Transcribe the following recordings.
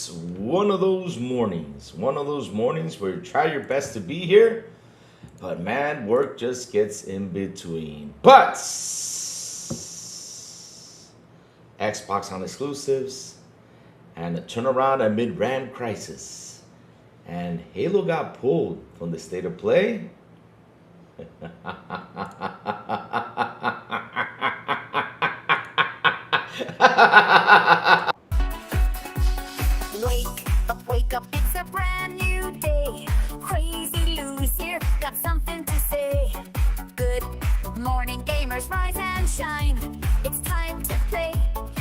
It's one of those mornings. One of those mornings where you try your best to be here, but man, work just gets in between. But Xbox on exclusives and a turnaround amid RAM crisis. And Halo got pulled from the state of play. Wake up, it's a brand new day. Crazy Lou's here, got something to say. Good morning, gamers, rise and shine. It's time to play,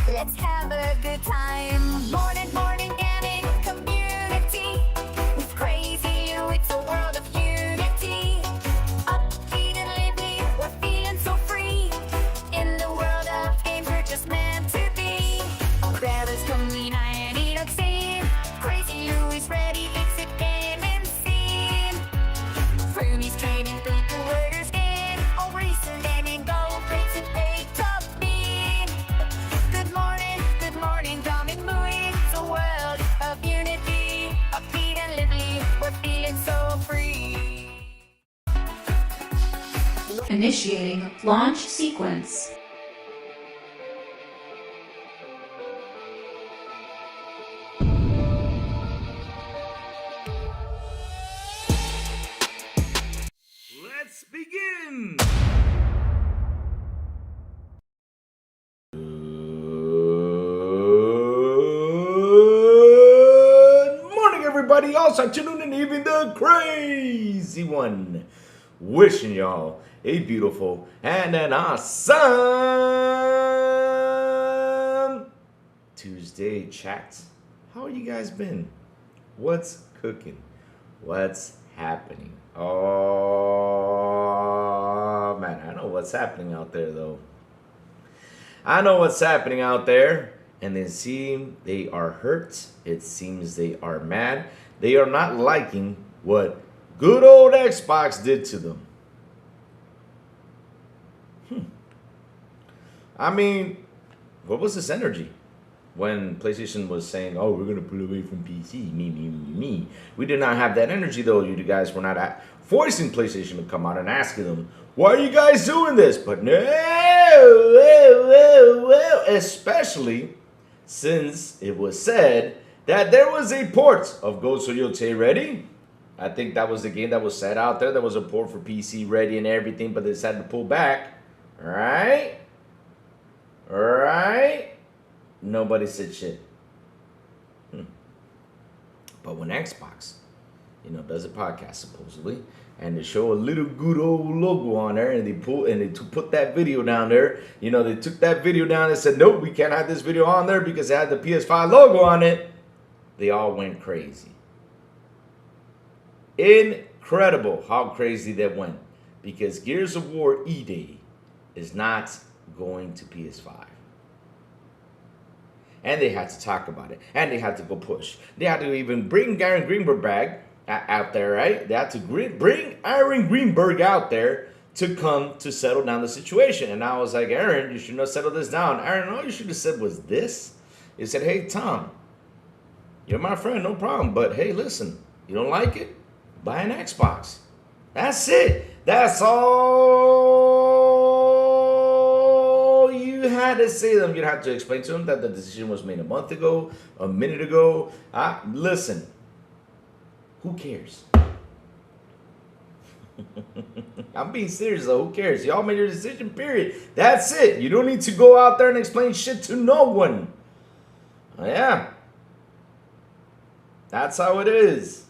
let's have a good time. Morning gaming community. With Crazy Lou, it's a world of unity. Upbeat and lively, we're feeling so free. In the world of games, we're just meant to be. Grab us, come in, I need a scene. Crazy Lou is ready, it's a gaming scene. Frumies trading people, worders in. All recent gaming, go rates and pay top bean. Good morning, Dominic Louie. It's a world of unity. Upbeat and lively, we're feeling so free. Initiating launch sequence. Let's begin. Good morning, everybody. Also, afternoon and evening, the crazy one. Wishing y'all a beautiful and an awesome Tuesday, chat. How you guys been? What's cooking? What's happening? Oh, man, I know what's happening out there, though. I know what's happening out there. And it seems they are hurt. It seems they are mad. They are not liking what good old Xbox did to them. I mean, what was this energy? When PlayStation was saying, oh, we're going to pull away from PC, me. We did not have that energy, though. You guys were not forcing PlayStation to come out and asking them, why are you guys doing this? But no, especially since it was said that there was a port of Ghost of Yotei ready. I think that was the game that was set out there. There was a port for PC ready and everything, but they decided to pull back. All right? Nobody said shit. But when Xbox, does a podcast supposedly, and they show a little good old logo on there, and they put that video down there. They took that video down and said, nope, we can't have this video on there because it had the PS5 logo on it. They all went crazy. Incredible how crazy that went, because Gears of War E-Day is not going to PS5. And they had to talk about it. And they had to go push. They had to even bring Aaron Greenberg back out there, right? They had to bring Aaron Greenberg out there to come to settle down the situation. And I was like, Aaron, you should not settle this down. Aaron, all you should have said was this. He said, hey, Tom, you're my friend, no problem. But hey, listen, you don't like it? Buy an Xbox. That's it. That's all you had to say to them. You'd have to explain to them that the decision was made a month ago, a minute ago. Listen, who cares? I'm being serious though. Who cares? Y'all made your decision, period. That's it. You don't need to go out there and explain shit to no one. Yeah. That's how it is.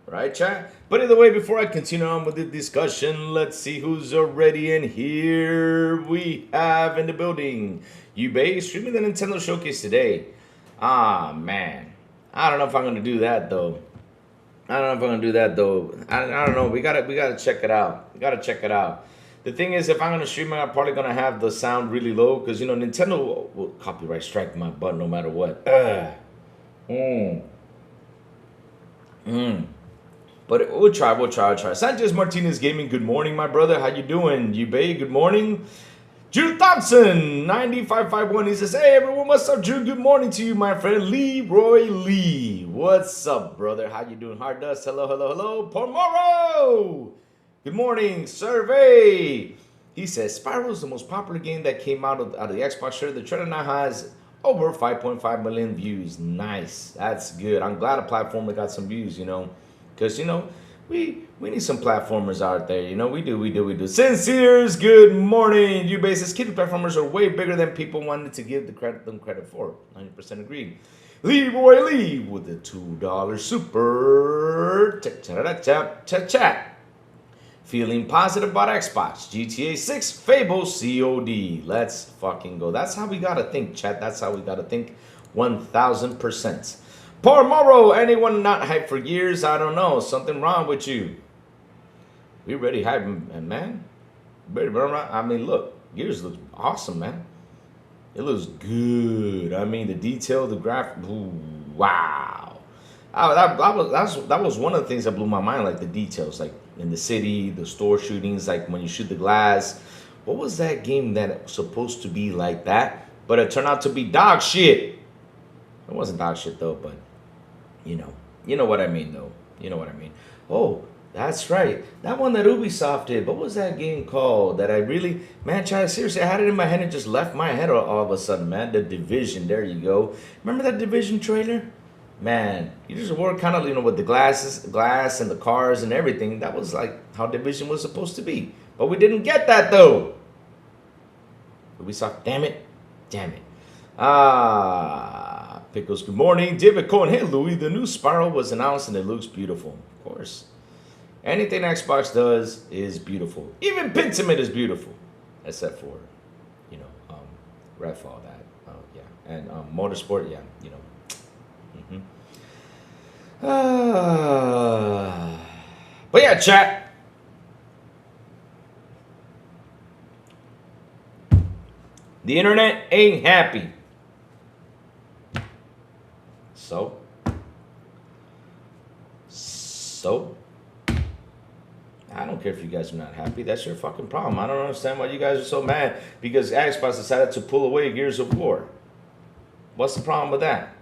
Right, chat? But either way, before I continue on with the discussion, let's see who's already in here. We have in the building Yubei streaming the Nintendo Showcase today. Man. I don't know if I'm going to do that, though. I don't know. We gotta check it out. The thing is, if I'm going to stream it, I'm probably going to have the sound really low. Because, Nintendo will copyright strike my butt no matter what. But we'll try. Sanchez Martinez Gaming, good morning, my brother. How you doing? Yubei, good morning. Drew Thompson, 9551, he says, hey, everyone, what's up, Drew? Good morning to you, my friend. Leroy Lee, What's up, brother? How you doing? Hard Dust. Hello, hello, hello. Pomoro. Good morning, survey. He says Spyro is the most popular game that came out of the Xbox share. The trailer now has over 5.5 million views. Nice. That's good. I'm glad a platformer got some views, because, we need some platformers out there. We do. Sincere's good morning. You basis kiddie platformers are way bigger than people wanted to give them credit for. 90% agreed. Leroy Lee with the $2 super chat. Feeling positive about Xbox, GTA 6, Fable, COD. Let's fucking go. That's how we gotta think, chat. That's how we gotta think. 1000%. Pomoro, anyone not hyped for years? I don't know. Something wrong with you. We ready hyping, man. Ready, I mean, look. Gears looks awesome, man. It looks good. I mean, the detail, the graphic. Ooh, wow. That was one of the things that blew my mind, like the details, like in the city, the store shootings, like when you shoot the glass. What was that game that was supposed to be like that, but it turned out to be dog shit? It wasn't dog shit though, but you know what I mean though. You know what I mean. Oh, that's right. That one that Ubisoft did. What was that game called? That I really, man, child, seriously, I had it in my head and just left my head all of a sudden, man. The Division. There you go. Remember that Division trailer? Man, you just work kind of, with the glass and the cars and everything. That was like how Division was supposed to be. But we didn't get that though. Ubisoft, damn it. Pickles, good morning. David Cohen, hey Louis, the new Spyro was announced and it looks beautiful. Of course. Anything Xbox does is beautiful. Even Pentiment is beautiful. Except for, Redfall, that. Yeah. And Motorsport, yeah, But yeah, chat. The internet ain't happy. So I don't care if you guys are not happy. That's your fucking problem. I don't understand why you guys are so mad because Xbox decided to pull away Gears of War. What's the problem with that?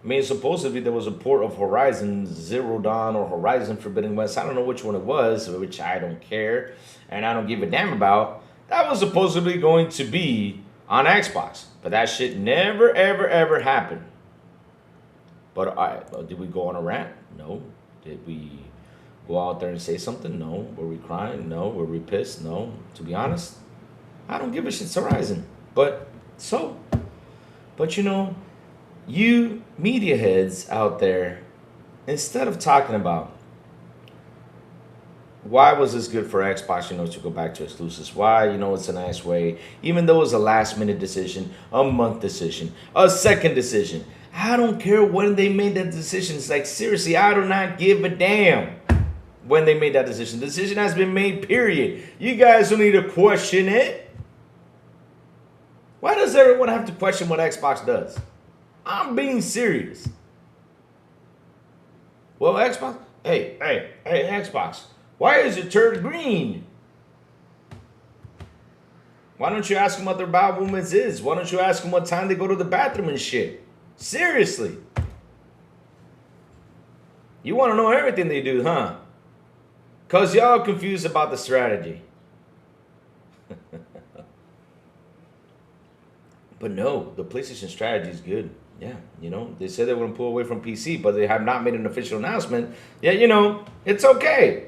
I mean, supposedly there was a port of Horizon Zero Dawn or Horizon Forbidden West. I don't know which one it was, which I don't care and I don't give a damn about. That was supposedly going to be on Xbox, but that shit never, ever, ever happened. But did we go on a rant? No. Did we go out there and say something? No. Were we crying? No. Were we pissed? No. To be honest, I don't give a shit. It's Horizon. But you media heads out there, instead of talking about why was this good for Xbox, to go back to exclusives, why, it's a nice way, even though it was a last minute decision, a month decision, a second decision. I don't care when they made that decision. It's like, seriously, I do not give a damn when they made that decision. The decision has been made, period. You guys don't need to question it. Why does everyone have to question what Xbox does? I'm being serious. Well, Xbox, hey, Xbox, why is your turd green? Why don't you ask them what their bowel movements is? Why don't you ask them what time they go to the bathroom and shit? Seriously. You want to know everything they do, huh? Because y'all confused about the strategy. But no, the PlayStation strategy is good. Yeah, they said they wouldn't pull away from PC, but they have not made an official announcement. Yeah, it's okay.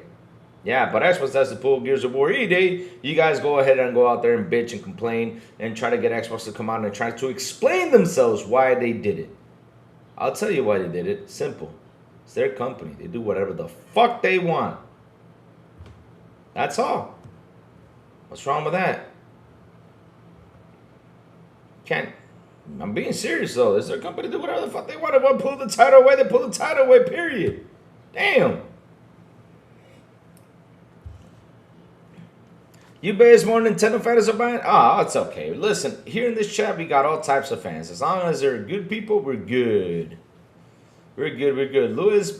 Yeah, but Xbox has to pull Gears of War any day. You guys go ahead and go out there and bitch and complain and try to get Xbox to come out and try to explain themselves why they did it. I'll tell you why they did it. Simple. It's their company. They do whatever the fuck they want. That's all. What's wrong with that? I'm being serious though. It's their company. Do whatever the fuck they want. They want to pull the title away. They pull the title away, period. Damn. You bears more Nintendo fans are buying? Oh, it's okay. Listen, here in this chat, we got all types of fans. As long as they're good people, we're good. We're good. Louis,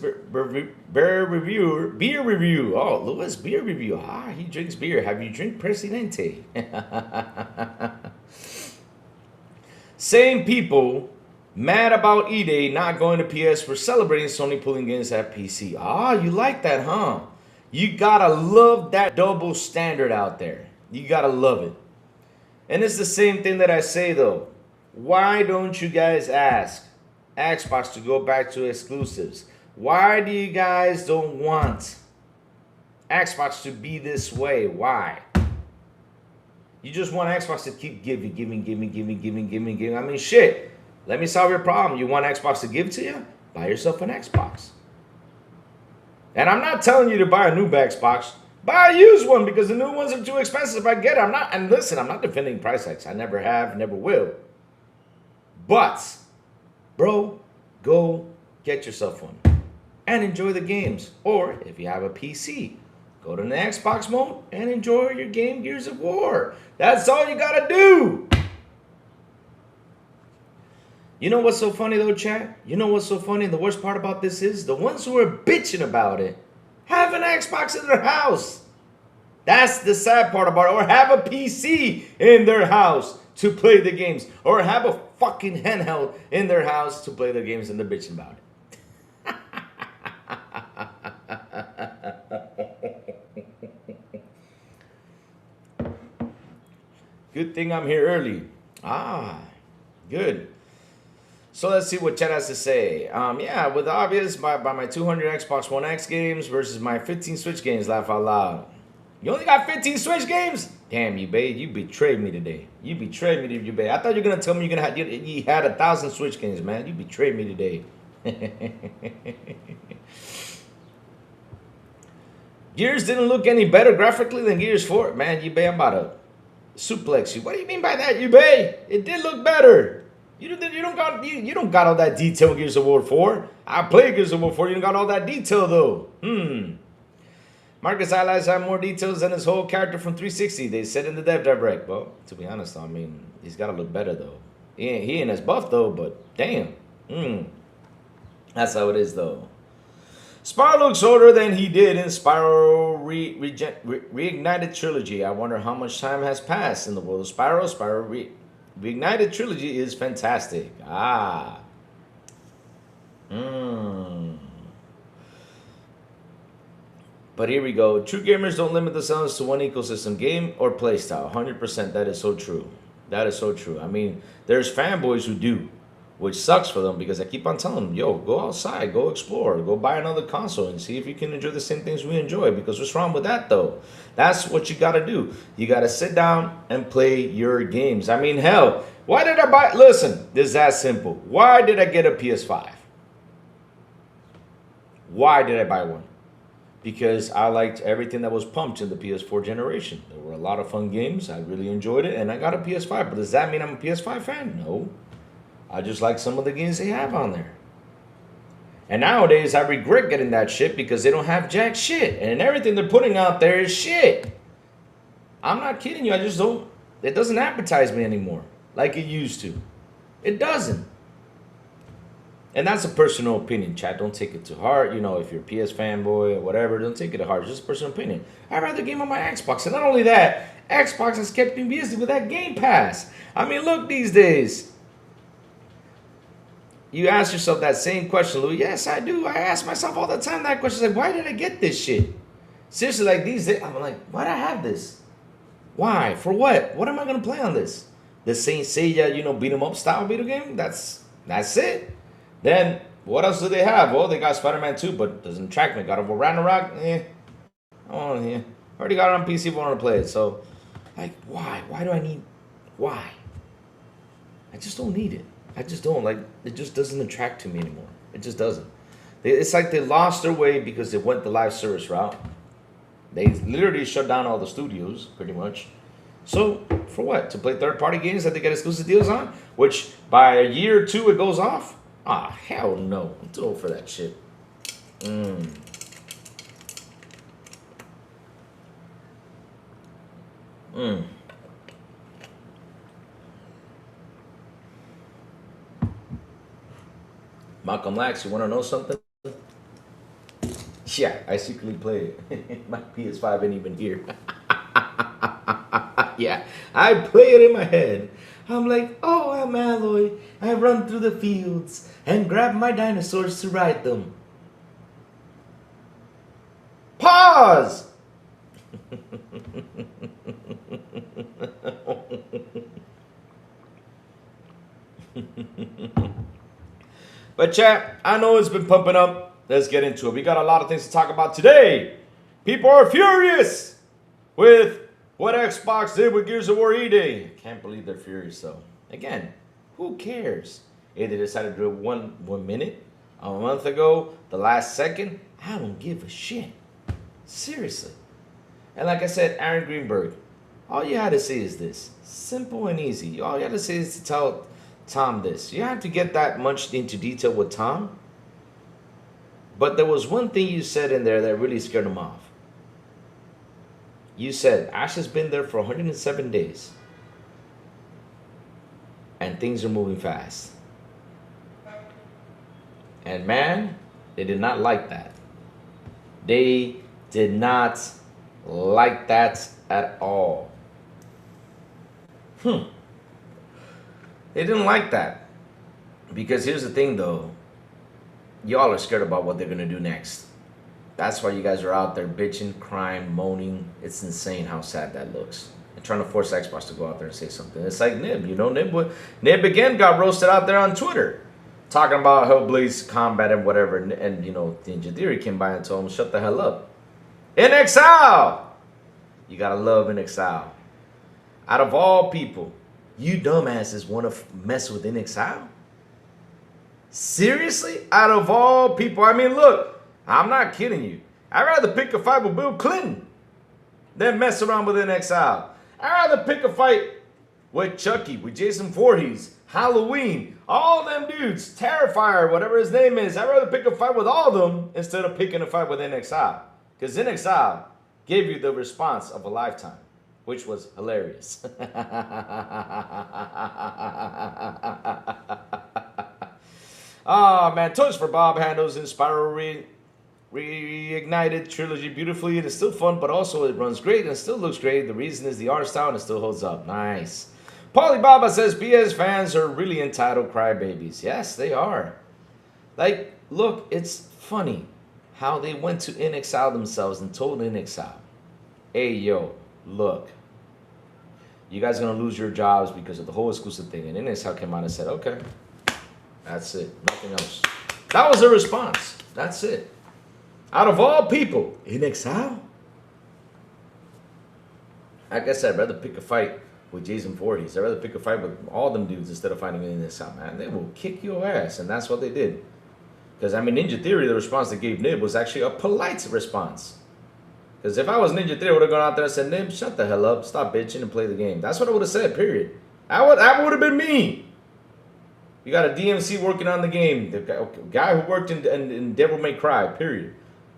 beer review. Oh, Louis, beer review. Ah, he drinks beer. Have you drink Presidente? Same people Mad about E-Day not going to PS for celebrating Sony pulling games at PC. Ah, you like that, huh? You gotta love that double standard out there. You gotta love it. And it's the same thing that I say though. Why don't you guys ask Xbox to go back to exclusives? Why do you guys don't want Xbox to be this way? Why? You just want Xbox to keep giving. I mean, shit. Let me solve your problem. You want Xbox to give to you? Buy yourself an Xbox. And I'm not telling you to buy a new Xbox. Buy a used one because the new ones are too expensive. I get it. And listen, I'm not defending price hikes. I never have, never will. But, bro, go get yourself one and enjoy the games. Or if you have a PC, go to the Xbox mode and enjoy your game Gears of War. That's all you gotta do. You know what's so funny though, chat? You know what's so funny? The worst part about this is the ones who are bitching about it have an Xbox in their house. That's the sad part about it. Or have a PC in their house to play the games. Or have a fucking handheld in their house to play the games and they're bitching about it. Good thing I'm here early. Ah, good. So let's see what Chet has to say. Yeah, with obvious by my 200 Xbox One X games versus my 15 Switch games, laugh out loud. You only got 15 Switch games? Damn, you babe, you betrayed me today. You betrayed me, you babe. I thought you were gonna tell me you had 1,000 Switch games, man. You betrayed me today. Gears didn't look any better graphically than Gears 4. Man, you babe, I'm about to suplex you. What do you mean by that, you babe? It did look better. You don't got all that detail in Gears of War 4. I played Gears of War 4. You don't got all that detail though. Marcus highlights have more details than his whole character from 360. They said in the dev direct. Well, to be honest, I mean he's got to look better though. He ain't as buff though, but damn. That's how it is though. Spyro looks older than he did in Spyro Reignited Trilogy. I wonder how much time has passed in the world of Spyro. Reignited Trilogy is fantastic. But here we go. True gamers don't limit themselves to one ecosystem, game or playstyle. 100%. That is so true. That is so true. I mean, there's fanboys who do, which sucks for them because I keep on telling them, yo, go outside, go explore, go buy another console and see if you can enjoy the same things we enjoy. Because what's wrong with that, though? That's what you got to do. You got to sit down and play your games. I mean, hell, why did I buy... Listen, this is that simple. Why did I get a PS5? Why did I buy one? Because I liked everything that was pumped in the PS4 generation. There were a lot of fun games. I really enjoyed it, and I got a PS5. But does that mean I'm a PS5 fan? No. I just like some of the games they have on there. And nowadays, I regret getting that shit because they don't have jack shit. And everything they're putting out there is shit. I'm not kidding you. I just don't... It doesn't appetize me anymore like it used to. It doesn't. And that's a personal opinion, chat. Don't take it to heart. You know, if you're a PS fanboy or whatever, don't take it to heart. It's just a personal opinion. I'd rather game on my Xbox. And not only that, Xbox has kept me busy with that Game Pass. I mean, look these days. You ask yourself that same question, Louis. Yes, I do. I ask myself all the time that question. Like, why did I get this shit? Seriously, like these days, I'm like, why did I have this? Why? For what? What am I going to play on this? The Saint Seiya, you know, beat 'em up style video game? That's it. Then, what else do they have? Well, they got Spider-Man 2, but doesn't attract me. God of War Ragnarok? Oh, yeah. Already got it on PC if I want to play it. So, like, why? Why do I need... Why? I just don't need it. I just don't. Like, it just doesn't attract to me anymore. It just doesn't. It's like they lost their way because they went the live service route. They literally shut down all the studios, pretty much. So, for what? To play third-party games that they get exclusive deals on? Which, by a year or two, it goes off? Ah, hell no. I'm too old for that shit. Malcolm Lax, you want to know something? Yeah, I secretly play it. My PS5 ain't even here. Yeah, I play it in my head. I'm like, oh, I'm Alloy. I run through the fields and grab my dinosaurs to ride them. Pause! But chat, I know it's been pumping up. Let's get into it. We got a lot of things to talk about today. People are furious with what Xbox did with Gears of War E-Day. Can't believe they're furious though. Again, who cares? If they decided to do it one minute, a month ago, the last second, I don't give a shit. Seriously. And like I said, Aaron Greenberg, all you had to say is this. Simple and easy. All you had to say is to tell Tom this. You have to get that much into detail with Tom. But there was one thing you said in there that really scared him off. You said Ash has been there for 107 days. And things are moving fast. And man, they did not like that. They did not like that at all. They didn't like that. Because here's the thing though. Y'all are scared about what they're going to do next. That's why you guys are out there bitching, crying, moaning. It's insane how sad that looks. And trying to force Xbox to go out there and say something. It's like Nib. You know, Nib again got roasted out there on Twitter. Talking about Hellblaze Combat and whatever. And you know, Ninja Theory came by and told him, shut the hell up. In Exile! You gotta love In Exile. Out of all people, you dumbasses want to mess with In Exile? Seriously? Out of all people, I mean, look, I'm not kidding you. I'd rather pick a fight with Bill Clinton than mess around with In Exile. I'd rather pick a fight with Chucky, with Jason Voorhees, Halloween, all them dudes, Terrifier, whatever his name is. I'd rather pick a fight with all of them instead of picking a fight with In Exile. Because In Exile gave you the response of a lifetime, which was hilarious. Oh man, Toys for Bob handles Inspiral Reignited trilogy beautifully. It is still fun, but also it runs great and still looks great. The reason is the art style and it still holds up. Nice. Paulie Baba says PS fans are really entitled crybabies. Yes, they are. Like, look, it's funny how they went to In Exile themselves and told In Exile, hey yo, look, you guys are gonna lose your jobs because of the whole exclusive thing. And In Exile came out and said, okay. That's it. Nothing else. That was their response. That's it. Out of all people, In Exile? Like I said, I'd rather pick a fight with Jason Voorhees. I'd rather pick a fight with all them dudes instead of fighting In Exile, man. They will kick your ass, and that's what they did. Because, I mean, Ninja Theory, the response they gave Nib was actually a polite response. Because if I was Ninja Theory, I would have gone out there and said, Nib, shut the hell up, stop bitching and play the game. That's what I would have said, period. That would have been me. You got a DMC working on the game. The guy who worked in Devil May Cry, period.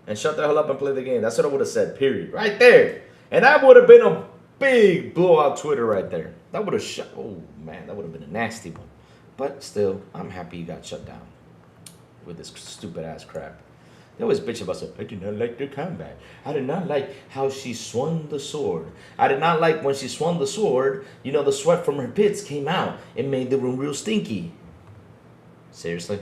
And shut the hell up and play the game. That's what I would have said, period. Right there. And that would have been a big blowout Twitter right there. That would have shut. Oh, man, that would have been a nasty one. But still, I'm happy you got shut down with this stupid ass crap. They always bitch about stuff. I did not like the combat. I did not like how she swung the sword. I did not like when she swung the sword, you know, the sweat from her pits came out and made the room real stinky. Seriously?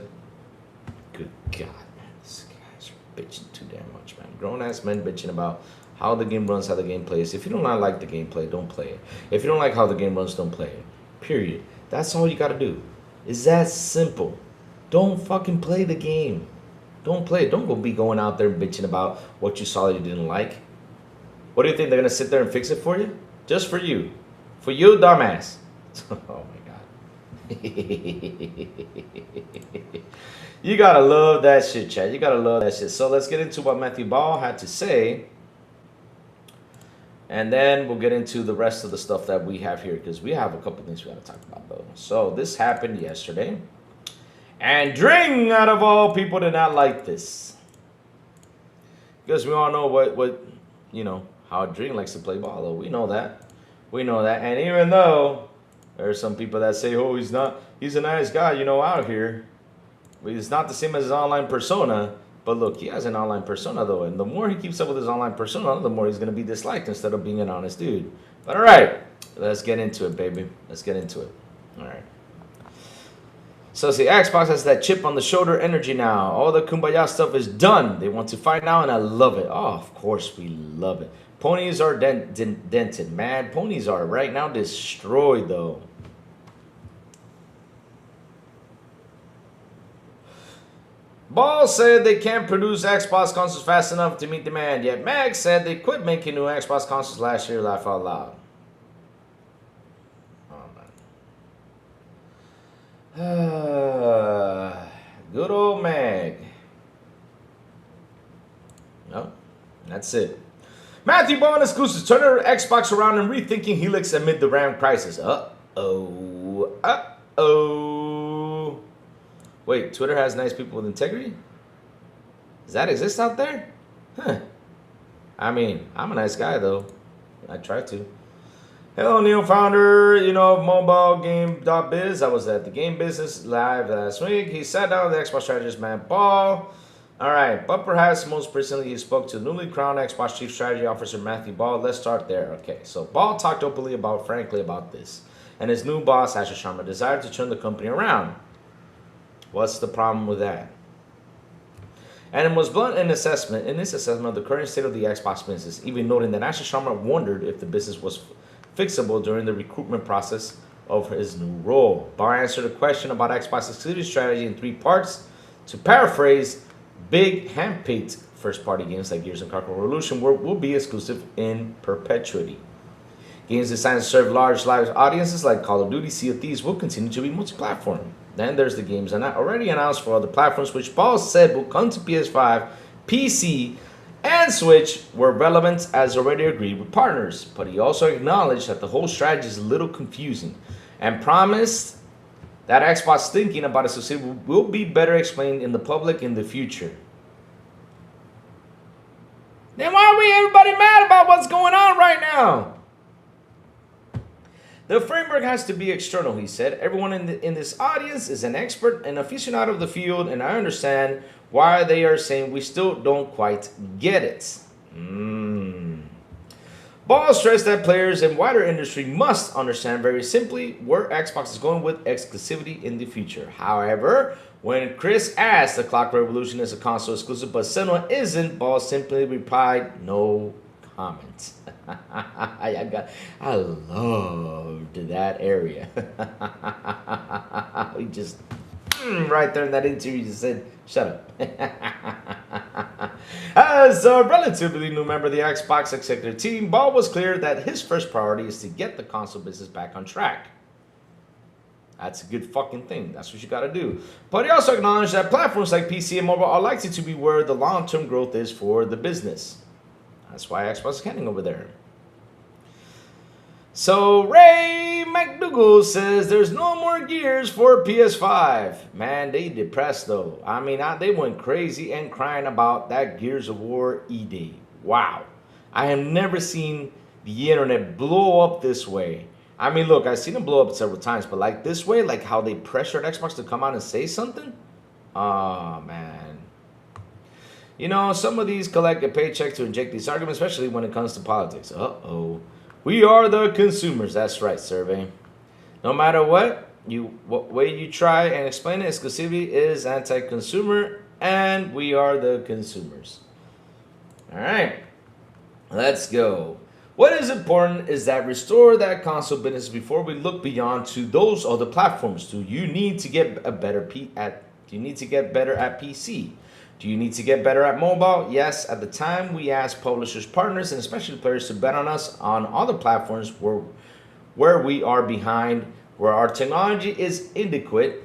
Good God, man. These guys are bitching too damn much, man. Grown-ass men bitching about how the game runs, how the game plays. If you do not like the gameplay, don't play it. If you don't like how the game runs, don't play it. Period. That's all you got to do. It's that simple. Don't fucking play the game. Don't play it. Don't go be going out there bitching about what you saw that you didn't like. What do you think? They're going to sit there and fix it for you? Just for you. For you, dumbass. Oh, my God. You got to love that shit, Chad. You got to love that shit. So let's get into what Matthew Ball had to say. And then we'll get into the rest of the stuff that we have here. Because we have a couple things we got to talk about, though. So this happened yesterday. And Dring, out of all people, did not like this. Because we all know what you know, how Dring likes to play ball, though. We know that. We know that. And even though there are some people that say, oh, he's a nice guy, you know, out here. But he's not the same as his online persona. But look, he has an online persona, though. And the more he keeps up with his online persona, the more he's going to be disliked instead of being an honest dude. But all right. let's get into it, baby. Let's get into it. All right. So see, Xbox has that chip on the shoulder energy now. All the kumbaya stuff is done. They want to fight now, and I love it. Oh, of course we love it. Ponies are dented, man. Ponies are right now destroyed, though. Ball said they can't produce Xbox consoles fast enough to meet demand, yet Mag said they quit making new Xbox consoles last year. Laugh out loud. Oh, man. Good old Mag. No, that's it. Matthew Bond exclusives. Turning Xbox around and rethinking Helix amid the RAM crisis. Uh-oh. Uh-oh. Wait, Twitter has nice people with integrity? Does that exist out there? Huh. I mean, I'm a nice guy, though. I try to. Hello, Neil, founder, of mobilegame.biz. I was at the Game Business Live last week. He sat down with the Xbox strategist, Matt Ball. All right, but perhaps most recently he spoke to newly crowned Xbox Chief Strategy Officer Matthew Ball. Let's start there. Okay, so Ball talked openly frankly about this. And his new boss, Asher Sharma, desired to turn the company around. What's the problem with that? And it was blunt in his assessment of the current state of the Xbox business, even noting that Asher Sharma wondered if the business was fixable during the recruitment process of his new role. Ball answered a question about Xbox exclusivity strategy in 3 parts. To paraphrase, big hand-picked first-party games like Gears and Cargo Revolution will be exclusive in perpetuity. Games designed to serve large live audiences like Call of Duty, Sea of Thieves will continue to be multi-platform. Then there's the games already announced for other platforms, which Ball said will come to PS5, PC, and Switch were relevant as already agreed with partners. But he also acknowledged that the whole strategy is a little confusing and promised that Xbox thinking about exclusivity will be better explained in the public in the future. Then why are we everybody mad about what's going on right now? The framework has to be external, he said. Everyone in this audience is an expert and aficionado of the field, and I understand why they are saying we still don't quite get it. Ball stressed that players in wider industry must understand very simply where Xbox is going with exclusivity in the future. However, when Chris asked the Clock Revolution is a console exclusive but Senua isn't, Ball simply replied, no comment. I loved that area. We just right there in that interview just said, shut up. As a relatively new member of the Xbox executive team, Ball was clear that his first priority is to get the console business back on track. That's a good fucking thing. That's what you gotta do. But he also acknowledged that platforms like PC and mobile are likely to be where the long-term growth is for the business. That's why Xbox is heading over there. So Ray McDougall says there's no more Gears for PS5. Man, they depressed though. I mean, they went crazy and crying about that Gears of War E-Day. Wow. I have never seen the internet blow up this way. I mean, look, I've seen them blow up several times, but like this way, like how they pressured Xbox to come out and say something? Oh, man. Some of these collect a paycheck to inject these arguments, especially when it comes to politics. Uh-oh. We are the consumers. That's right, survey. No matter what way you try and explain it, exclusivity is anti-consumer, and we are the consumers. All right. Let's go. What is important is that restore that console business before we look beyond to those other platforms. Do you need to get better at PC? Do you need to get better at mobile? Yes, at the time we asked publishers, partners, and especially players to bet on us on other platforms where we are behind, where our technology is inadequate.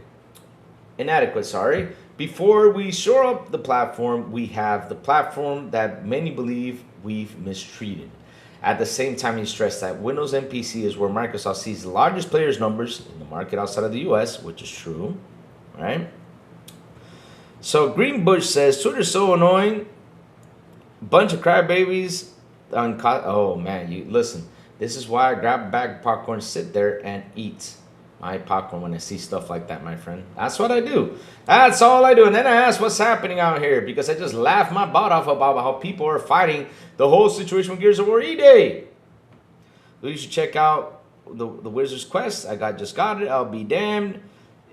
Before we shore up the platform, we have the platform that many believe we've mistreated. At the same time, he stressed that Windows and PC is where Microsoft sees the largest players' numbers in the market outside of the US, which is true, right? So Greenbush says, Twitter's so annoying. Bunch of crybabies. Oh, man, you listen. This is why I grab a bag of popcorn, sit there, and eat my popcorn when I see stuff like that, my friend. That's what I do. That's all I do. And then I ask what's happening out here because I just laugh my butt off about how people are fighting the whole situation with Gears of War E-Day. You should check out the Wizard's Quest. Just got it. I'll be damned.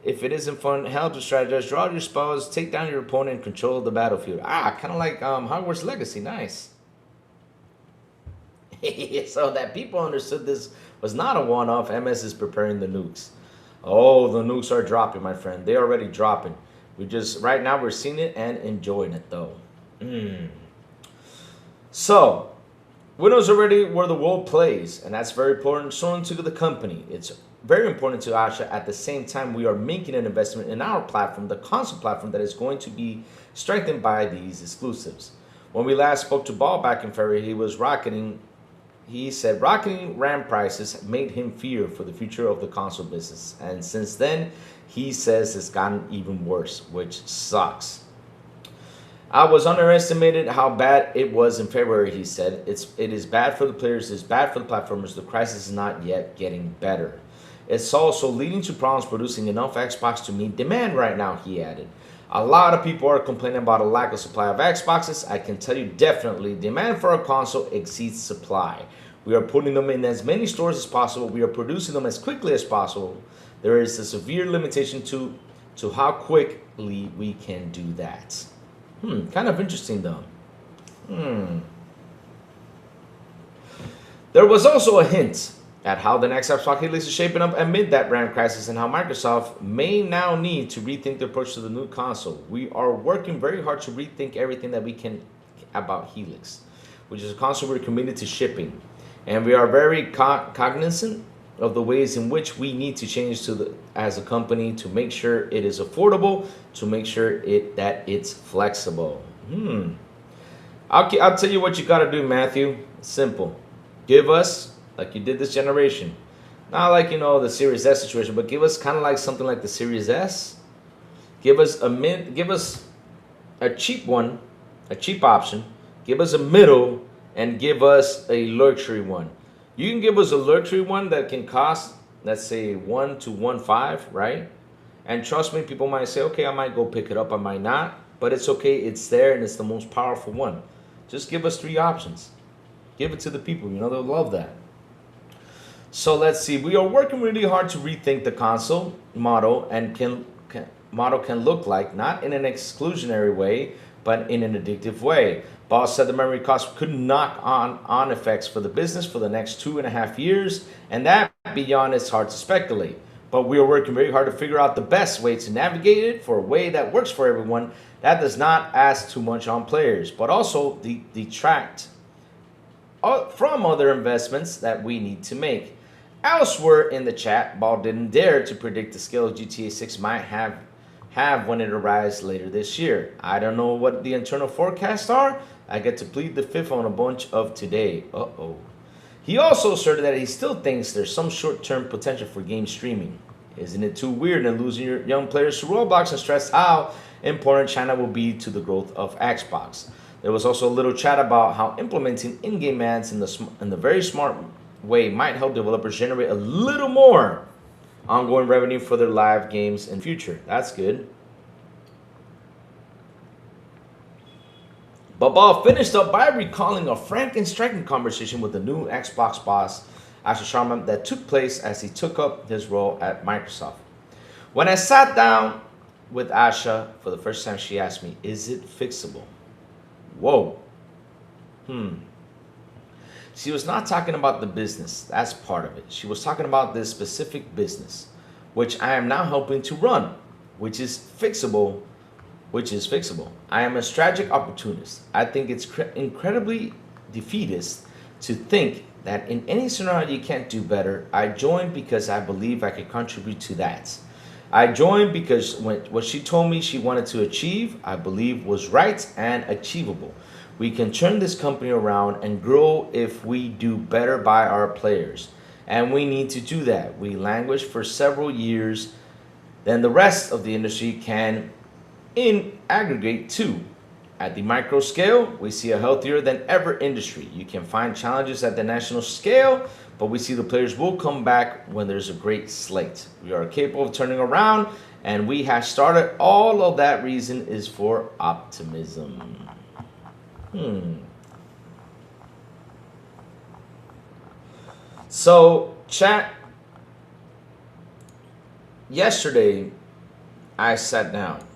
If it isn't fun, hell to strategize, draw your spells, take down your opponent, and control the battlefield. Kind of like Hogwarts Legacy. Nice. So that people understood this was not a one-off. MS is preparing the nukes. Oh, the nukes are dropping, my friend. They're already dropping. Right now we're seeing it and enjoying it, though. So, we knows already where the world plays, and that's very important. So to the company, it's very important to Asha. At the same time, we are making an investment in our platform, the console platform, that is going to be strengthened by these exclusives. When we last spoke to Ball back in February, he said rocketing RAM prices made him fear for the future of the console business. And since then, he says it's gotten even worse, which sucks. I was underestimated how bad it was in February, he said. It is bad for the players, it's bad for the platformers. The crisis is not yet getting better. It's also leading to problems producing enough Xbox to meet demand right now, he added. A lot of people are complaining about a lack of supply of Xboxes. I can tell you definitely, demand for a console exceeds supply. We are putting them in as many stores as possible. We are producing them as quickly as possible. There is a severe limitation to how quickly we can do that. Kind of interesting though. There was also a hint at how the next Xbox release is shaping up amid that RAM crisis and how Microsoft may now need to rethink their approach to the new console. We are working very hard to rethink everything that we can about Helix, which is a console we're committed to shipping. And we are very cognizant of the ways in which we need to change as a company to make sure it is affordable, to make sure that it's flexible. I'll tell you what you got to do, Matthew. It's simple. Give us, like you did this generation, not like, the Series S situation, but give us kind of like something like the Series S. Give us a cheap one, a cheap option. Give us a middle, and give us a luxury one. You can give us a luxury one that can cost, let's say, 1 to 1.5, right? And trust me, people might say, okay, I might go pick it up, I might not, but it's okay, it's there, and it's the most powerful one. Just give us 3 options. Give it to the people, they'll love that. So let's see, we are working really hard to rethink the console model and can look like, not in an exclusionary way, but in an addictive way. Boss said the memory cost could knock on effects for the business for the next 2.5 years, and that beyond is hard to speculate. But we are working very hard to figure out the best way to navigate it for a way that works for everyone, that does not ask too much on players, but also detract from other investments that we need to make. Elsewhere in the chat, Ball didn't dare to predict the scale of GTA 6 might have when it arrives later this year. I don't know what the internal forecasts are. I get to plead the fifth on a bunch of today. He also asserted that he still thinks there's some short-term potential for game streaming. Isn't it too weird and losing your young players to Roblox and stress how important China will be to the growth of Xbox? There was also a little chat about how implementing in-game ads in the very smart way might help developers generate a little more ongoing revenue for their live games in future. That's good. But Ball finished up by recalling a frank and striking conversation with the new Xbox boss, Asher Sharma, that took place as he took up his role at Microsoft. When I sat down with Asha for the first time, she asked me, "Is it fixable?" Whoa. She was not talking about the business. That's part of it. She was talking about this specific business, which I am now helping to run, which is fixable. I am a strategic opportunist. I think it's incredibly defeatist to think that in any scenario you can't do better. I joined because I believe I could contribute to that. I joined because what she told me she wanted to achieve, I believe was right and achievable. We can turn this company around and grow if we do better by our players. And we need to do that. We languished for several years than the rest of the industry can in aggregate too. At the micro scale, we see a healthier than ever industry. You can find challenges at the national scale, but we see the players will come back when there's a great slate. We are capable of turning around, and we have started. All of that reason is for optimism. So, chat, yesterday I sat down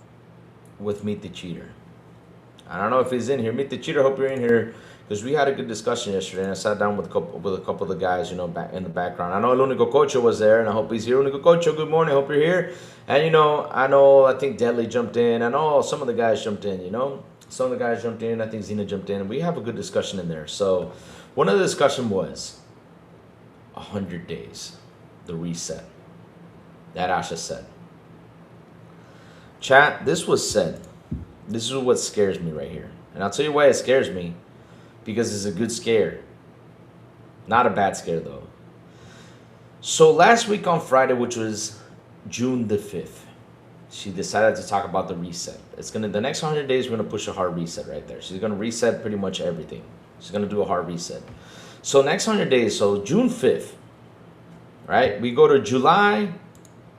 with Meet the Cheater. I don't know if he's in here. Meet the Cheater, hope you're in here, because we had a good discussion yesterday, and I sat down with a couple of the guys, you know, back in the background. I know El Único Cocho was there, and I hope he's here. Único Cocho, good morning, hope you're here. And you know, I think Deadly jumped in. I know some of the guys jumped in. You know, some of the guys jumped in. I think Zena jumped in, and we have a good discussion in there. So, one of the discussion was 100 days, the reset that Asha said. Chat, this was said. This is what scares me right here. And I'll tell you why it scares me. Because it's a good scare. Not a bad scare, though. So last week on Friday, which was June the 5th, she decided to talk about the reset. The next 100 days, we're going to push a hard reset right there. She's going to reset pretty much everything. She's going to do a hard reset. So next 100 days, so June 5th, right? We go to July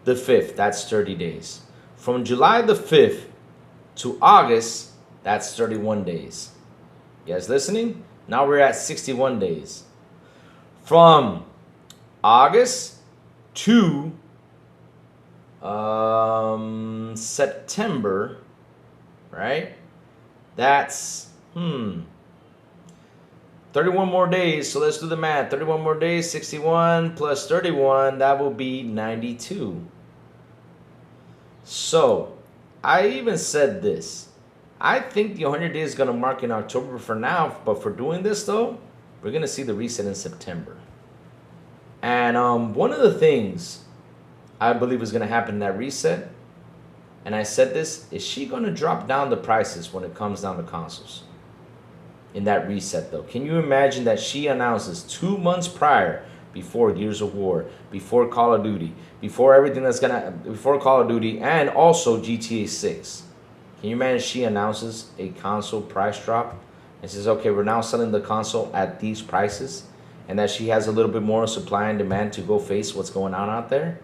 the 5th. That's 30 days. From July the 5th to August, that's 31 days. You guys listening? Now we're at 61 days. From August to September, right? That's 31 more days. So let's do the math. 31 more days, 61 plus 31, that will be 92. So I even said this. I think the 100 days is going to mark in October for now, but for doing this, though, we're going to see the reset in September. And one of the things I believe is going to happen in that reset, and I said this, is she going to drop down the prices when it comes down to consoles in that reset, though? Can you imagine that she announces 2 months prior, before Gears of War, before Call of Duty, before everything before Call of Duty, and also GTA 6? Can you imagine she announces a console price drop and says, okay, we're now selling the console at these prices, and that she has a little bit more supply and demand to go face what's going on out there?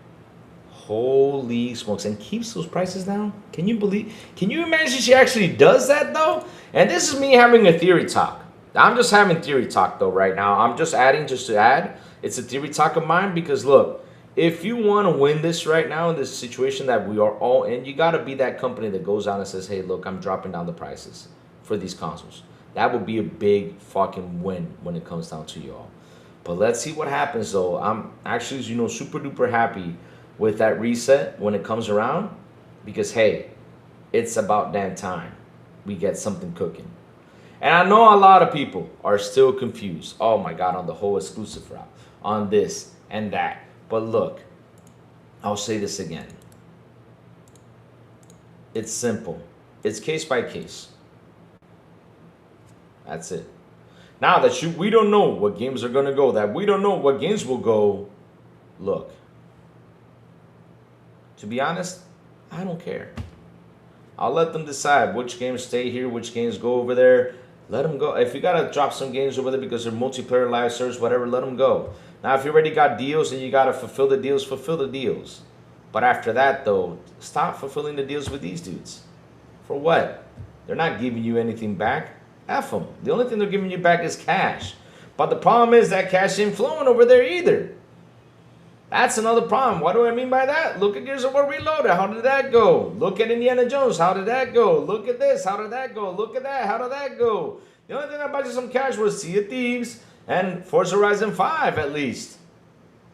Holy smokes. And keeps those prices down? Can you imagine she actually does that, though? And this is me having a theory talk. I'm just having theory talk, though, right now. I'm just adding just to add. It's a theory talk of mine because, look, if you want to win this right now in this situation that we are all in, you got to be that company that goes out and says, hey, look, I'm dropping down the prices for these consoles. That would be a big fucking win when it comes down to y'all. But let's see what happens, though. I'm actually, you know, super duper happy with that reset when it comes around because, hey, it's about damn time we get something cooking. And I know a lot of people are still confused. Oh, my God, on the whole exclusive route, on this and that. But look, I'll say this again. It's simple. It's case by case. That's it. Now that we don't know what games are going to go, that we don't know what games will go, look, to be honest, I don't care. I'll let them decide which games stay here, which games go over there. Let them go. If you got to drop some games over there because they're multiplayer, live service, whatever, let them go. Now, if you already got deals and you got to fulfill the deals, fulfill the deals. But after that, though, stop fulfilling the deals with these dudes. For what? They're not giving you anything back. F them. The only thing they're giving you back is cash. But the problem is that cash ain't flowing over there either. That's another problem. What do I mean by that? Look at Gears of War Reloaded. How did that go? Look at Indiana Jones. How did that go? Look at this. How did that go? Look at that. How did that go? The only thing that bought you some cash was Sea of Thieves and Forza Horizon 5 at least.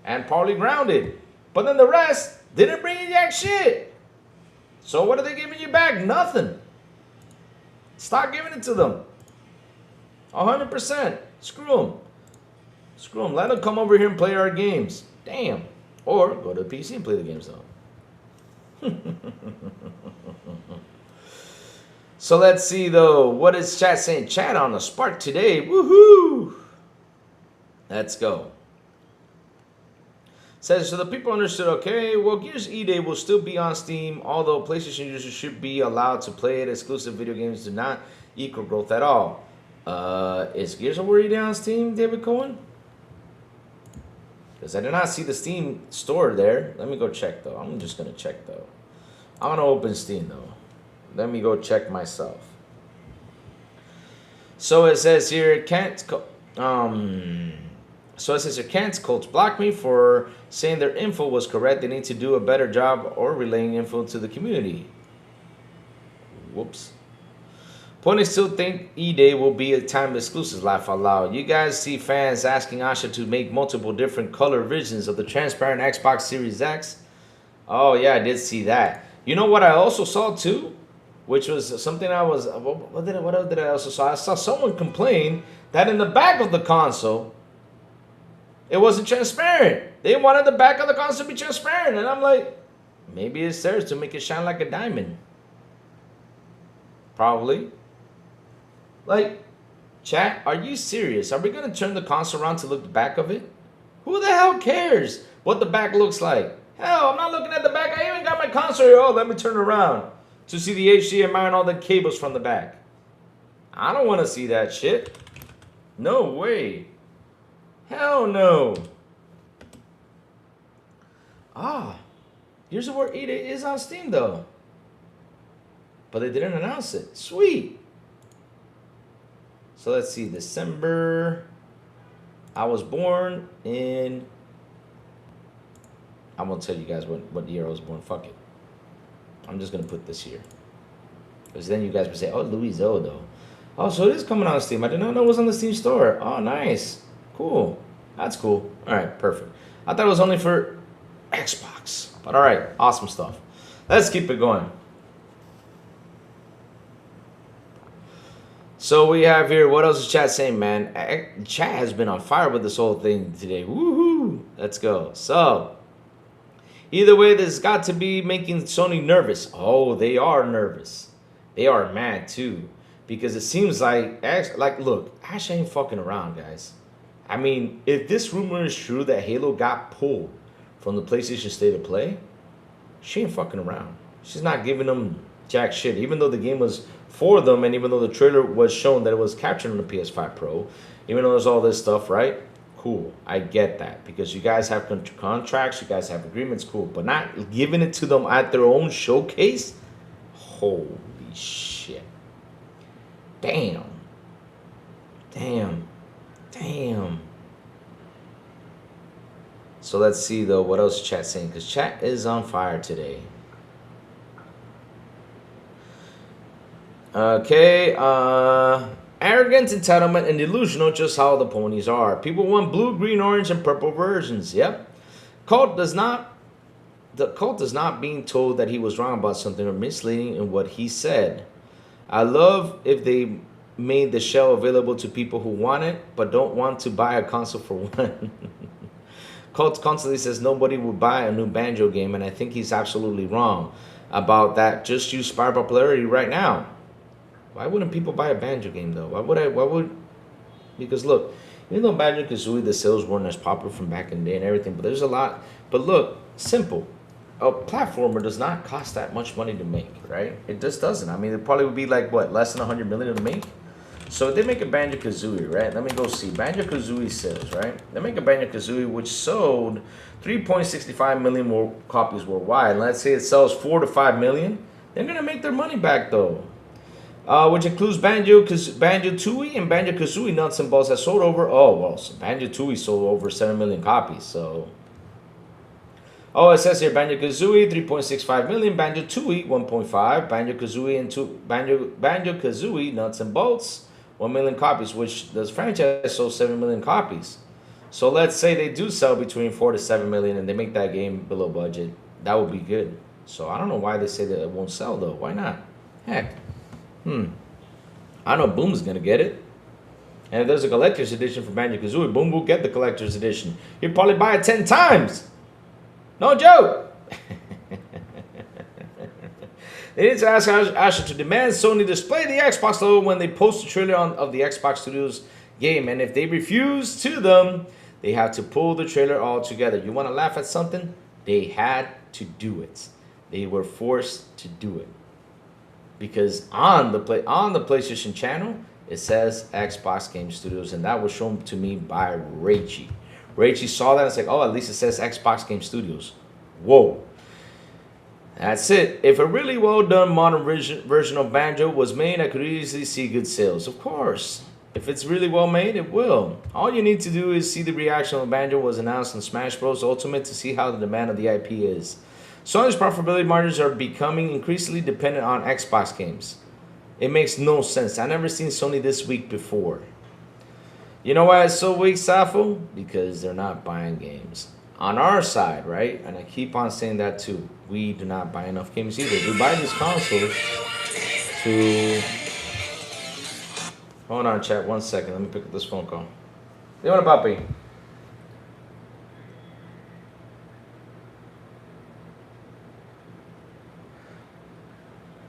And probably Grounded. But then the rest didn't bring you jack shit. So what are they giving you back? Nothing. Stop giving it to them. 100%. Screw them. Screw them. Let them come over here and play our games. Damn. Or go to the PC and play the games though. So let's see though. What is chat saying? Chat on the spark today. Woohoo! Let's go. Says, so the people understood, okay, well, Gears E-Day will still be on Steam, although PlayStation users should be allowed to play it. Exclusive video games do not equal growth at all. Is Gears of War E-Day on Steam, David Cohen? Because I did not see the Steam store there. Let me go check, though. I'm just going to check, though. I'm going to open Steam, though. Let me go check myself. So it says here, can't... So it says, your can't coach block me for saying their info was correct. They need to do a better job or relaying info to the community. Whoops. Pony still think E-Day will be a time exclusive, laugh out loud. You guys see fans asking Asha to make multiple different color versions of the transparent Xbox Series X? Oh yeah, I did see that. You know what I also saw too? Which was something I was, what else did I also saw? I saw someone complain that in the back of the console, it wasn't transparent. They wanted the back of the console to be transparent. And I'm like, maybe it's theirs to make it shine like a diamond. Probably. Like, chat, are you serious? Are we going to turn the console around to look the back of it? Who the hell cares what the back looks like? Hell, I'm not looking at the back. I even got my console here. Oh, let me turn around to see the HDMI and all the cables from the back. I don't want to see that shit. No way. Hell no. Ah, here's where it is on Steam though. But they didn't announce it. Sweet. So let's see, December. I was born in, I'm gonna tell you guys what year I was born. Fuck it. I'm just gonna put this here. Because then you guys would say, oh, Louis O though. Oh, so it is coming on Steam. I did not know it was on the Steam store. Oh, nice. Cool. That's cool. All right, perfect. I thought it was only for Xbox. But all right, awesome stuff. Let's keep it going. So we have here, what else is chat saying, man? Chat has been on fire with this whole thing today. Woohoo! Let's go. So, either way, this has got to be making Sony nervous. Oh, they are nervous. They are mad too. Because it seems like, look, Ash ain't fucking around, guys. I mean, if this rumor is true that Halo got pulled from the PlayStation State of Play, she ain't fucking around. She's not giving them jack shit. Even though the game was for them, and even though the trailer was shown that it was captured on the PS5 Pro, even though there's all this stuff, right? Cool, I get that. Because you guys have contracts, you guys have agreements, cool. But not giving it to them at their own showcase? Holy shit. Damn. Damn. Damn. So let's see though, what else is chat saying? Because chat is on fire today. Okay, arrogant, entitlement, and delusional, just how the ponies are. People want blue, green, orange, and purple versions. Yep. The cult does not being told that he was wrong about something or misleading in what he said. I love if they made the shell available to people who want it, but don't want to buy a console for one. Cult constantly says nobody would buy a new Banjo game, and I think he's absolutely wrong about that. Just use Spire popularity right now. Why wouldn't people buy a Banjo game though? Why would? Because look, even though Banjo-Kazooie, the sales weren't as popular from back in the day and everything, but there's a lot. But look, simple. A platformer does not cost that much money to make, right? It just doesn't. I mean, it probably would be like, what, less than 100 million to make? So they make a Banjo-Kazooie, right? Let me go see. Banjo-Kazooie sales, right? They make a Banjo-Kazooie which sold 3.65 million more copies worldwide. Let's say it sells 4 to 5 million. They're going to make their money back, though. Which includes Banjo-Tooie and Banjo-Kazooie Nuts and Bolts that sold over, so Banjo-Tooie sold over 7 million copies, so. Oh, it says here, Banjo-Kazooie, 3.65 million, Banjo-Tooie, 1.5, Banjo-Kazooie and Banjo-Kazooie Nuts and Bolts, 1 million copies, which the franchise sold 7 million copies. So let's say they do sell between 4 to 7 million and they make that game below budget. That would be good. So I don't know why they say that it won't sell, though. Why not? Heck. I know Boom's gonna get it. And if there's a collector's edition for Banjo-Kazooie, Boom will get the collector's edition. He'll probably buy it 10 times. No joke. They need to ask Asher to demand Sony display the Xbox logo when they post the trailer of the Xbox Studios game. And if they refuse to them, they have to pull the trailer altogether. You want to laugh at something? They had to do it. They were forced to do it. Because on the PlayStation channel, it says Xbox Game Studios, and that was shown to me by Raichi. Raichi saw that and was like, oh, at least it says Xbox Game Studios. Whoa. That's it. If a really well done modern version of Banjo was made, I could easily see good sales. Of course. If it's really well made, it will. All you need to do is see the reaction when Banjo was announced in Smash Bros. Ultimate to see how the demand of the IP is. Sony's profitability margins are becoming increasingly dependent on Xbox games. It makes no sense. I've never seen Sony this weak before. You know why it's so weak, Safo? Because they're not buying games. On our side, right? And I keep on saying that too. We do not buy enough games either. We buy these consoles to... Hold on, chat. 1 second. Let me pick up this phone call. Dímelo, papi.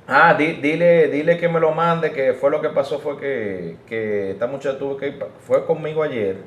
Ah, dile que me lo mande, que fue lo que pasó, fue que esta muchacha tuvo que ir, fue conmigo ayer.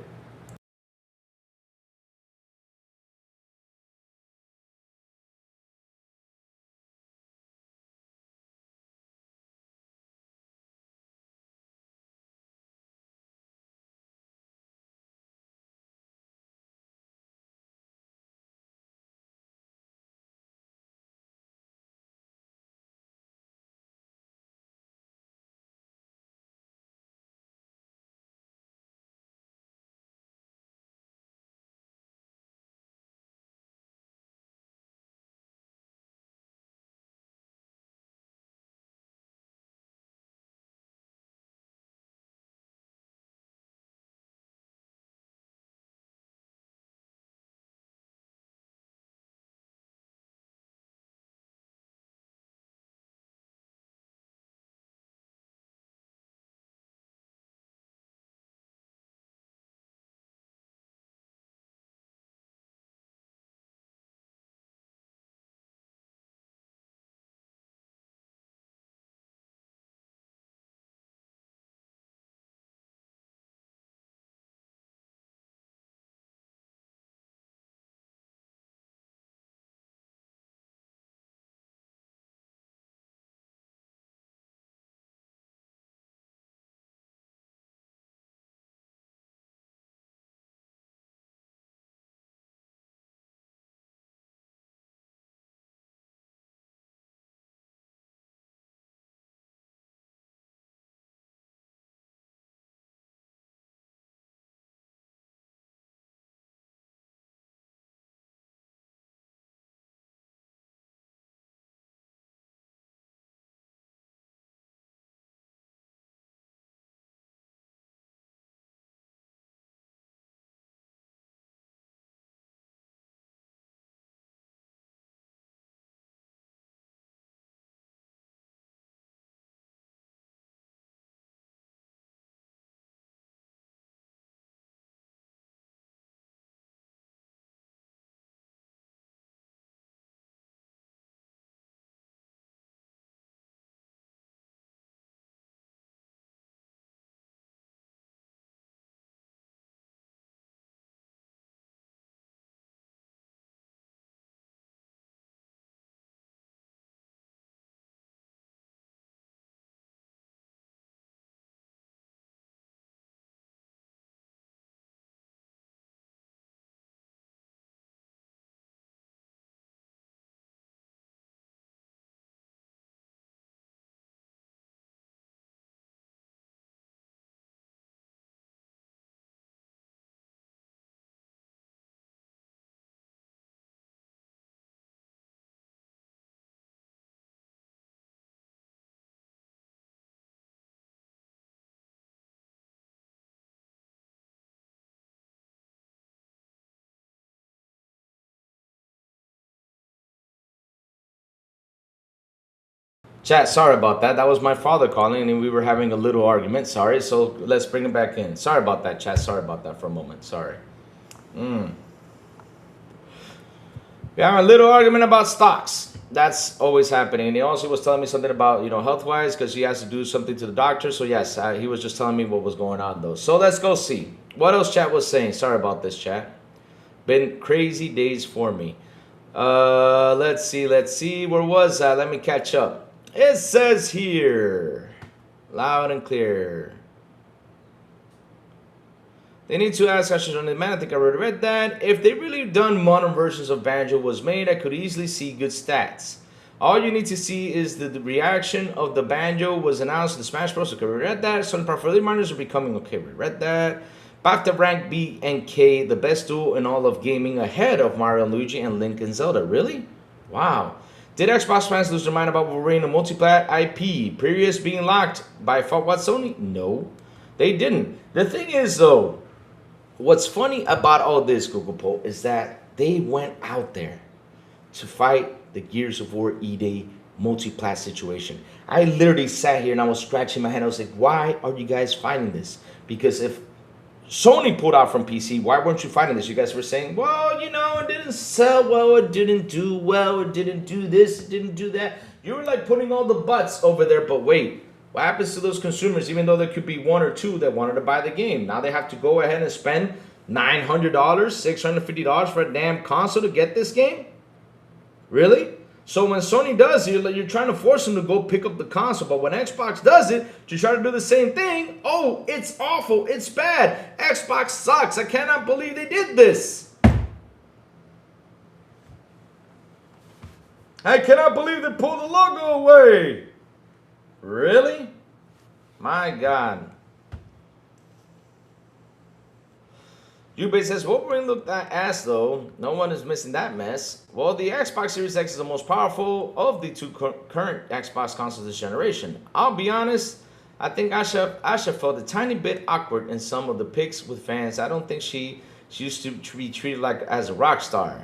Chat, sorry about that. That was my father calling and we were having a little argument. Sorry. So let's bring him back in. Sorry about that, chat. Sorry about that for a moment. Sorry. We have a little argument about stocks. That's always happening. And he also was telling me something about, health-wise, because he has to do something to the doctor. So yes, he was just telling me what was going on though. So let's go see. What else chat was saying? Sorry about this, chat. Been crazy days for me. Let's see. Where was I? Let me catch up. It says here, loud and clear. They need to ask questions on demand. I think I already read that. If they really done modern versions of Banjo was made, I could easily see good stats. All you need to see is the reaction of the banjo was announced in the Smash Bros. Okay, we read that. Some properly miners are becoming okay. We read that. Back to rank B and K, the best duo in all of gaming, ahead of Mario and Luigi and Link and Zelda. Really? Wow. Did Xbox fans lose their mind about Wolverine and multiplayer IP? Previous being locked by what Sony? No, they didn't. The thing is, though, what's funny about all this, Google Poll, is that they went out there to fight the Gears of War E-Day multi-plat situation. I literally sat here and I was scratching my head. I was like, why are you guys fighting this? Because if Sony pulled out from PC, why weren't you fighting this? You guys were saying, well, you know, it didn't sell well, it didn't do well, it didn't do this, it didn't do that. You were like putting all the butts over there, but wait, what happens to those consumers, even though there could be one or two that wanted to buy the game? Now they have to go ahead and spend $900, $650 for a damn console to get this game? Really? So when Sony does it, you're trying to force them to go pick up the console. But when Xbox does it, to try to do the same thing, oh, it's awful. It's bad. Xbox sucks. I cannot believe they did this. I cannot believe they pulled the logo away. Really? My God. Ubay says, Wolverine looked that ass though. No one is missing that mess. Well, the Xbox Series X is the most powerful of the two current Xbox consoles this generation. I'll be honest, I think Asha felt a tiny bit awkward in some of the pics with fans. I don't think she used to be treated like as a rock star.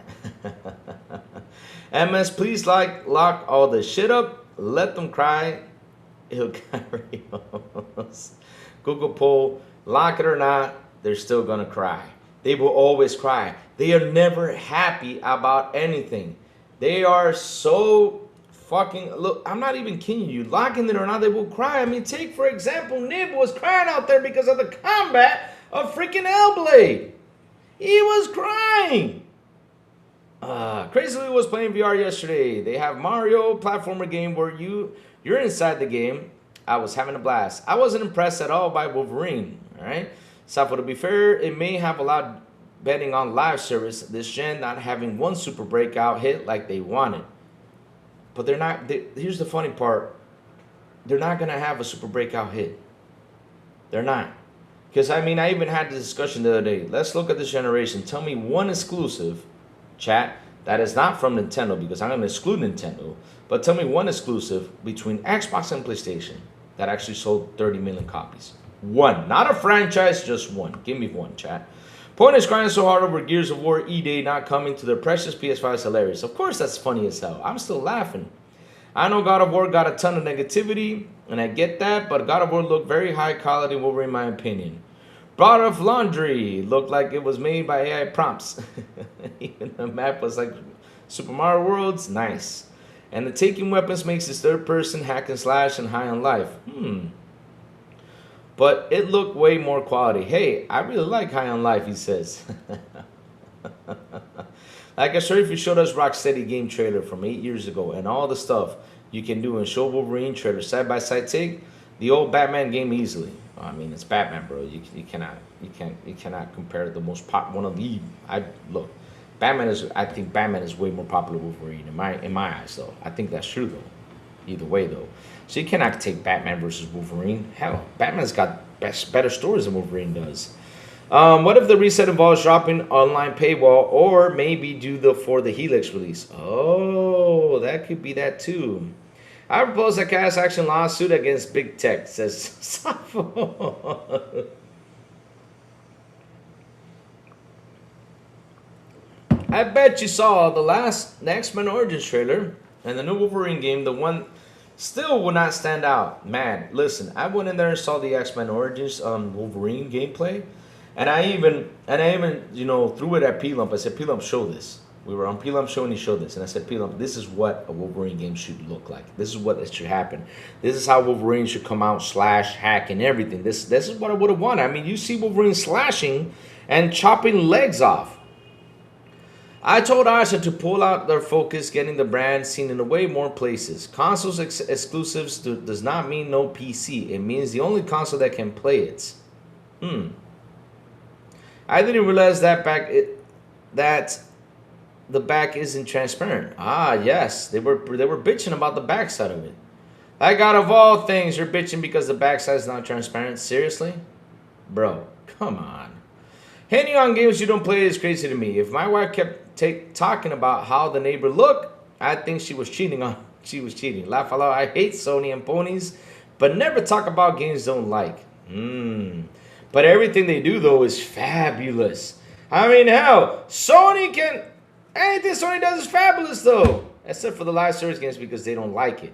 MS, please lock all the shit up. Let them cry. He'll carry on. Google poll, lock it or not, they're still gonna cry. They will always cry. They are never happy about anything. They are so fucking, look, I'm not even kidding you. Locking it or not, they will cry. I mean, take for example, Nib was crying out there because of the combat of freaking Hellblade. He was crying. Crazily was playing VR yesterday. They have Mario platformer game where you're inside the game. I was having a blast. I wasn't impressed at all by Wolverine. All right. So to be fair, it may have allowed betting on live service this gen not having one super breakout hit like they wanted. But they're not. Here's the funny part. They're not going to have a super breakout hit. They're not. Because, I mean, I even had the discussion the other day. Let's look at this generation. Tell me one exclusive, chat, that is not from Nintendo, because I'm going to exclude Nintendo. But tell me one exclusive between Xbox and PlayStation that actually sold 30 million copies. One. Not a franchise, just one. Give me one, chat. Point is crying so hard over Gears of War E-Day not coming to their precious PS5 is hilarious. Of course that's funny as hell. I'm still laughing. I know God of War got a ton of negativity, and I get that, but God of War looked very high quality Wolverine in my opinion. Brought of Laundry looked like it was made by AI prompts. Even the map was like Super Mario World's nice. And the taking weapons makes this third person hack and slash and high on life. But it looked way more quality. Hey, I really like High on Life, he says. Like I showed if you showed us Rocksteady game trailer from 8 years ago and all the stuff you can do in show Wolverine trailer side by side take the old Batman game easily. I mean, it's Batman, bro. You cannot compare the most one of the. Look, Batman is. I think Batman is way more popular than Wolverine in my eyes, though. I think that's true though. Either way though. So you cannot take Batman versus Wolverine. Hell, Batman's got better stories than Wolverine does. What if the reset involves dropping online paywall or maybe for the Helix release? Oh, that could be that too. I propose a class action lawsuit against Big Tech, says Safo. I bet you saw the X-Men Origins trailer and the new Wolverine game, the one still will not stand out. Man, listen, I went in there and saw the X-Men Origins Wolverine gameplay, and I even threw it at P-Lump. I said, P-Lump, show this. We were on P-Lump show and he showed this, and I said, P-Lump, this is what a Wolverine game should look like. This is what it should happen. This is how Wolverine should come out, slash, hack, and everything. This is what I would have wanted. I mean, you see Wolverine slashing and chopping legs off. I told Asha to pull out their focus, getting the brand seen in way more places. Consoles exclusives does not mean no PC. It means the only console that can play it. I didn't realize that the back isn't transparent. Ah, yes, they were bitching about the backside of it. Like out of all things, you're bitching because the backside is not transparent. Seriously, bro, come on. Hating on games you don't play is crazy to me. If my wife kept talking about how the neighbor looked, I think she was cheating. Laugh out loud. I hate Sony and ponies, but never talk about games don't like. But everything they do though is fabulous. I mean, hell, anything Sony does is fabulous though, except for the live service games because they don't like it.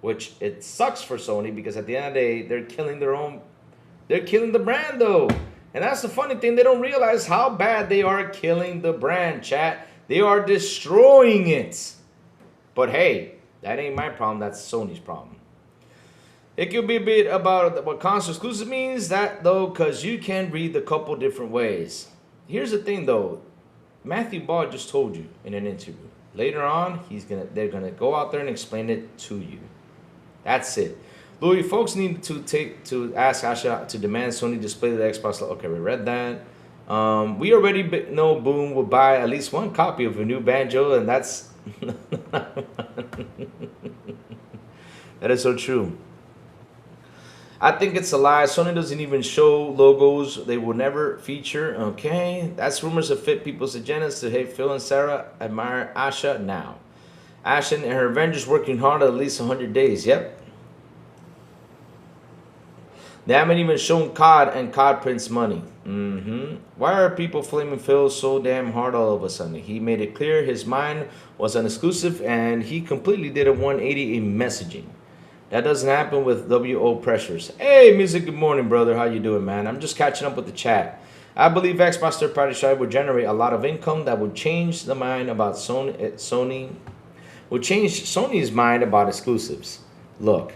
Which it sucks for Sony because at the end of the day, they're killing the brand though. And that's the funny thing, they don't realize how bad they are killing the brand, chat. They are destroying it. But hey, that ain't my problem, that's Sony's problem. It could be a bit about what console exclusive means, that though, because you can read a couple different ways. Here's the thing though, Matthew Ball just told you in an interview. Later on, they're gonna go out there and explain it to you. That's it. Louis, folks need to ask Asha to demand Sony display the Xbox. Okay, we read that. We already know Boom will buy at least one copy of a new Banjo, and that's that is so true. I think it's a lie. Sony doesn't even show logos. They will never feature. Okay, that's rumors that fit people's agendas to hate Phil and Sarah. Admire Asha now. Asha and her Avengers working hard at least 100 days. Yep. They haven't even shown COD, and COD prints money. Why are people flaming Phil so damn hard all of a sudden? He made it clear his mind was an exclusive, and he completely did a 180 in messaging. That doesn't happen with WO pressures. Hey, Music, good morning, brother. How you doing, man? I'm just catching up with the chat. I believe Xbox third-party strategy would generate a lot of income that would change the mind about Sony would change Sony's mind about exclusives. Look,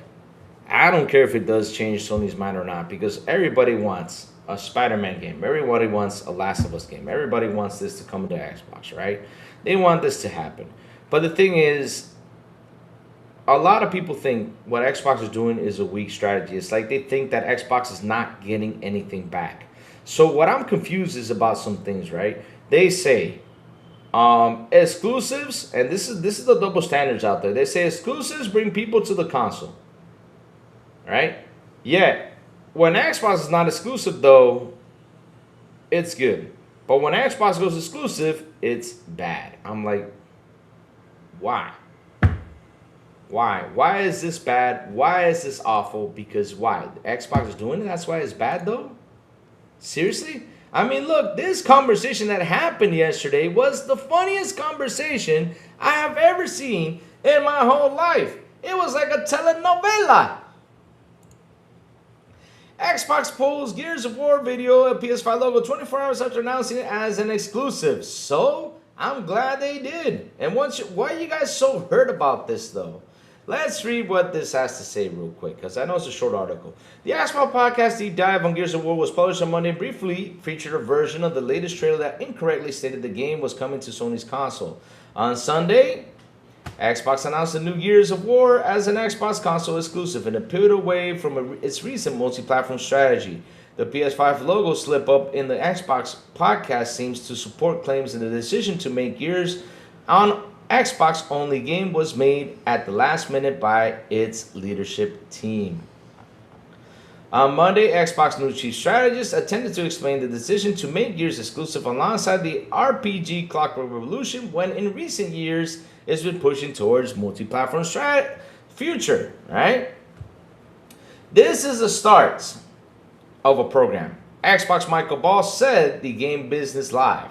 I don't care if it does change Sony's mind or not, because everybody wants a Spider-Man game. Everybody wants a Last of Us game. Everybody wants this to come to Xbox, right? They want this to happen. But the thing is, a lot of people think what Xbox is doing is a weak strategy. It's like they think that Xbox is not getting anything back. So what I'm confused is about some things, right? They say exclusives, and this is the double standards out there. They say exclusives bring people to the console, right? Yet when Xbox is not exclusive though, it's good. But when Xbox goes exclusive, it's bad. I'm like, why? Why is this bad? Why is this awful? Because why? Xbox is doing it, that's why it's bad though? Seriously? I mean, look, this conversation that happened yesterday was the funniest conversation I have ever seen in my whole life. It was like a telenovela. Xbox pulls Gears of War video, a PS5 logo 24 hours after announcing it as an exclusive. So, I'm glad they did. And why are you guys so hurt about this though? Let's read what this has to say real quick, because I know it's a short article. The Xbox Podcast Deep Dive on Gears of War was published on Monday, briefly featured a version of the latest trailer that incorrectly stated the game was coming to Sony's console. On Sunday, Xbox announced the new Gears of War as an Xbox console exclusive in a pivot away from its recent multi-platform strategy. The PS5 logo slip up in the Xbox Podcast seems to support claims that the decision to make Gears on Xbox only game was made at the last minute by its leadership team. On Monday, Xbox new chief strategist attempted to explain the decision to make Gears exclusive alongside the RPG Clockwork Revolution, when in recent years it's been pushing towards multi-platform future, right? This is the start of a program. Xbox Michael Ball said the game business live.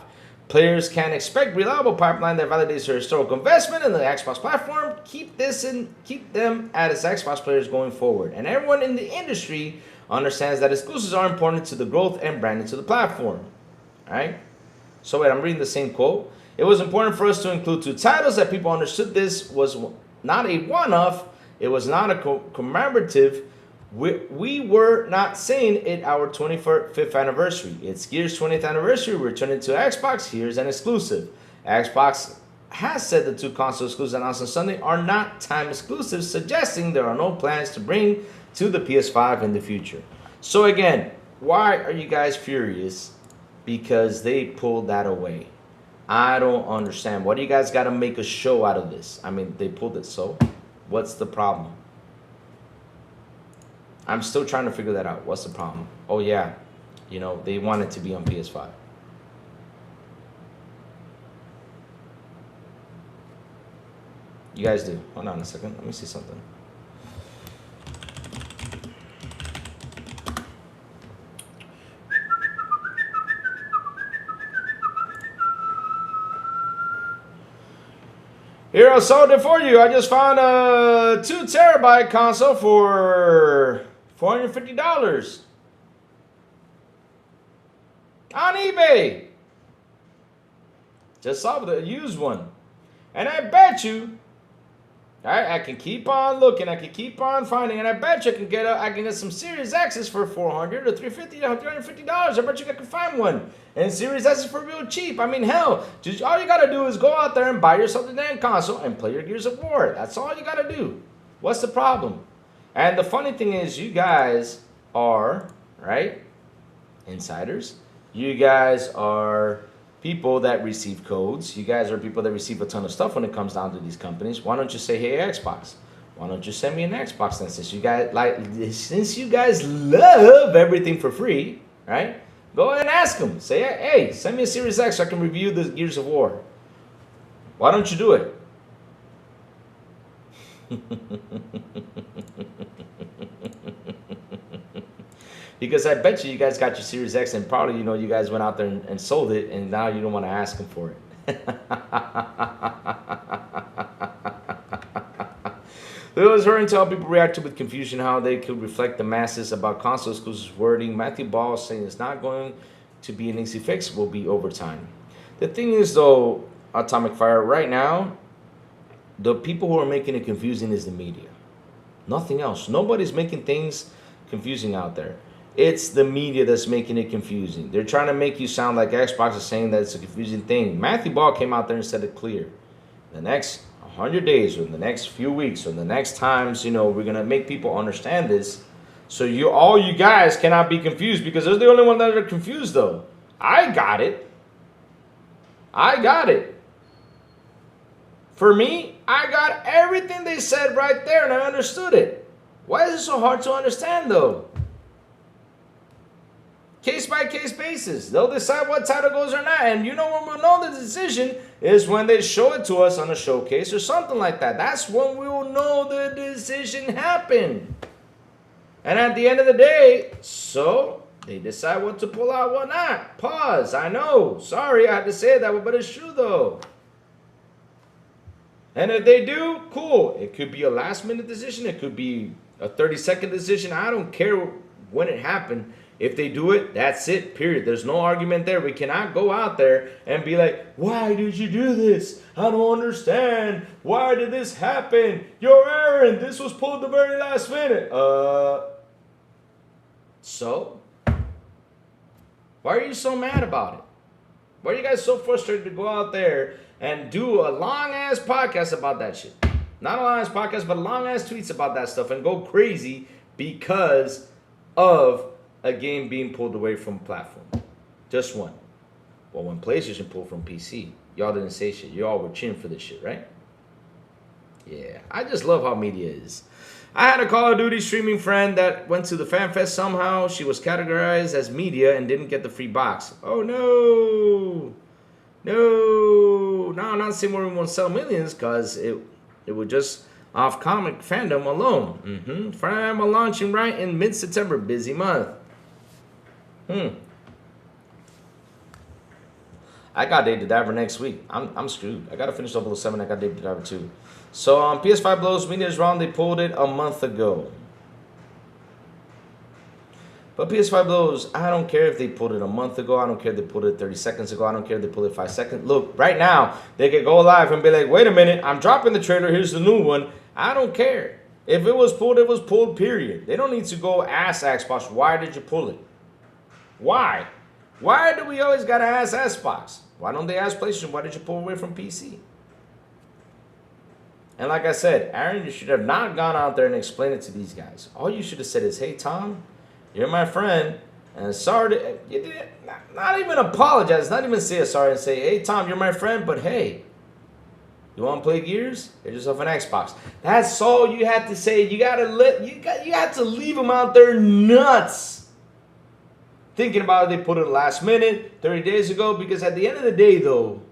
Players can expect reliable pipeline that validates their historical investment in the Xbox platform. Keep them as Xbox players going forward. And everyone in the industry understands that exclusives are important to the growth and branding to the platform. Alright? So wait, I'm reading the same quote. It was important for us to include two titles that people understood this was not a one-off. It was not a commemorative. We were not saying it our 25th anniversary. It's Gears 20th anniversary. We're returning to Xbox. Here's an exclusive. Xbox has said the two console exclusives announced on Sunday are not time exclusives, suggesting there are no plans to bring to the PS5 in the future. So again, why are you guys furious? Because they pulled that away. I don't understand. Why do you guys got to make a show out of this? I mean, they pulled it, so what's the problem? I'm still trying to figure that out. What's the problem? Oh, yeah. You know, they want it to be on PS5. You guys do. Hold on a second. Let me see something. Here, I sold it for you. I just found a 2 terabyte console for $450 on eBay. Just saw the used one. And I bet you, I can keep on looking, I can keep on finding, and I bet you I can get some Series X's for $400 or $350 or $350. I bet you I can find one. And Series S is for real cheap. I mean, hell, just all you gotta do is go out there and buy yourself the damn console and play your Gears of War. That's all you gotta do. What's the problem? And the funny thing is, you guys are, right, insiders. You guys are people that receive codes. You guys are people that receive a ton of stuff when it comes down to these companies. Why don't you say, hey, Xbox, why don't you send me an Xbox then? Since you guys love everything for free, right? Go ahead and ask them. Say, hey, send me a Series X so I can review the Gears of War. Why don't you do it? Because I bet you guys got your Series X and probably, you know, you guys went out there and sold it and now you don't want to ask them for it. It was hurting to how people reacted with confusion, how they could reflect the masses about console exclusive wording. Matthew Ball saying it's not going to be an easy fix, will be over time. The thing is, though, Atomic Fire, right now, the people who are making it confusing is the media. Nothing else. Nobody's making things confusing out there. It's the media that's making it confusing. They're trying to make you sound like Xbox is saying that it's a confusing thing. Matthew Ball came out there and said it clear. The next 100 days or the next few weeks or the next times, you know, we're going to make people understand this. So all you guys cannot be confused, because they're the only one that are confused, though. I got it. I got it. For me, I got everything they said right there and I understood it. Why is it so hard to understand, though? Case by case basis. They'll decide what title goes or not. And you know when we'll know the decision is when they show it to us on a showcase or something like that. That's when we will know the decision happened. And at the end of the day, so they decide what to pull out, what not. Pause. I know. Sorry, I had to say that, but it's true though. And if they do, cool. It could be a last minute decision. It could be a 30-second decision. I don't care when it happened. If they do it, that's it, period. There's no argument there. We cannot go out there and be like, why did you do this? I don't understand. Why did this happen? Yo, Aaron, this was pulled the very last minute. So? Why are you so mad about it? Why are you guys so frustrated to go out there and do a long-ass podcast about that shit? Not a long-ass podcast, but long-ass tweets about that stuff and go crazy because of a game being pulled away from platform. Just one. Well, when PlayStation pulled from PC, y'all didn't say shit. Y'all were cheering for this shit, right? Yeah, I just love how media is. I had a Call of Duty streaming friend that went to the Fan Fest somehow. She was categorized as media and didn't get the free box. Oh, no. No. No, I'm not saying we won't sell millions because it would just off comic fandom alone. Fandom launching right in mid-September. Busy month. I got Dave the Diver next week. I'm screwed. I gotta finish 007. I got Dave the Diver too. So on PS5 blows, media is wrong. They pulled it a month ago. But PS5 blows, I don't care if they pulled it a month ago. I don't care if they pulled it 30 seconds ago. I don't care if they pulled it 5 seconds. Look, right now, they could go live and be like, wait a minute, I'm dropping the trailer. Here's the new one. I don't care. If it was pulled, period. They don't need to go ask Xbox, why did you pull it? Why? Why do we always gotta ask Xbox? Why don't they ask PlayStation, why did you pull away from PC? And like I said, Aaron, you should have not gone out there and explained it to these guys. All you should have said is, hey, Tom, you're my friend. And sorry, you did not even apologize, not even say sorry and say, hey, Tom, you're my friend, but hey, you want to play Gears? Get yourself an Xbox. That's all you had to say. You had to leave them out there nuts. Thinking about it, they put it last minute, 30 days ago, because at the end of the day, though,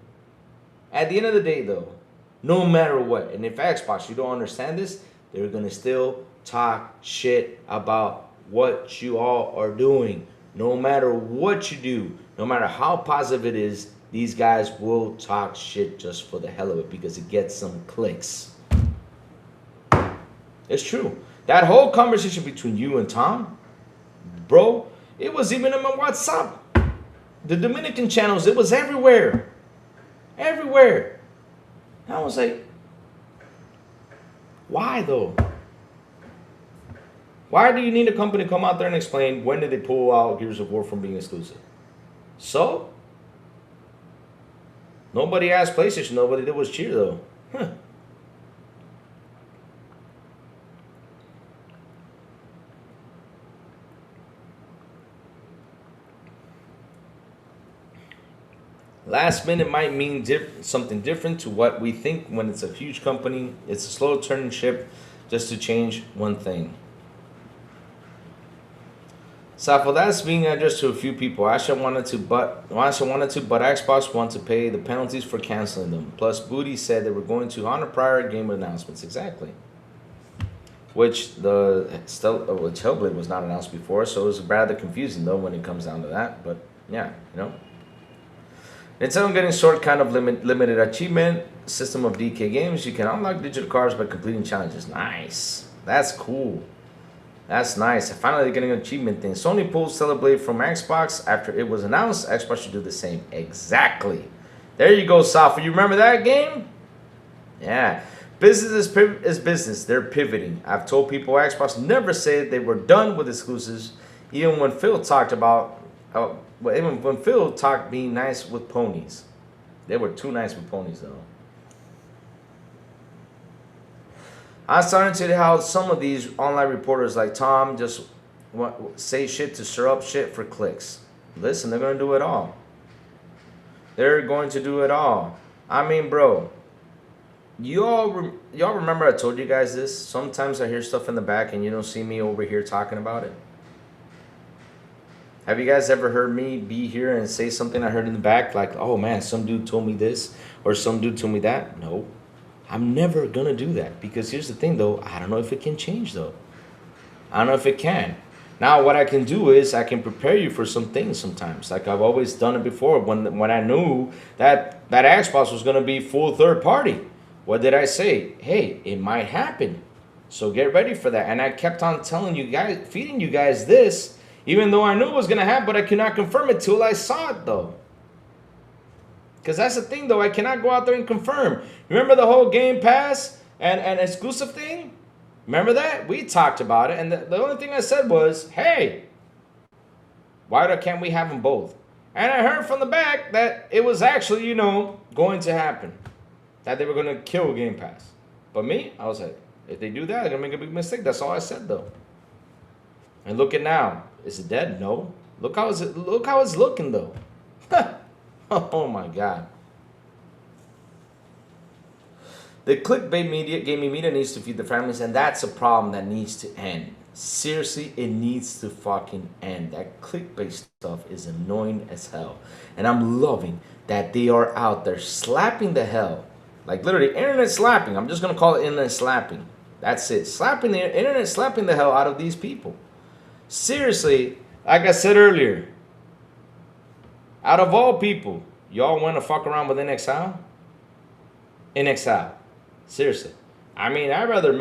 no matter what, and if Xbox, you don't understand this, they're going to still talk shit about what you all are doing. No matter what you do, no matter how positive it is, these guys will talk shit just for the hell of it because it gets some clicks. It's true. That whole conversation between you and Tom, bro, it was even in my WhatsApp. The Dominican channels, it was everywhere. Everywhere. And I was like, why though? Why do you need a company to come out there and explain when did they pull out Gears of War from being exclusive? So? Nobody asked PlayStation. Nobody did was cheer though. Huh. Last minute might mean something different to what we think when it's a huge company. It's a slow turning ship just to change one thing. So that's being addressed to a few people. Asha wanted to, but Xbox wanted to pay the penalties for canceling them. Plus, Booty said they were going to honor prior game announcements. Exactly. Which Hellblade was not announced before, so it was rather confusing though when it comes down to that. But yeah, you know. Nintendo getting sort kind of limited achievement system of DK games. You can unlock digital cards by completing challenges. Nice. That's cool. That's nice. Finally getting an achievement thing. Sony pulled Celeblade from Xbox after it was announced. Xbox should do the same. Exactly. There you go, Safa. You remember that game? Yeah. Business is business. They're pivoting. I've told people Xbox never said they were done with exclusives. Even when Phil talked being nice with ponies. They were too nice with ponies, though. I'm starting to see how some of these online reporters like Tom just say shit to stir up shit for clicks. Listen, they're going to do it all. They're going to do it all. I mean, bro, y'all remember I told you guys this? Sometimes I hear stuff in the back and you don't see me over here talking about it. Have you guys ever heard me be here and say something I heard in the back? Like, oh man, some dude told me this or some dude told me that? No. I'm never going to do that because here's the thing, though. I don't know if it can change, though. I don't know if it can. Now, what I can do is I can prepare you for some things sometimes. Like I've always done it before when I knew that Xbox was going to be full third party. What did I say? Hey, it might happen. So get ready for that. And I kept on telling you guys, feeding you guys this, even though I knew it was going to happen, but I could not confirm it till I saw it, though. Because that's the thing, though. I cannot go out there and confirm. Remember the whole Game Pass and exclusive thing? Remember that? We talked about it. And the only thing I said was, hey, why can't we have them both? And I heard from the back that it was actually, you know, going to happen. That they were going to kill Game Pass. But me, I was like, if they do that, they're going to make a big mistake. That's all I said, though. And look at now. Is it dead? No. Look how it's looking, though. Oh my God. The clickbait media, gaming media needs to feed the families, and that's a problem that needs to end. Seriously, it needs to fucking end. That clickbait stuff is annoying as hell. And I'm loving that they are out there slapping the hell. Like literally, internet slapping. I'm just going to call it internet slapping. That's it. Slapping the internet, slapping the hell out of these people. Seriously, like I said earlier, out of all people, y'all want to fuck around with NXL? NXL. Seriously. I mean, I'd rather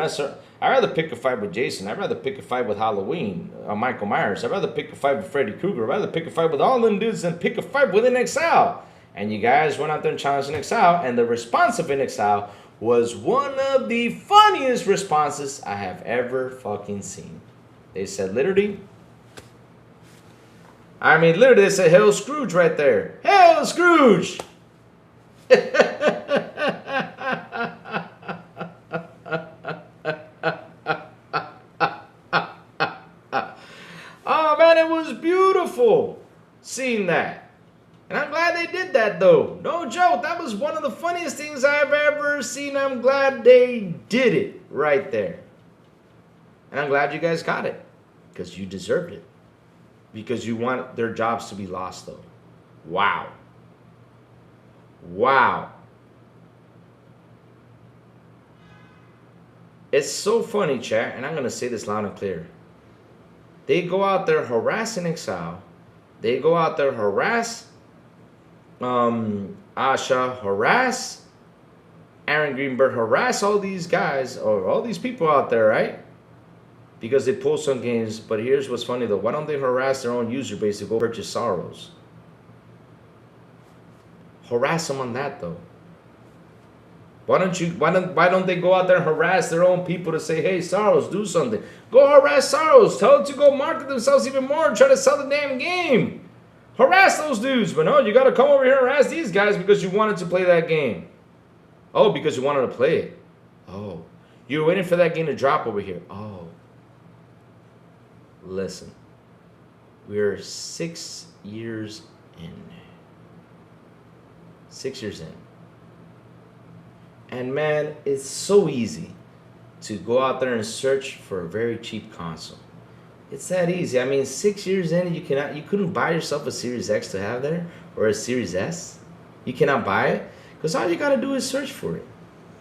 pick a fight with Jason. I'd rather pick a fight with Halloween, Michael Myers. I'd rather pick a fight with Freddy Krueger. I'd rather pick a fight with all them dudes than pick a fight with NXL. And you guys went out there and challenged NXL, and the response of NXL was one of the funniest responses I have ever fucking seen. They said literally, they said, Hail Scrooge right there. Hail Scrooge! Oh man, it was beautiful seeing that. And I'm glad they did that though. No joke, that was one of the funniest things I've ever seen. I'm glad they did it right there. And I'm glad you guys got it. Because you deserved it. Because you want their jobs to be lost though. Wow. Wow. It's so funny, chat, and I'm going to say this loud and clear. They go out there harassing Exile. They go out there harass Asha, harass Aaron Greenberg, harass all these guys or all these people out there, right? Because they post some games. But here's what's funny though. Why don't they harass their own user base to go purchase Sorrows? Harass them on that though. Why don't they go out there and harass their own people to say, hey, Sorrows, do something. Go harass Sorrows. Tell them to go market themselves even more and try to sell the damn game. Harass those dudes. But no, you got to come over here and harass these guys because you wanted to play that game. Oh, because you wanted to play it. Oh, you were waiting for that game to drop over here. Oh. Listen. We're 6 years in. 6 years in. And man, it's so easy to go out there and search for a very cheap console. It's that easy. I mean, 6 years in, you couldn't buy yourself a Series X to have there or a Series S. You cannot buy it because all you got to do is search for it.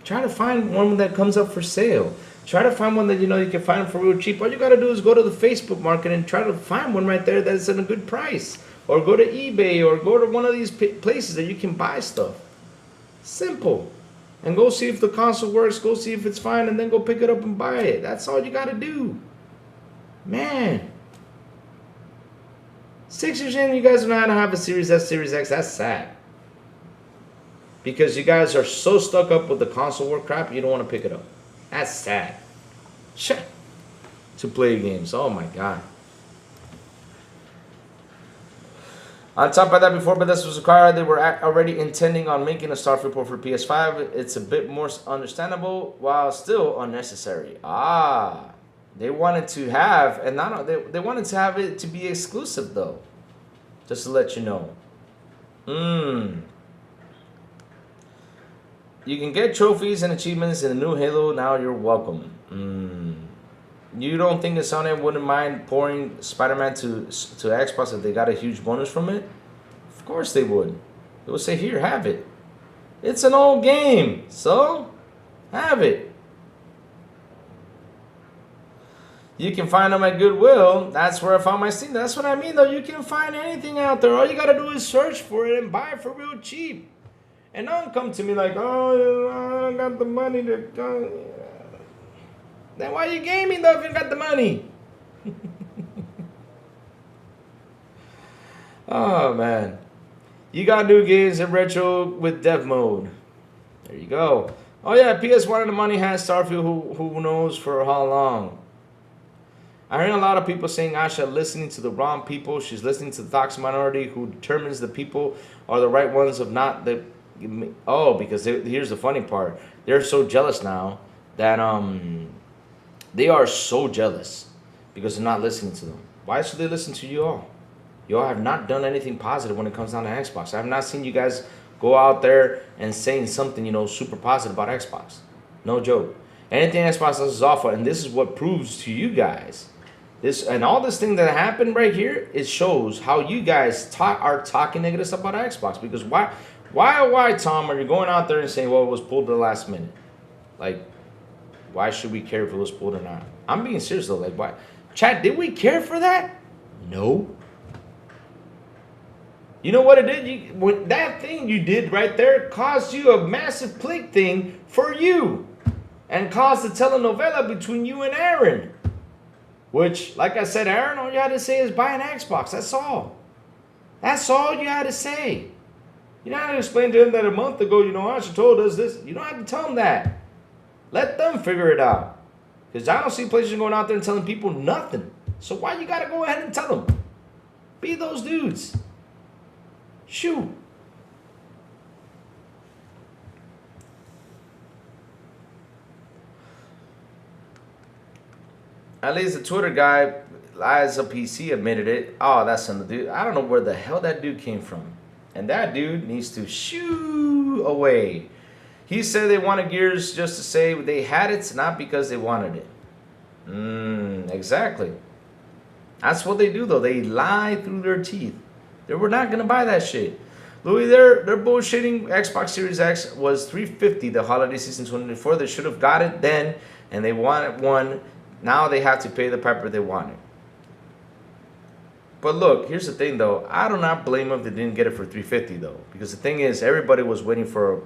Try to find one that comes up for sale. Try to find one that you can find for real cheap. All you got to do is go to the Facebook market and try to find one right there that's at a good price. Or go to eBay or go to one of these places that you can buy stuff. Simple. And go see if the console works, go see if it's fine, and then go pick it up and buy it. That's all you got to do. Man. 6 years in, you guys don't know how to have a Series S, Series X. That's sad. Because you guys are so stuck up with the console work crap, you don't want to pick it up. That's sad. Shit. To play games. Oh my God. On top of that, before Bethesda was acquired, they were already intending on making a Starfield port for PS5. It's a bit more understandable, while still unnecessary. Ah, they wanted to have, and not they wanted to have it to be exclusive though. Just to let you know. You can get trophies and achievements in the new Halo. Now you're welcome. You don't think Sony wouldn't mind pouring Spider-Man to Xbox if they got a huge bonus from it? Of course they would. They would say, here, have it. It's an old game, so have it. You can find them at Goodwill. That's where I found my Steam. That's what I mean, though. You can find anything out there. All you got to do is search for it and buy it for real cheap. And don't come to me like, oh, I don't got the money to go. Then why are you gaming though if you got the money? Oh man. You got new games in retro with dev mode. There you go. Oh yeah, PS1 and the money has Starfield who knows for how long. I heard a lot of people saying Asha listening to the wrong people. She's listening to the toxic minority who determines the people are the right ones of not the... Oh, because here's the funny part. They're so jealous now that they are so jealous because they're not listening to them. Why should they listen to you all? You all have not done anything positive when it comes down to Xbox. I have not seen you guys go out there and saying something, super positive about Xbox. No joke. Anything Xbox does is awful, and this is what proves to you guys. All this thing that happened right here, it shows how you guys are talking negative stuff about Xbox. Because why, Tom, are you going out there and saying, well, it was pulled at the last minute? Like, why should we care if it was pulled or not? I'm being serious though. Like, why? Chat, did we care for that? No. You know what it did? That thing you did right there caused you a massive click thing for you. And caused a telenovela between you and Aaron. Which, like I said, Aaron, all you had to say is buy an Xbox. That's all. That's all you had to say. You don't have to explain to him that a month ago, Asha told us this. You don't have to tell him that. Let them figure it out. Because I don't see PlayStation going out there and telling people nothing. So why you got to go ahead and tell them? Be those dudes. Shoot. At least the Twitter guy, as a PC admitted it. Oh, that's another dude. I don't know where the hell that dude came from. And that dude needs to shoo away. He said they wanted Gears just to say they had it, not because they wanted it. Exactly. That's what they do, though. They lie through their teeth. They were not going to buy that shit. Louis, they're bullshitting. Xbox Series X was $350 the holiday season 2024. They should have got it then, and they wanted one. Now they have to pay the piper they wanted. But look, here's the thing, though. I do not blame them if they didn't get it for $350, though. Because the thing is, everybody was waiting for a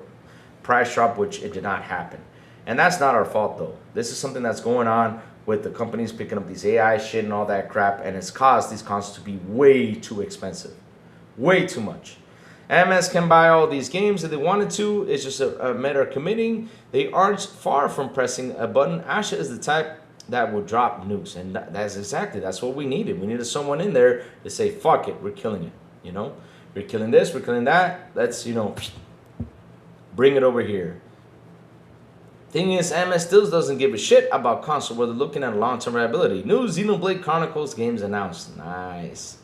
price drop, which it did not happen. And that's not our fault, though. This is something that's going on with the companies picking up these AI shit and all that crap, and it's caused these consoles to be way too expensive. Way too much. MS can buy all these games if they wanted to. It's just a matter of committing. They aren't far from pressing a button. Asha is the type that will drop nukes, and that's what we needed. We needed someone in there to say, fuck it, we're killing it. You know, we're killing this, we're killing that. Let's, you know, bring it over here. Thing is, MS still doesn't give a shit about console where they're looking at long-term viability. New Xenoblade Chronicles games announced. Nice.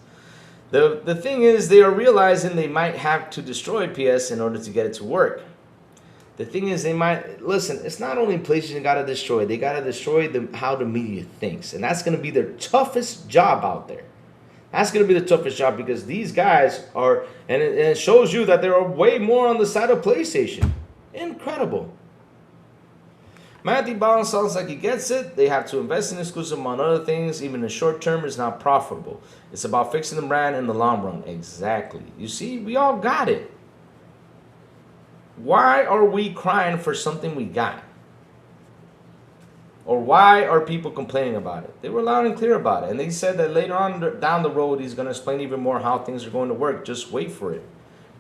The thing is, they are realizing they might have to destroy PS in order to get it to work. The thing is, they might... Listen, it's not only PlayStation got to destroy. They got to destroy how the media thinks. And that's going to be their toughest job out there. That's going to be the toughest job because these guys are... And it shows you that they are way more on the side of PlayStation. Incredible. Matthew Bond sounds like he gets it. They have to invest in exclusive among other things. Even in the short term, it's not profitable. It's about fixing the brand in the long run. Exactly. You see, we all got it. Why are we crying for something we got? Or why are people complaining about it? They were loud and clear about it. And they said that later on down the road, he's going to explain even more how things are going to work. Just wait for it.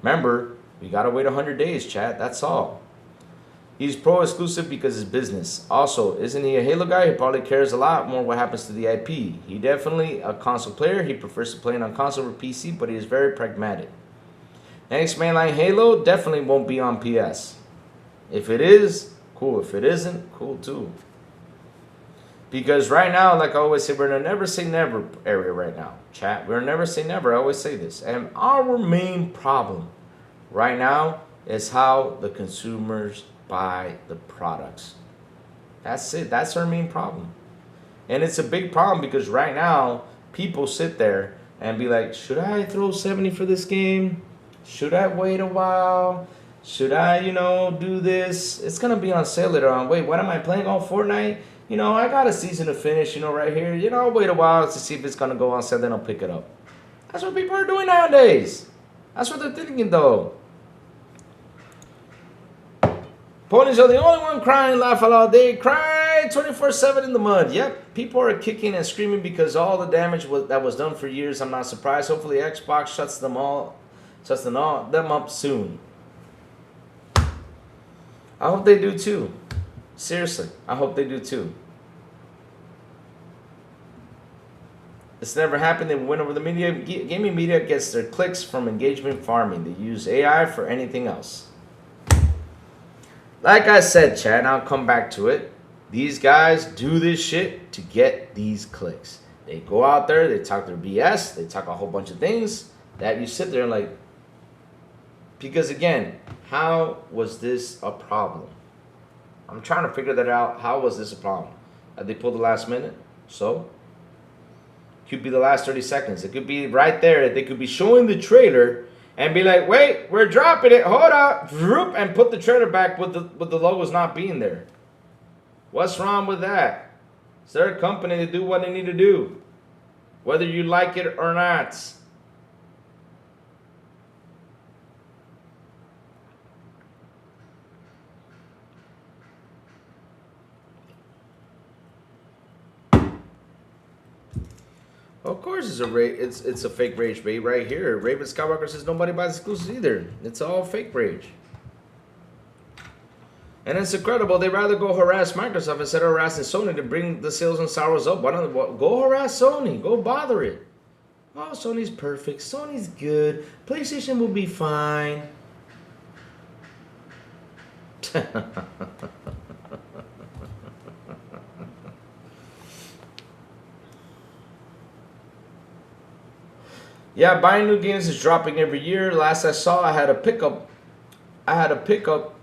Remember, we got to wait 100 days, chat. That's all. He's pro-exclusive because it's business. Also, isn't he a Halo guy? He probably cares a lot more what happens to the IP. He definitely a console player. He prefers to play it on console or PC, but he is very pragmatic. Next mainline Halo definitely won't be on PS. If it is, cool. If it isn't, cool too. Because right now, like I always say, we're in a never say never area right now. Chat, we're never say never. I always say this. And our main problem right now is how the consumers buy the products. That's it. That's our main problem. And it's a big problem because right now people sit there and be like, should I throw 70 for this game? Should I wait a while? Should I, you know, do this? It's gonna be on sale later on. Wait, what am I playing on Fortnite? You know, I got a season to finish, you know, right here. You know, I'll wait a while to see if it's gonna go on sale, then I'll pick it up. That's what people are doing nowadays. That's what they're thinking though. Ponies are the only one crying, laugh all day, cry 24/7 in the mud. Yep, people are kicking and screaming because all the damage that was done for years. I'm not surprised. Hopefully Xbox shuts them up soon. I hope they do too. Seriously, I hope they do too. It's never happened. They win over the media. Gaming media gets their clicks from engagement farming. They use AI for anything else. Like I said, chat, and I'll come back to it. These guys do this shit to get these clicks. They go out there, they talk their BS, they talk a whole bunch of things that you sit there and like, because again, how was this a problem? I'm trying to figure that out. How was this a problem? They pulled the last minute, so? Could be the last 30 seconds. It could be right there. They could be showing the trailer and be like, wait, we're dropping it. Hold up. And put the trailer back with the logos not being there. What's wrong with that? It's their company to do what they need to do. Whether you like it or not. Of course it's a fake rage bait right here. Raven Skywalker says nobody buys exclusives either. It's all fake rage. And it's incredible. They'd rather go harass Microsoft instead of harassing Sony to bring the sales and sorrows up. Why don't go harass Sony? Go bother it. Oh, Sony's perfect. Sony's good. PlayStation will be fine. Yeah, buying new games is dropping every year. Last I saw, I had a pickup.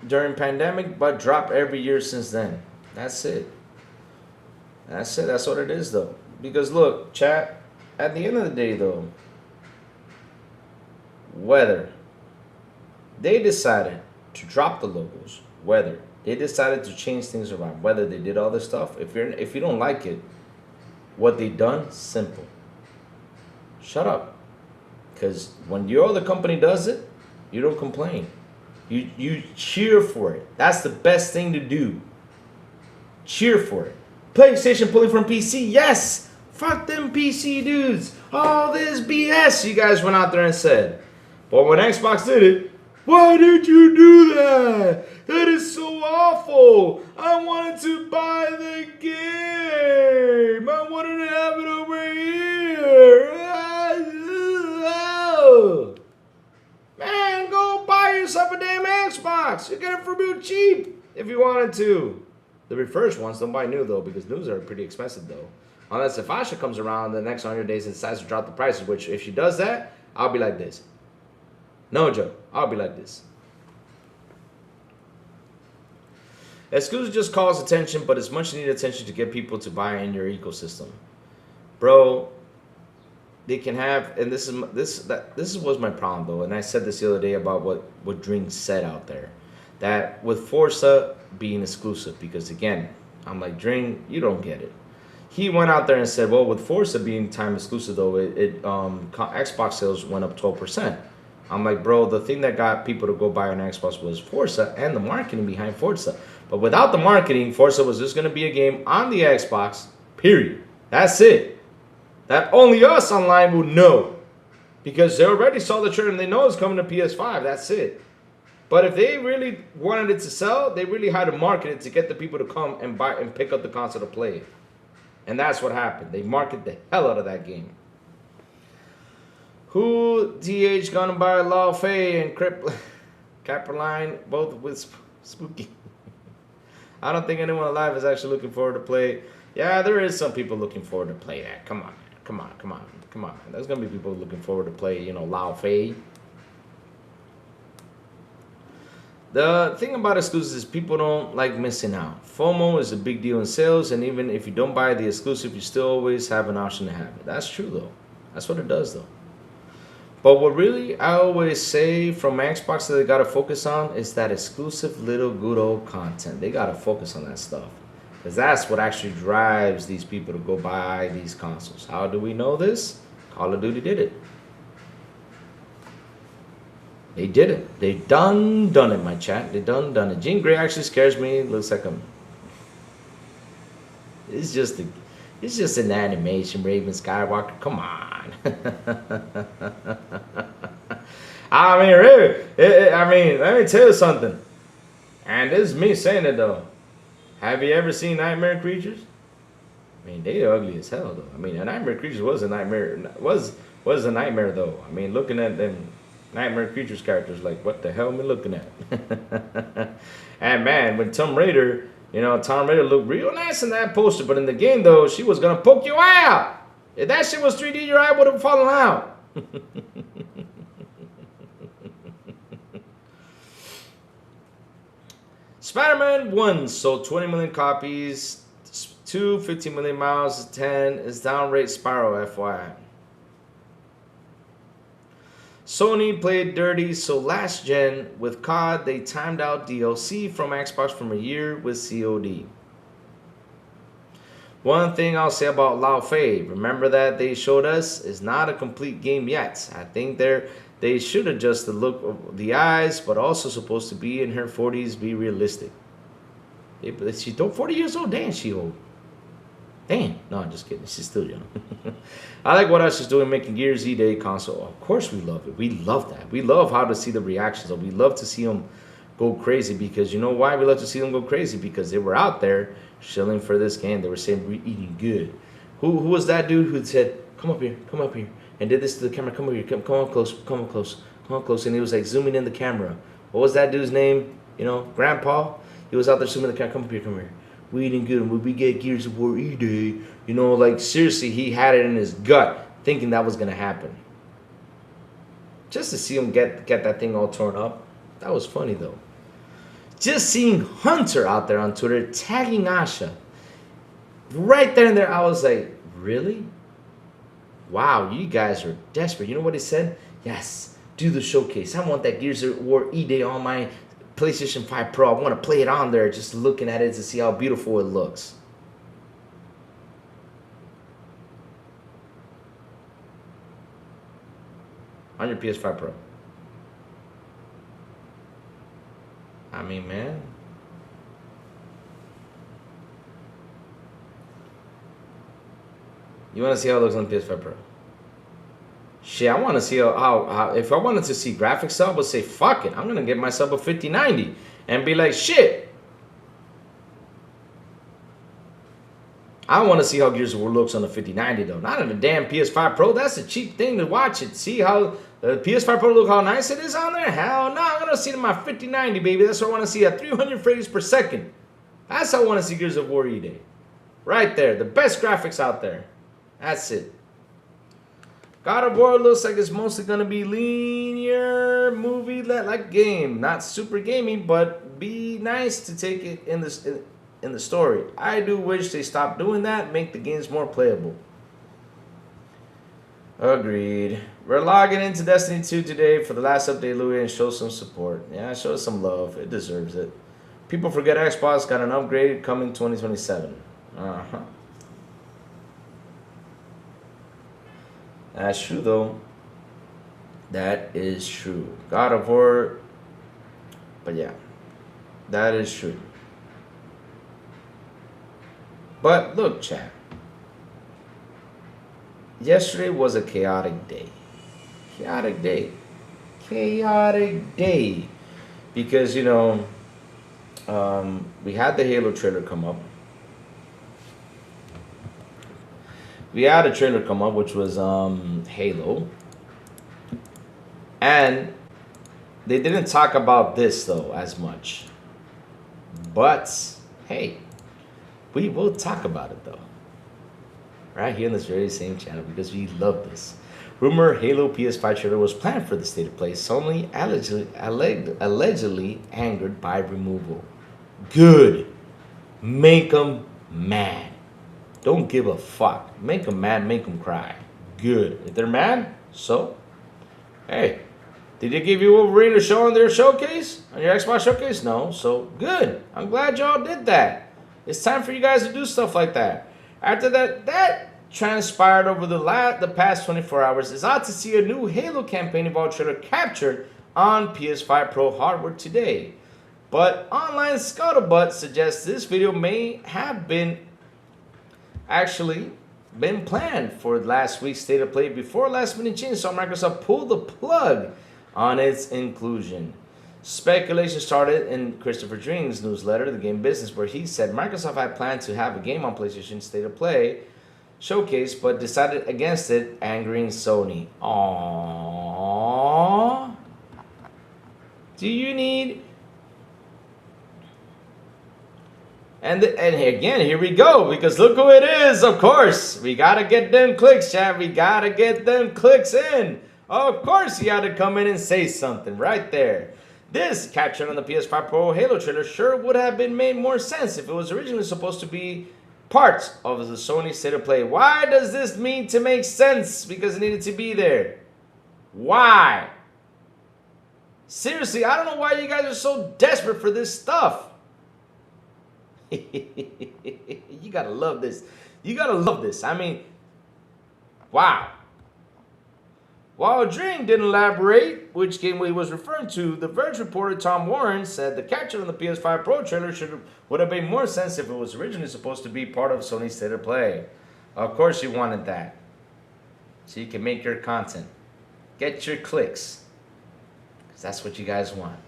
During pandemic, but drop every year since then. That's it. That's it. That's what it is, though. Because look, chat. At the end of the day, though, whether they decided to drop the logos, whether they decided to change things around, whether they did all this stuff, if you don't like it, what they done, simple. Shut up. Because when your other company does it, you don't complain. You cheer for it. That's the best thing to do. Cheer for it. PlayStation pulling from PC, yes. Fuck them PC dudes. All this BS you guys went out there and said. But when Xbox did it, why did you do that? That is so awful. I wanted to buy the game. I wanted to have it over here. Man, go buy yourself a damn Xbox. You get it for real cheap if you wanted to. The refurbished ones, don't buy new though, because news are pretty expensive though. Unless if Asha comes around the next 100 days and decides to drop the prices, which if she does that, I'll be like this. No joke, I'll be like this. Exclusive just calls attention, but it's much needed attention to get people to buy in your ecosystem. Bro, they can have, and this was my problem though, and I said this the other day about what Drink said out there, that with Forza being exclusive, because again, I'm like, Drink, you don't get it. He went out there and said, well, with Forza being time exclusive though, Xbox sales went up 12%. I'm like, bro, the thing that got people to go buy an Xbox was Forza and the marketing behind Forza. But without the marketing, Forza was just going to be a game on the Xbox, period. That's it. That only us online would know. Because they already saw the trailer and they know it's coming to PS5. That's it. But if they really wanted it to sell, they really had to market it to get the people to come and buy and pick up the console to play it. And that's what happened. They marketed the hell out of that game. Who DH gonna buy Lao Fei and Caperline both with Spooky? I don't think anyone alive is actually looking forward to play. Yeah, there is some people looking forward to play that. Come on, man. Come on, come on, come on. There's gonna be people looking forward to play, you know, Lao Fei. The thing about exclusives is people don't like missing out. FOMO is a big deal in sales, and even if you don't buy the exclusive, you still always have an option to have it. That's true though. That's what it does though. But what really I always say from Xbox that they gotta focus on is that exclusive little good old content. They gotta focus on that stuff. Because that's what actually drives these people to go buy these consoles. How do we know this? Call of Duty did it. They did it. They done it, my chat. They done it. Jean Grey actually scares me. It looks like it's just an animation. Raven Skywalker. Come on. I mean, really. I mean, let me tell you something. And this is me saying it though. Have you ever seen Nightmare Creatures? I mean, they ugly as hell though. I mean, a Nightmare Creatures was a nightmare. Was a nightmare though. I mean, looking at them Nightmare Creatures characters, like, what the hell am I looking at? And man, when Tomb Raider, you know, Tomb Raider looked real nice in that poster, but in the game though, she was gonna poke your eye out. If that shit was 3D, your eye would have fallen out. Spider-Man 1 sold 20 million copies. 2, 15 million miles. 10 is downrate spiral, FYI. Sony played dirty, so last gen with COD, they timed out DLC from Xbox from a year with COD. One thing I'll say about Lao Fei, remember that they showed us, is not a complete game yet. I think they should adjust the look of the eyes, but also supposed to be in her 40s, be realistic. She's 40 years old, damn, she old. Damn, no, I'm just kidding. She's still young. I like what else she's doing, making Gears E-Day console. Of course we love it. We love that. We love how to see the reactions. We love to see them go crazy, because you know why we love to see them go crazy? Because they were out there shilling for this game. They were saying we're eating good. Who was that dude who said, come up here, and did this to the camera, come over here, come on close, come on close, come on close, and he was like zooming in the camera. What was that dude's name? You know, Grandpa? He was out there zooming in the camera, come up here, come here. We eating good, and when we get Gears of War E-Day, you know, like seriously, he had it in his gut, thinking that was gonna happen. Just to see him get that thing all torn up. That was funny though. Just seeing Hunter out there on Twitter tagging Asha. Right there and there, I was like, really? Wow, you guys are desperate. You know what he said? Yes, do the showcase. I want that Gears of War E-Day on my PlayStation 5 Pro. I want to play it on there, just looking at it to see how beautiful it looks. On your PS5 Pro. I mean, man. You want to see how it looks on PS5 Pro? Shit, I want to see how if I wanted to see graphics up, I would say, fuck it. I'm going to get myself a 5090 and be like, shit. I want to see how Gears of War looks on the 5090 though. Not on the damn PS5 Pro. That's a cheap thing to watch it. See how the PS5 Pro look how nice it is on there? Hell no, I'm going to see it in my 5090, baby. That's what I want to see at 300 frames per second. That's how I want to see Gears of War E-Day. Right there. The best graphics out there. That's it. God of War looks like it's mostly going to be linear movie like game. Not super gamey, but be nice to take it in the story. I do wish they stopped doing that, make the games more playable. Agreed. We're logging into Destiny 2 today for the last update, Louis, and show some support. Yeah, show us some love. It deserves it. People forget Xbox got an upgrade coming 2027. Uh-huh. That's true, though. That is true. God of War. But yeah, that is true. But look, chat. Yesterday was a chaotic day. Chaotic day. Chaotic day. Because, you know, we had the Halo trailer come up. We had a trailer come up, which was Halo. And they didn't talk about this, though, as much. But, hey, we will talk about it, though. Right here in this very same channel, because we love this. Rumor Halo PS5 trailer was planned for the state of play. Sony allegedly angered by removal. Good. Make them mad. Don't give a fuck. Make them mad, make them cry. Good. If they're mad, so. Hey, did they give you Wolverine to show on their showcase? On your Xbox showcase? No. So, good. I'm glad y'all did that. It's time for you guys to do stuff like that. After that transpired over the past 24 hours. It's odd to see a new Halo campaign evolved trailer captured on PS5 Pro hardware today. But online scuttlebutt suggests this video may have been planned for last week's state of play before last minute change, so Microsoft pulled the plug on its inclusion. Speculation started in Christopher Dring's newsletter, The Game Business, where he said Microsoft had planned to have a game on PlayStation State of Play showcase, but decided against it, angering Sony. Aww. Do you need... And again, here we go, because look who it is, of course. We got to get them clicks, chat. We got to get them clicks in. Of course, you got to come in and say something right there. This, captured on the PS5 Pro Halo trailer, sure would have made more sense if it was originally supposed to be part of the Sony State of Play. Why does this need to make sense? Because it needed to be there. Why? Seriously, I don't know why you guys are so desperate for this stuff. You gotta love this. You gotta love this. I mean, wow. While Dring didn't elaborate which game he was referring to, The Verge reporter Tom Warren said the capture on the PS5 Pro trailer would have made more sense if it was originally supposed to be part of Sony's State of Play. Of course you wanted that. So you can make your content. Get your clicks. Because that's what you guys want.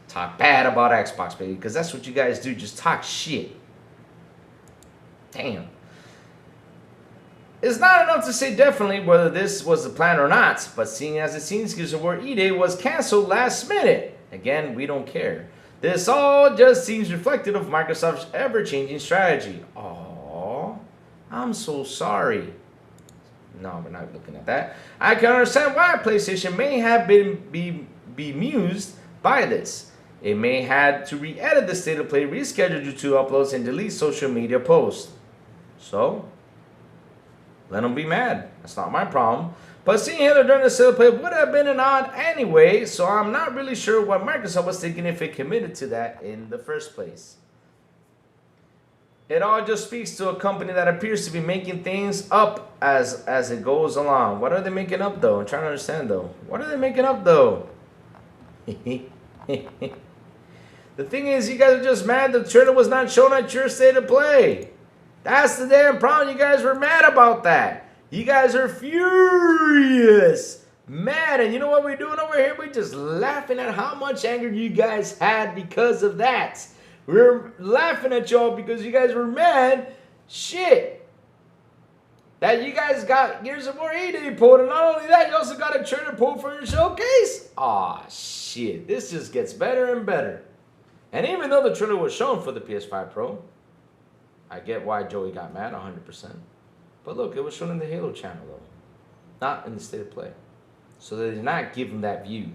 Talk bad about Xbox, baby, because that's what you guys do. Just talk shit. Damn. It's not enough to say definitely whether this was the plan or not, but seeing as it seems Gears of War E-Day was cancelled last minute. Again, we don't care. This all just seems reflective of Microsoft's ever-changing strategy. Aww, I'm so sorry. No, we're not looking at that. I can understand why PlayStation may have been bemused by this. It may had to re-edit the state of play, reschedule YouTube uploads, and delete social media posts. So, let them be mad. That's not my problem. But seeing Halo during the state of play would have been an odd anyway, so I'm not really sure what Microsoft was thinking if it committed to that in the first place. It all just speaks to a company that appears to be making things up as it goes along. What are they making up, though? I'm trying to understand, though. What are they making up, though? The thing is, you guys are just mad the trailer was not shown at your state of play. That's the damn problem. You guys were mad about that. You guys are furious. Mad. And you know what we're doing over here? We're just laughing at how much anger you guys had because of that. We're laughing at y'all because you guys were mad. Shit. That you guys got Gears of War 8 pulled. And not only that, you also got a trailer pulled for your showcase. Aw, shit. This just gets better and better. And even though the trailer was shown for the PS5 Pro, I get why Joey got mad 100%. But look, it was shown in the Halo channel, though. Not in the state of play. So they did not give him that view,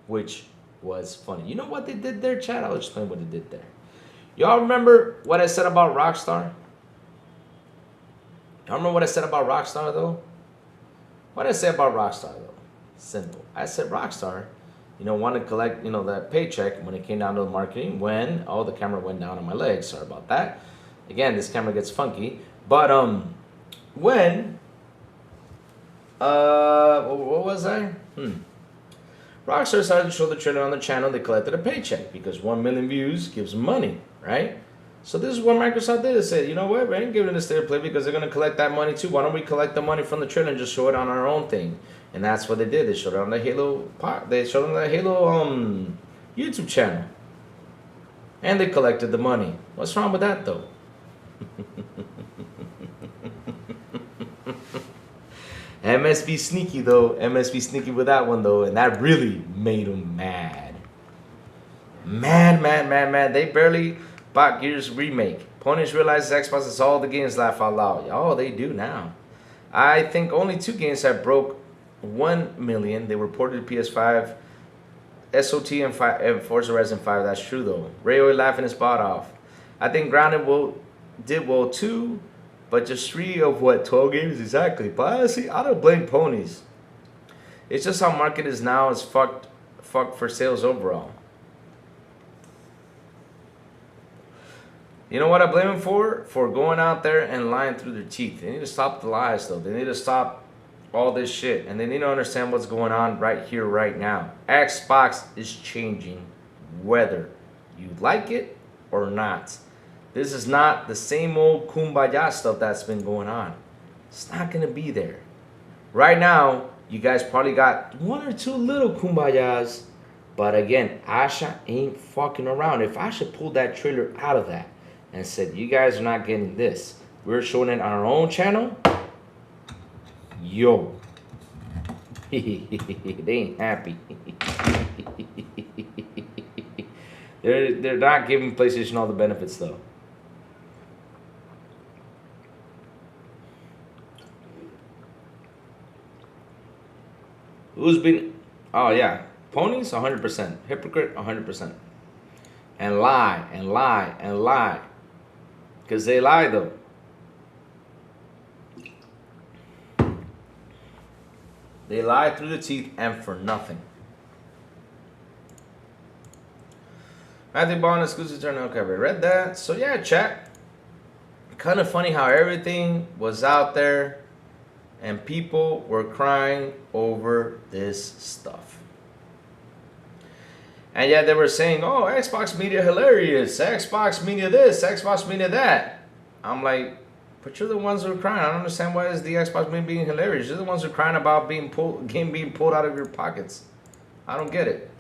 which was funny. You know what they did there, Chad? I'll explain what they did there. Y'all remember what I said about Rockstar? Y'all remember what I said about Rockstar, though? What did I say about Rockstar, though? Simple. I said Rockstar, wanted to collect, that paycheck when it came down to the marketing when, the camera went down on my legs. Sorry about that. Again, this camera gets funky. But, when, what was I? Rockstar started to show the trailer on the channel. They collected a paycheck because 1 million views gives money, right? So this is what Microsoft did. They said, you know what? We ain't giving it a state of play because they're going to collect that money too. Why don't we collect the money from the trailer and just show it on our own thing? And that's what they did. They showed it on the Halo YouTube channel. And they collected the money. What's wrong with that, though? MSB sneaky, though. MSB sneaky with that one, though. And that really made them mad. Mad. They barely bought Gears Remake. Ponies realizes Xbox is all the games laugh out loud. Oh, they do now. I think only 2 games have broke 1 million. They were ported to PS5, SOT and Forza Horizon 5. That's true, though. Rayo laughing his spot off. I think Grounded did well, too. But just 3 of 12 games exactly. But honestly, I don't blame Ponies. It's just how market is now is fucked for sales overall. You know what I blame them for? For going out there and lying through their teeth. They need to stop the lies, though. They need to stop all this shit. And they need to understand what's going on right here, right now. Xbox is changing whether you like it or not. This is not the same old kumbaya stuff that's been going on. It's not going to be there. Right now, you guys probably got 1 or 2 little kumbayas. But again, Asha ain't fucking around. If Asha pulled that trailer out of that and said, you guys are not getting this, we're showing it on our own channel, yo. They ain't happy. They're not giving PlayStation all the benefits, though. Who's been... Oh, yeah. Ponies, 100%. Hypocrite, 100%. And lie. Because they lie, though. They lie through the teeth and for nothing. Matthew Bond, exclusive turn. Okay, we read that. So, yeah, chat. Kind of funny how everything was out there and people were crying over this stuff. And yet they were saying, oh, Xbox media hilarious, Xbox media this, Xbox media that. I'm like, but you're the ones who are crying. I don't understand why is the Xbox media being hilarious. You're the ones who are crying about game being pulled out of your pockets. I don't get it.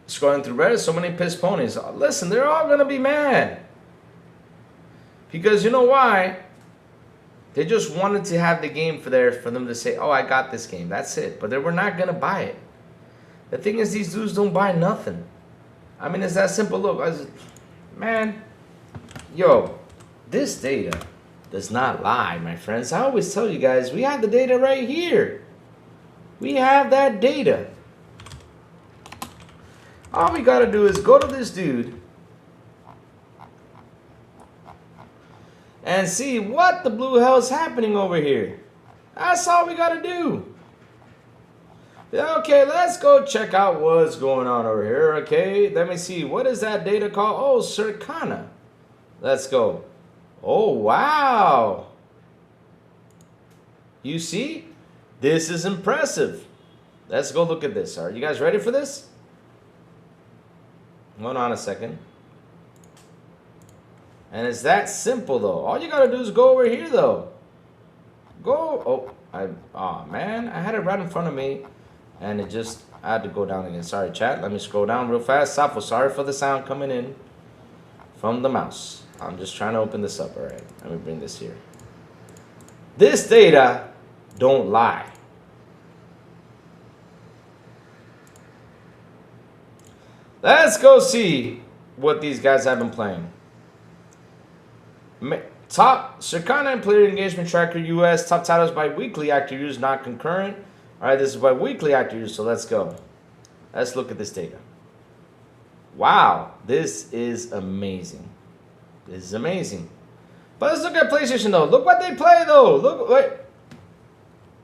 Scrolling through Reddit, so many pissed ponies. Listen, they're all going to be mad. Because you know why? They just wanted to have the game for them to say, oh, I got this game. That's it. But they were not going to buy it. The thing is, these dudes don't buy nothing. I mean, it's that simple. Look, man, yo, this data does not lie, my friends. I always tell you guys, we have the data right here. We have that data. All we gotta do is go to this dude and see what the blue hell is happening over here. That's all we gotta do. Okay, let's go check out what's going on over here. Okay, let me see. What is that data called? Oh, Circana. Let's go. Oh, wow. You see? This is impressive. Let's go look at this. Are you guys ready for this? Hold on a second. And it's that simple, though. All you got to do is go over here, though. Go. Oh, man. I had it right in front of me. And it just, I had to go down again. Sorry, chat. Let me scroll down real fast. Safo, sorry for the sound coming in from the mouse. I'm just trying to open this up. All right. Let me bring this here. This data don't lie. Let's go see what these guys have been playing. Top Circana and Player Engagement Tracker US. Top titles by weekly active users, not concurrent. All right, this is by weekly active users, so let's go. Let's look at this data. Wow, this is amazing. This is amazing. But let's look at PlayStation, though. Look what they play, though. Look, wait.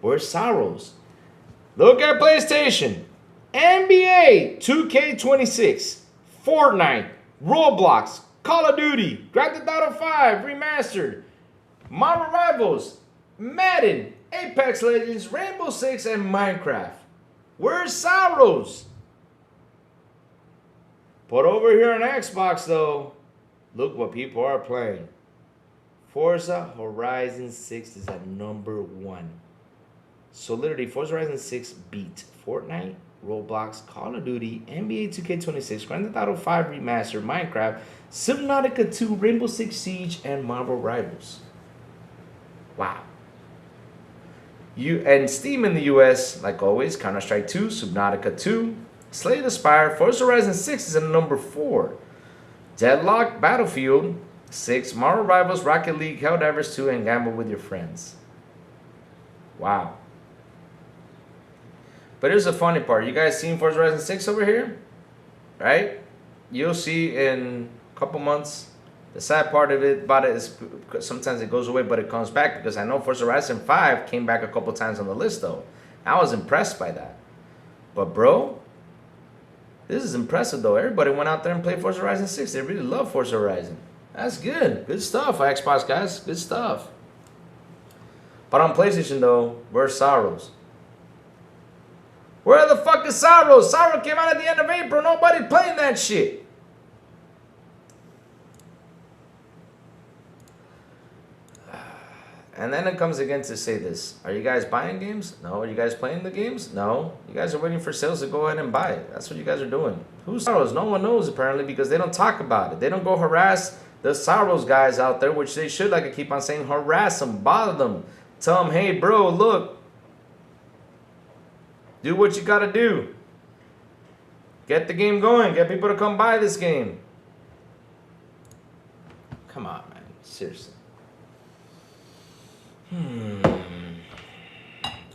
Where's Sorrows? Look at PlayStation. NBA 2K26, Fortnite, Roblox, Call of Duty, Grand Theft Auto 5 Remastered, Marvel Rivals, Madden, Apex Legends, Rainbow Six, and Minecraft. Where's Sorrows? But over here on Xbox, though, look what people are playing. Forza Horizon 6 is at #1. So literally, Forza Horizon 6 beat Fortnite, Roblox, Call of Duty, NBA 2K26, Grand Theft Auto 5 Remastered, Minecraft, Subnautica 2, Rainbow Six Siege, and Marvel Rivals. Wow. And Steam in the US, like always, Counter-Strike 2, Subnautica 2, Slay the Spire, Forza Horizon 6 is at #4. Deadlock, Battlefield 6, Marvel Rivals, Rocket League, Helldivers 2, and Gamble with your friends. Wow. But here's the funny part. You guys seen Forza Horizon 6 over here? Right? You'll see in a couple months. The sad part of it about it is sometimes it goes away, but it comes back, because I know Forza Horizon 5 came back a couple times on the list, though. I was impressed by that. But, bro, this is impressive, though. Everybody went out there and played Forza Horizon 6. They really love Forza Horizon. That's good. Good stuff, Xbox guys. Good stuff. But on PlayStation, though, where's Sorrows? Where the fuck is Sorrows? Sorrow came out at the end of April. Nobody playing that shit. And then it comes again to say this. Are you guys buying games? No. Are you guys playing the games? No. You guys are waiting for sales to go ahead and buy it. That's what you guys are doing. Who's Sorrows? No one knows, apparently, because they don't talk about it. They don't go harass the Sorrows guys out there, which they should, like I keep on saying, harass them, bother them. Tell them, hey, bro, look. Do what you gotta do. Get the game going. Get people to come buy this game. Come on, man. Seriously.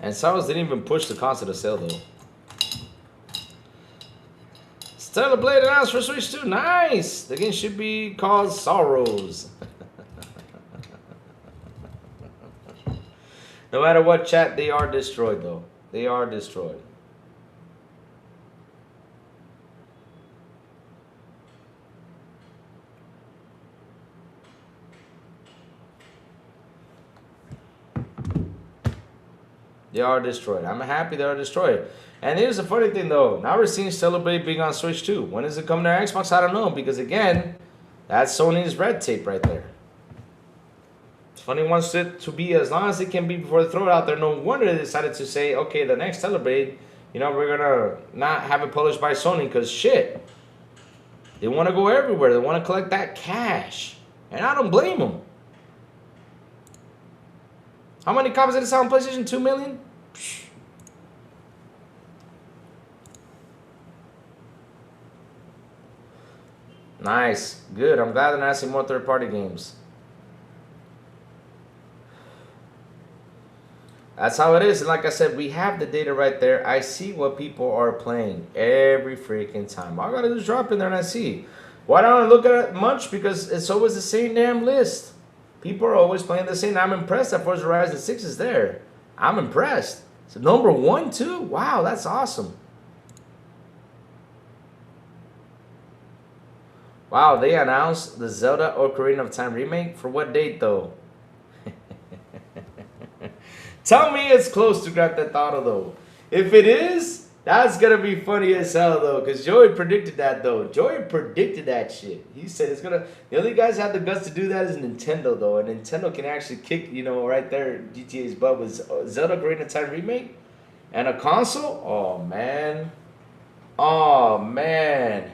And Sorrows didn't even push the concept of sale, though. Stellar Blade announced for Switch 2. Nice! The game should be called Sorrows. No matter what, chat, they are destroyed, though. They are destroyed. They are destroyed. I'm happy they are destroyed. And here's the funny thing, though. Now we're seeing Celebrate being on Switch 2. When is it coming to Xbox? I don't know. Because, again, that's Sony's red tape right there. Sony wants it to be as long as it can be before they throw it out there. No wonder they decided to say, okay, the next Celebrate, you know, we're going to not have it published by Sony. Because, shit, they want to go everywhere. They want to collect that cash. And I don't blame them. How many copies did it sell on PlayStation? 2 million? Psh. Nice. Good. I'm glad they're not seeing more third-party games. That's how it is. And like I said, we have the data right there. I see what people are playing every freaking time. All I gotta do is drop in there and I see. Why don't I look at it much? Because it's always the same damn list. People are always playing the same. I'm impressed that Forza Horizon 6 is there. I'm impressed. So number 1 too. Wow, that's awesome. Wow, they announced the Zelda Ocarina of Time remake. For what date though? Tell me it's close to Grand Theft Auto though. If it is, that's gonna be funny as hell though, because Joey predicted that though. Joey predicted that shit. He said it's gonna. The only guys that have the guts to do that is Nintendo though, and Nintendo can actually kick, you know, right there GTA's butt with Zelda Ocarina of Time remake and a console. Oh man, oh man.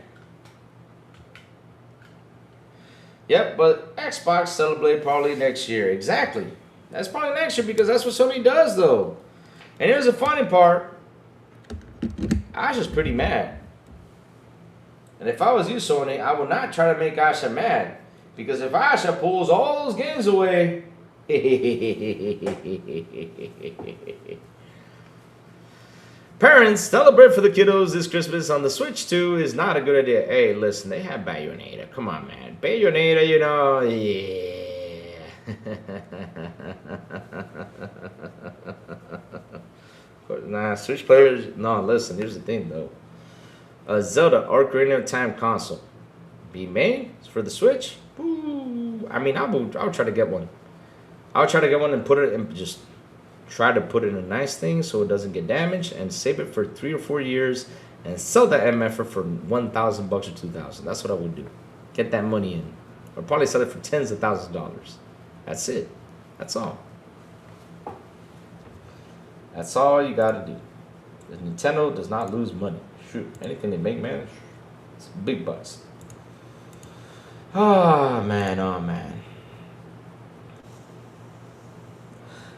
Yep, but Xbox celebrate probably next year. Exactly. That's probably next year because that's what Sony does though. And here's the funny part. Asha's pretty mad. And if I was you, Sony, I would not try to make Asha mad. Because if Asha pulls all those games away, parents, celebrate for the kiddos this Christmas on the Switch 2 is not a good idea. Hey, listen, they have Bayonetta. Come on, man. Bayonetta, you know, yeah. Nah, Switch players, no, listen, here's the thing, though. A Zelda Ocarina of Time console be made for the Switch? Ooh, I mean, I'll try to get one. I'll try to get one and put it and just try to put it in a nice thing so it doesn't get damaged and save it for 3 or 4 years and sell that MFR for $1,000 or $2,000. That's what I would do. Get that money in. Or probably sell it for tens of thousands of dollars. That's it. That's all. That's all you gotta do. Nintendo does not lose money. Shoot, anything they make, man, it's big bucks. Oh man, oh man.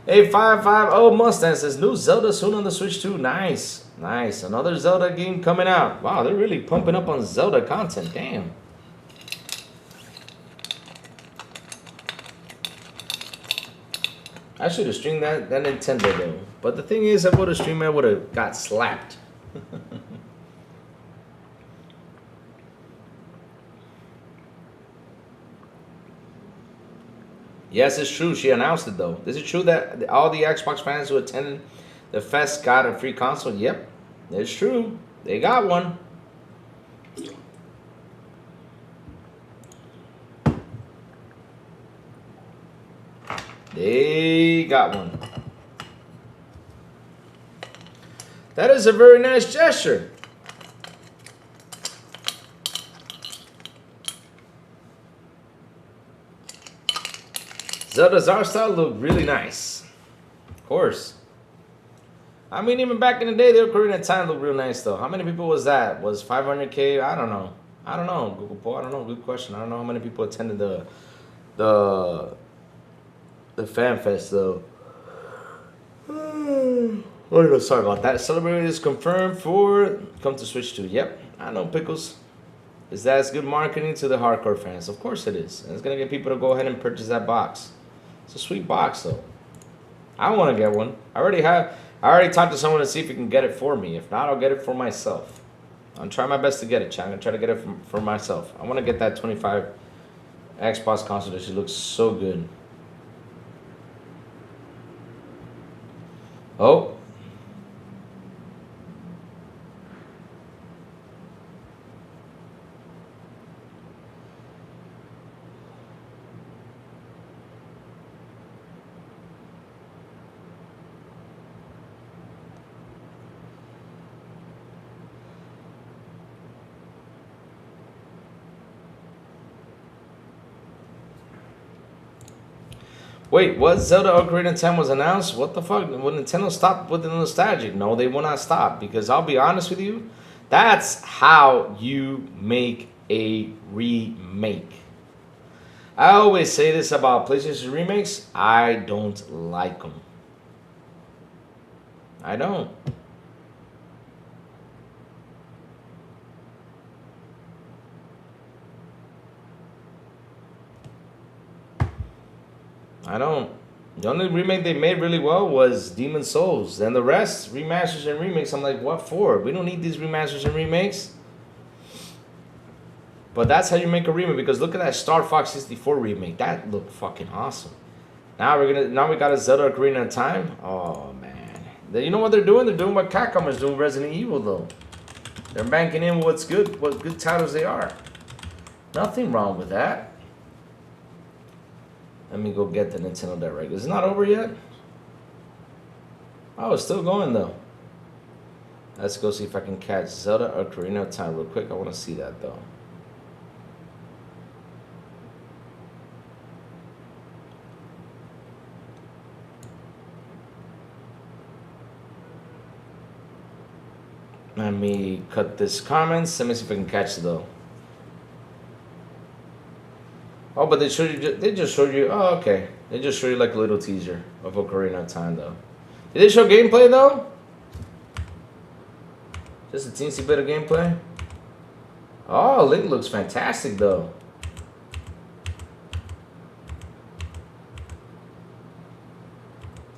855 Mustang says new Zelda soon on the Switch 2. Nice, nice. Another Zelda game coming out. Wow, they're really pumping up on Zelda content. Damn. I should have streamed that Nintendo though. But the thing is, I would have streamed, I would have got slapped. Yes, it's true. She announced it though. Is it true that all the Xbox fans who attended the fest got a free console? Yep, it's true. They got one. They got one. That is a very nice gesture. Zelda's art style looked really nice. Of course. I mean, even back in the day, the Ocarina of Time looked real nice, though. How many people was that? Was 500K? I don't know. I don't know, Google Poll. I don't know. Good question. I don't know how many people attended the fan fest, though. Oh, sorry about that. Celebrating is confirmed for come to Switch 2. Yep, I know, Pickles. Is that good marketing to the hardcore fans? Of course it is. And it's going to get people to go ahead and purchase that box. It's a sweet box, though. I want to get one. I already talked to someone to see if he can get it for me. If not, I'll get it for myself. I'm trying my best to get it, chat. I'm going to try to get it for myself. I want to get that 25 Xbox console. She looks so good. Oh. Wait, what? Zelda Ocarina of Time was announced? What the fuck? Will Nintendo stop with the nostalgic? No, they will not stop. Because I'll be honest with you, that's how you make a remake. I always say this about PlayStation remakes. I don't like them. I don't. I don't. The only remake they made really well was Demon Souls, and the rest remasters and remakes. I'm like, what for? We don't need these remasters and remakes. But that's how you make a remake, because look at that Star Fox 64 remake. That looked fucking awesome. Now we got a Zelda Ocarina of Time. Oh man. You know what they're doing? They're doing what Capcom is doing Resident Evil though. They're banking in what's good, what good titles they are. Nothing wrong with that. Let me go get the Nintendo Direct. Is it not over yet? Oh, it's still going though. Let's go see if I can catch Zelda Ocarina of Time real quick. I want to see that though. Let me cut this comments. Let me see if I can catch it though. Oh, but they showed you. They just showed you. Oh, okay. They just showed you like a little teaser of Ocarina of Time though. Did they show gameplay though? Just a teensy bit of gameplay. Oh, Link looks fantastic though.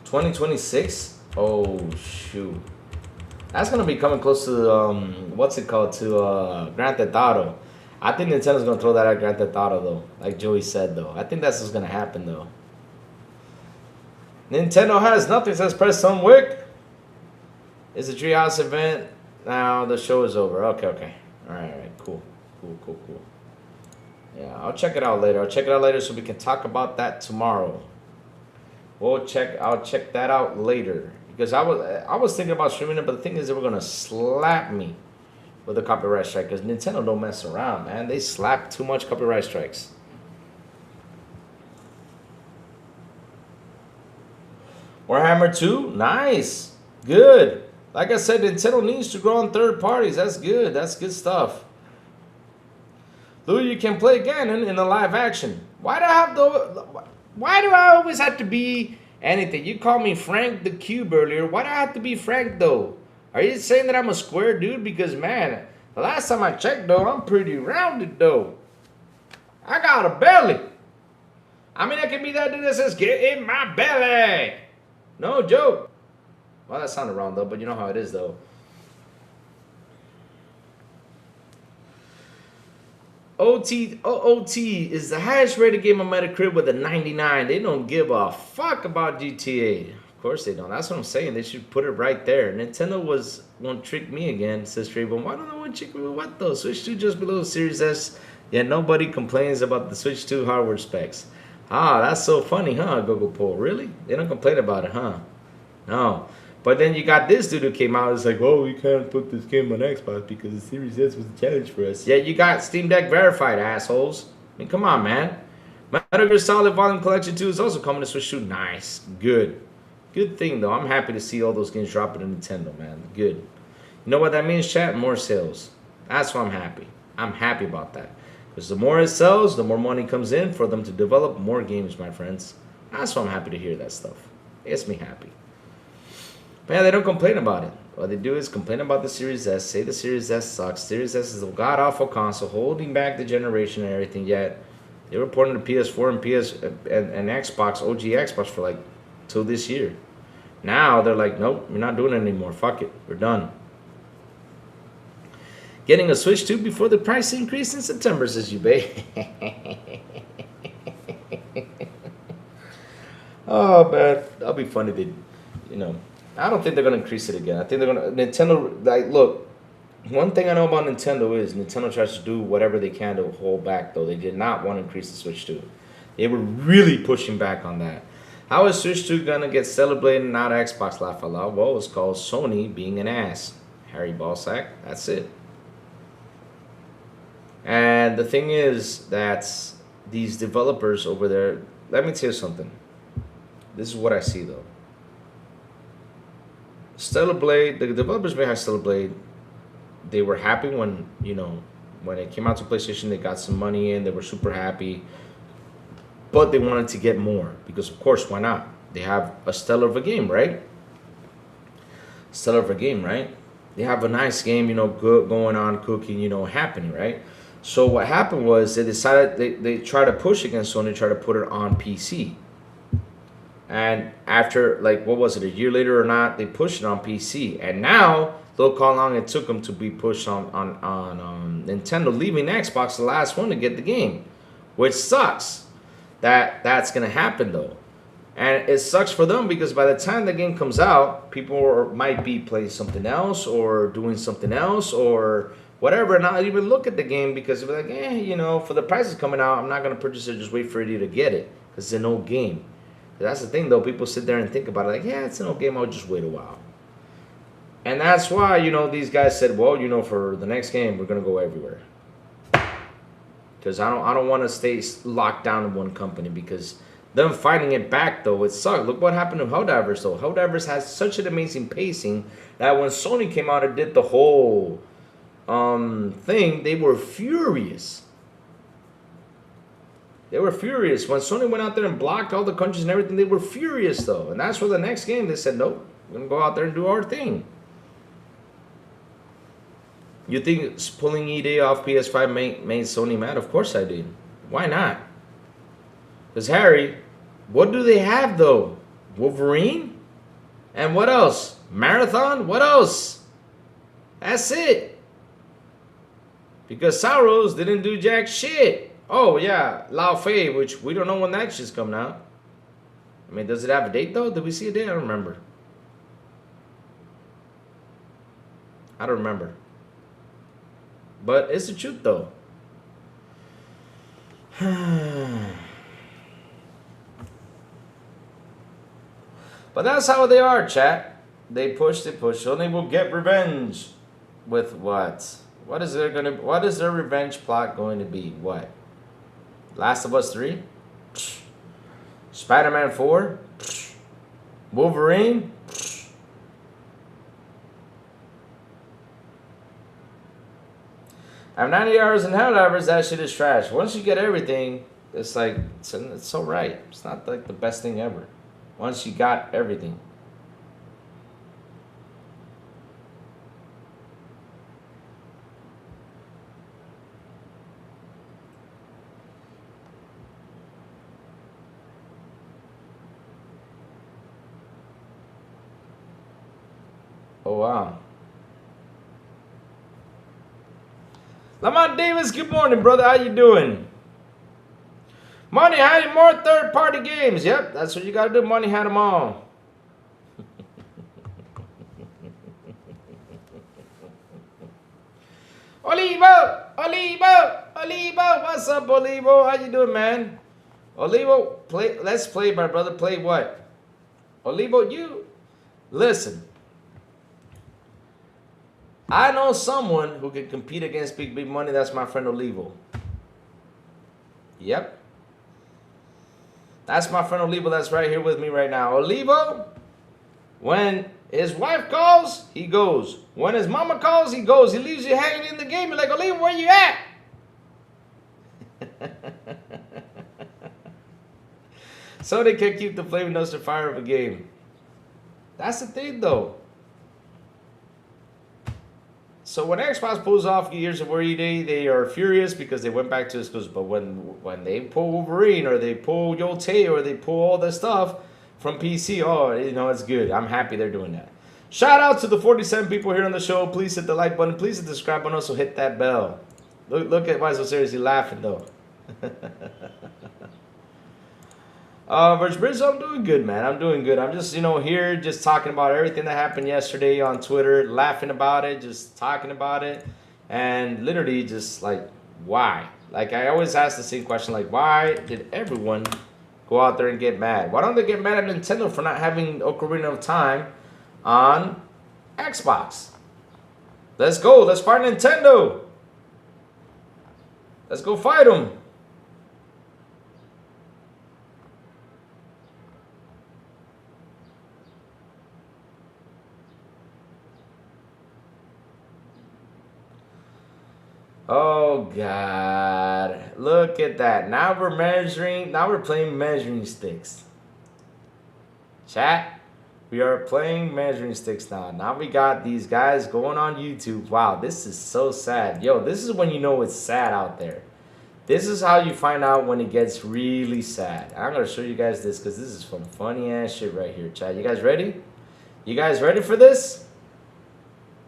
(2026). Oh shoot. That's gonna be coming close to what's it called, to Grand Theft Auto. I think Nintendo's gonna throw that at Grand Theft Auto though, like Joey said though. I think that's what's gonna happen though. Nintendo has nothing, says Preston Wick. It's a Treehouse event. Now the show is over. Okay. Alright, cool. Yeah, I'll check it out later. So we can talk about that tomorrow. I'll check that out later. Because I was thinking about streaming it, but the thing is they were gonna slap me with a copyright strike. Because Nintendo don't mess around, man. They slap too much copyright strikes. Warhammer 2, nice, good. Like I said, Nintendo needs to grow on third parties. That's good. That's good stuff. Louis, you can play Ganon in the live action. Why do I always have to be anything? You called me Frank the Cube earlier. Why do I have to be Frank though? Are you saying that I'm a square dude? Because man, the last time I checked though, I'm pretty rounded though. I got a belly. I mean, I can be that dude that says, "Get in my belly." No joke. Well, that sounded wrong though, but you know how it is though. OOT is the highest rated game on Metacritic with a 99. They don't give a fuck about GTA. Of course they don't. That's what I'm saying. They should put it right there. Nintendo won't trick me again, says Trayvon. Why don't they want to trick me with what though? Switch 2 just below Series S. Yeah, nobody complains about the Switch 2 hardware specs. Ah, that's so funny, huh, Google Poll? Really? They don't complain about it, huh? No. But then you got this dude who came out and was like, oh, we can't put this game on Xbox because the Series S was a challenge for us. Yeah, you got Steam Deck verified, assholes. I mean, come on, man. Metal Gear Solid Volume Collection 2 is also coming to Switch 2. Nice. Good. Good thing, though. I'm happy to see all those games dropping to Nintendo, man. Good. You know what that means, chat? More sales. That's why I'm happy. I'm happy about that. Because the more it sells, the more money comes in for them to develop more games, my friends. That's why I'm happy to hear that stuff. It gets me happy. But yeah, they don't complain about it. What they do is complain about the Series S, say the Series S sucks. Series S is a god-awful console, holding back the generation and everything, yet they were porting the PS4 and Xbox, OG Xbox for like till this year. Now they're like, nope, we're not doing it anymore. Fuck it, we're done. Getting a Switch 2 before the price increase in September, says Yubei. Oh man, that'll be funny. I don't think they're gonna increase it again. I think they're gonna Nintendo. Like, look, one thing I know about Nintendo is Nintendo tries to do whatever they can to hold back. Though they did not want to increase the Switch 2. They were really pushing back on that. How is Switch 2 gonna get celebrated and not Xbox? Laugh out loud. Well, it's called Sony being an ass. Harry Ballsack. That's it. And the thing is that these developers over there. Let me tell you something. This is what I see though. Stellar Blade, the developers behind Stellar Blade, they were happy when it came out to PlayStation. They got some money in. They were super happy, but they wanted to get more because, of course, why not? They have a stellar of a game, right? Stellar of a game, right? They have a nice game, good going on, cooking, happening, right? So what happened was they decided they tried to push against Sony, try to put it on PC. And after, like, what was it, a year later or not, they pushed it on PC. And now, look how long it took them to be pushed on Nintendo, leaving Xbox the last one to get the game. Which sucks that that's going to happen, though. And it sucks for them because by the time the game comes out, people might be playing something else or doing something else or whatever, and not even look at the game because they're like, you know, for the prices coming out, I'm not going to purchase it, just wait for you to get it because it's an old game. That's the thing, though. People sit there and think about it like, yeah, it's an old game, I'll just wait a while. And that's why, you know, these guys said, well, you know, for the next game, we're going to go everywhere. Because I don't want to stay locked down in one company because them fighting it back, though, it sucked. Look what happened to Helldivers, though. Helldivers has such an amazing pacing that when Sony came out and did the whole thing, they were furious. They were furious. When Sony went out there and blocked all the countries and everything, they were furious, though. And that's for the next game. They said, nope, we're going to go out there and do our thing. You think pulling EA off PS5 made Sony mad? Of course I did. Why not? Because, Harry, what do they have, though? Wolverine? And what else? Marathon? What else? That's it. Because Saros didn't do jack shit. Oh, yeah, Lao Fei, which we don't know when that shit's coming out. I mean, does it have a date, though? Did we see a date? I don't remember. I don't remember. But it's the truth, though. But that's how they are, chat. They push, they push. Only will get revenge. With what? What is their revenge plot going to be? What? Last of Us 3? Spider-Man 4? Wolverine? I have 90 hours in Helldivers, that shit is trash. Once you get everything, it's like, it's so right. It's not like the best thing ever. Once you got everything. Oh, wow. Lamont Davis, good morning, brother. How you doing? Money had more third-party games. Yep, that's what you got to do. Money had them all. Olivo, Olivo, Olivo. What's up, Olivo? How you doing, man? Olivo, play. Let's play, my brother. Play what? Olivo, you listen. I know someone who can compete against Big Money. That's my friend Olivo. Yep. That's my friend Olivo that's right here with me right now. Olivo, when his wife calls, he goes. When his mama calls, he goes. He leaves you hanging in the game. You're like, Olivo, where you at? So they can keep the flaming dumpster fire of a game. That's the thing, though. So when Xbox pulls off Gears of War EA, they are furious because they went back to exclusive. But when they pull Wolverine or they pull Yote or they pull all this stuff from PC, oh, you know, it's good. I'm happy they're doing that. Shout out to the 47 people here on the show. Please hit the like button. Please hit the subscribe button. Also hit that bell. Look at why so seriously laughing though. Virgin Bridge, I'm doing good, man. I'm doing good. I'm just, here just talking about everything that happened yesterday on Twitter, laughing about it, just talking about it, and literally just like, why? Like, I always ask the same question, like, why did everyone go out there and get mad? Why don't they get mad at Nintendo for not having Ocarina of Time on Xbox? Let's go. Let's fight Nintendo. Let's go fight them. Oh, God. Look at that. Now we're playing measuring sticks. Chat, we are playing measuring sticks now. Now we got these guys going on YouTube. Wow, this is so sad. Yo, this is when you know it's sad out there. This is how you find out when it gets really sad. I'm gonna show you guys this because this is some funny ass shit right here, chat. You guys ready? You guys ready for this?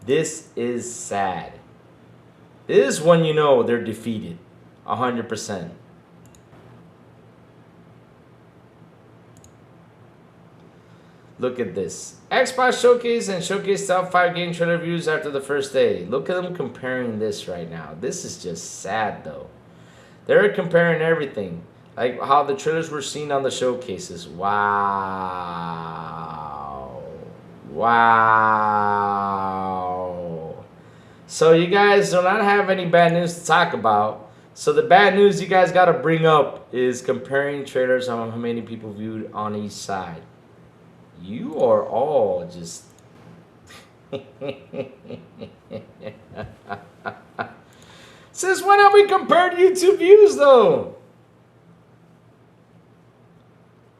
This is sad. This is when you know they're defeated, 100%. Look at this. Xbox Showcase and Showcase top 5 game trailer reviews after the first day. Look at them comparing this right now. This is just sad though. They're comparing everything. Like how the trailers were seen on the showcases. Wow. Wow. So you guys do not have any bad news to talk about. So the bad news you guys got to bring up is comparing trailers on how many people viewed on each side. You are all just... Since when have we compared YouTube views though?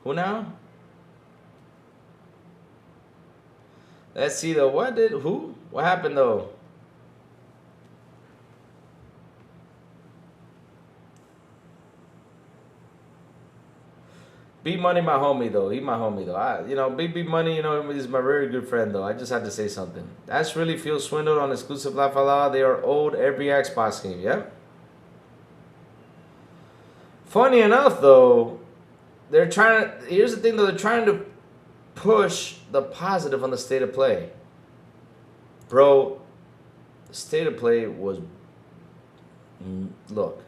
Who now? Let's see though. Who? What happened though? B Money, my homie though. He my homie though. BB Money, is my very good friend though. I just had to say something. That's really feel swindled on exclusive La Falala. They are owed every Xbox game. Yep. Funny enough though, they're trying to. Here's the thing though. They're trying to push the positive on the state of play. Bro, the state of play was. Look,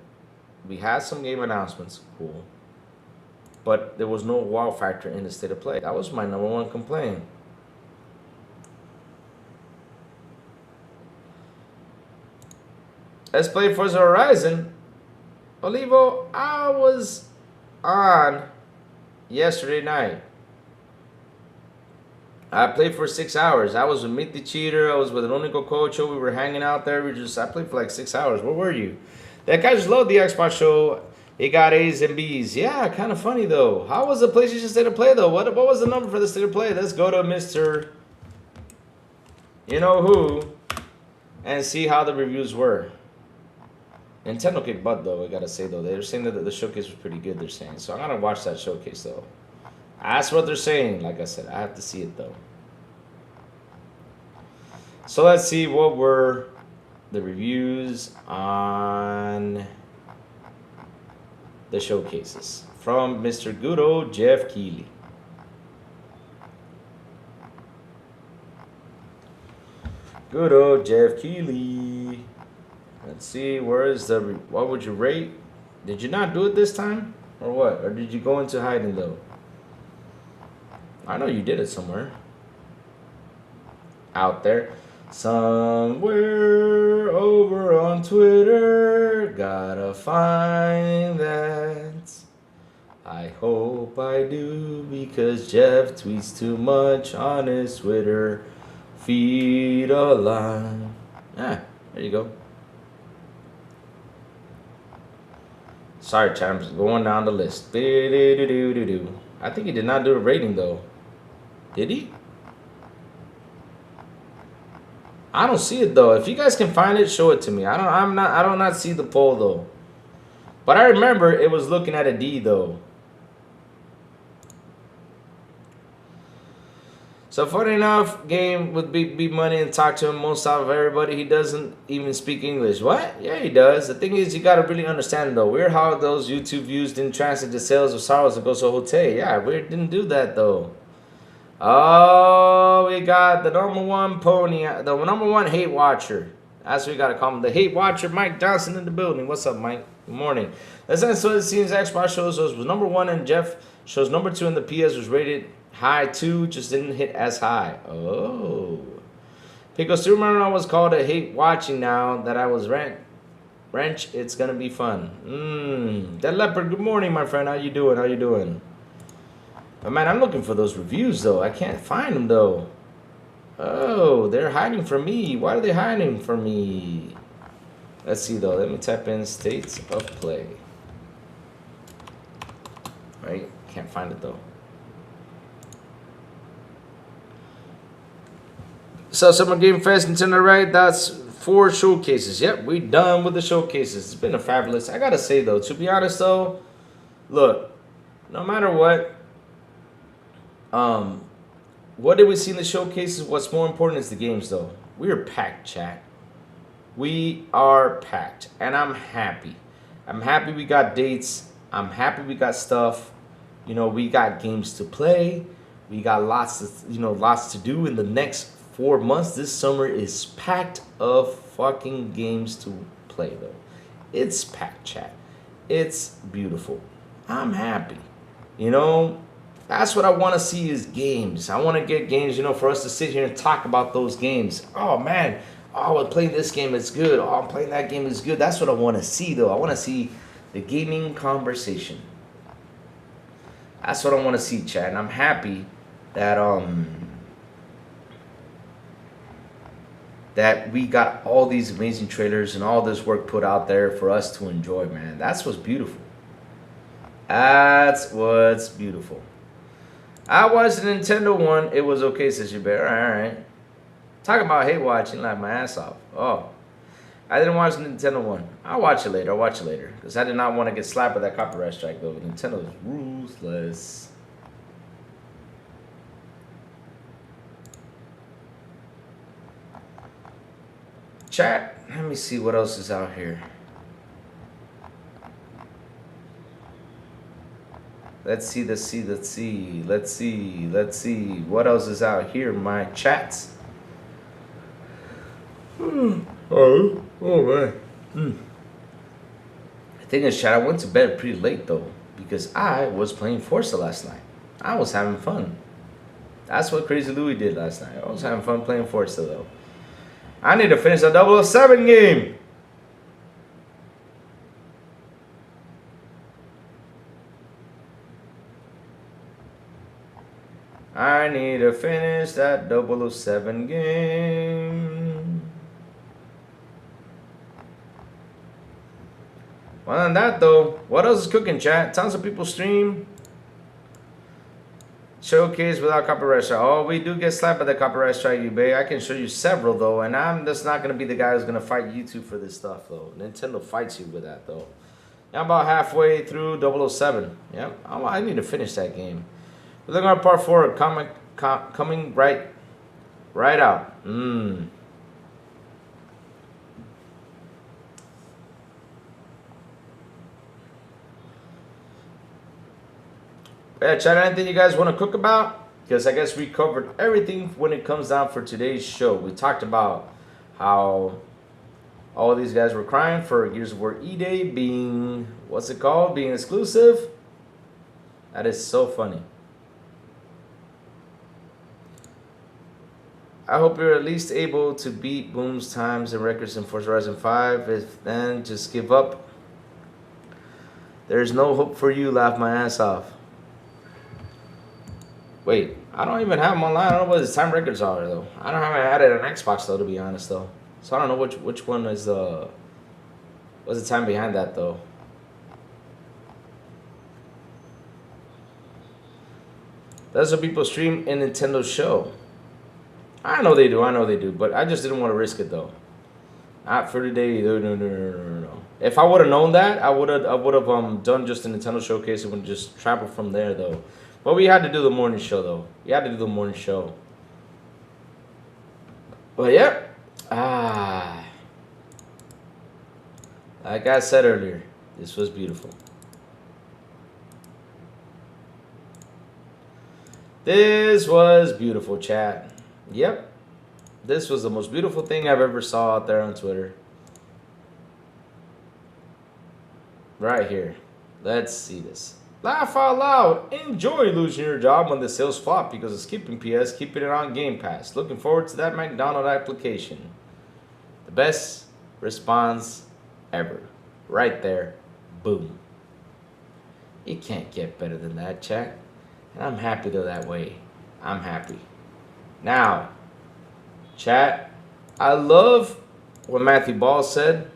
we had some game announcements. Cool. But there was no wow factor in the state of play. That was my #1 complaint. Let's play Forza Horizon. Olivo, I was on yesterday night. I played for 6 hours. I was with Meet the Cheater. I was with Ronico Cocho. We were hanging out there. I played for like 6 hours. Where were you? That guy just loved the Xbox show. It got A's and B's. Yeah, kind of funny though. How was the PlayStation State of Play though? What was the number for the State of Play? Let's go to Mr. You know who and see how the reviews were. Nintendo kicked butt though, I gotta say though. They're saying that the showcase was pretty good, they're saying. So I'm gonna watch that showcase though. That's what they're saying. Like I said, I have to see it though. So let's see what were the reviews on the showcases from Mr. Good old Jeff Keighley. Good old Jeff Keighley. Let's see, where is the... What would you rate? Did you not do it this time? Or what? Or did you go into hiding though? I know you did it somewhere. Out there. Somewhere over on Twitter. Gotta find that. I hope I do, because Jeff tweets too much on his Twitter feed a line. Ah, there you go. Sorry, chat, I'm just going down the list. I think he did not do a rating though. Did he? I don't see it though. If you guys can find it, show it to me. I do not see the poll though. But I remember it was looking at a D though. So funny enough, game with Big Money and talk to him most out of everybody. He doesn't even speak English. What? Yeah, he does. The thing is, you gotta really understand it though. Weird how those YouTube views didn't translate to sales of sorrows and go so hotel. Yeah, we didn't do that though. Oh, we got the #1 pony, the #1 hate watcher. That's what we gotta call him. The hate watcher, Mike Johnson in the building. What's up, Mike? Good morning. That's what it seems. Xbox shows was #1 and Jeff shows #2 and the PS was rated high 2, just didn't hit as high. Oh. Pico Superman was called a hate watching now that I was wrench. It's gonna be fun. That leopard, good morning, my friend. How you doing? How you doing? But man, I'm looking for those reviews though. I can't find them though. Oh, they're hiding from me. Why are they hiding from me? Let's see though. Let me type in states of play. Right? Can't find it though. So Summer Game Fest, Nintendo, right? That's 4 showcases. Yep, we done with the showcases. It's been a fabulous. I gotta say though, to be honest though, look, no matter what did we see in the showcases? What's more important is the games though. We are packed, chat. We are packed, and I'm happy. I'm happy we got dates. I'm happy we got stuff. You know, we got games to play. We got lots to do in the next 4 months. This summer is packed of fucking games to play though. It's packed, chat. It's beautiful. I'm happy. You know, that's what I want to see is games. I want to get games, you know, for us to sit here and talk about those games. Oh man, oh, I'm playing this game, it's good. Oh, I'm playing that game, it's good. That's what I want to see though. I want to see the gaming conversation. That's what I want to see, chat. And I'm happy that that we got all these amazing trailers and all this work put out there for us to enjoy, man. That's what's beautiful. That's what's beautiful. I watched the Nintendo one. It was okay, says you bear. All right. Talking about hate watching, like my ass off. Oh, I didn't watch the Nintendo one. I'll watch it later. I'll watch it later. Because I did not want to get slapped with that copyright strike, though. Nintendo is ruthless. Chat, let me see what else is out here. Let's see. What else is out here, my chats? Oh man. The thing is, chat, I went to bed pretty late though because I was playing Forza last night. I was having fun. That's what Crazy Louie did last night. I was having fun playing Forza though. I need to finish the 007 game. I need to finish that 007 game. Well, than that though, what else is cooking, chat? Tons of people stream. Showcase without copyright strike. Oh, we do get slapped by the copyright strike, eBay. I can show you several though, and I'm just not gonna be the guy who's gonna fight YouTube for this stuff though. Nintendo fights you with that though. I'm about halfway through 007. Yeah, I need to finish that game. We're looking at part 4 coming right out. Yeah, chat, anything you guys want to cook about? Because I guess we covered everything when it comes down for today's show. We talked about how all these guys were crying for Gears of War E-Day being, what's it called? Being exclusive. That is so funny. I hope you're at least able to beat Boom's times and records in Forza Horizon 5. If then, just give up. There's no hope for you. Laugh my ass off. Wait, I don't even have them online. I don't know what his time records are though. I don't have it added on Xbox though, to be honest though. So I don't know which one is what's the time behind that though. That's what people stream in Nintendo show. I know they do, but I just didn't want to risk it though. Not for today. No. If I would have known that, I would have done just a Nintendo showcase and would just travel from there though. But we had to do the morning show though. We had to do the morning show. But yeah. Like I said earlier, this was beautiful. This was beautiful, chat. Yep. This was the most beautiful thing I've ever saw out there on Twitter. Right here. Let's see this. Laugh out loud. Enjoy losing your job when the sales flop because of skipping PS, keeping it on Game Pass. Looking forward to that McDonald's application. The best response ever. Right there. Boom. It can't get better than that, chat. And I'm happy though that way. I'm happy. Now, chat, I love what Matthew Ball said.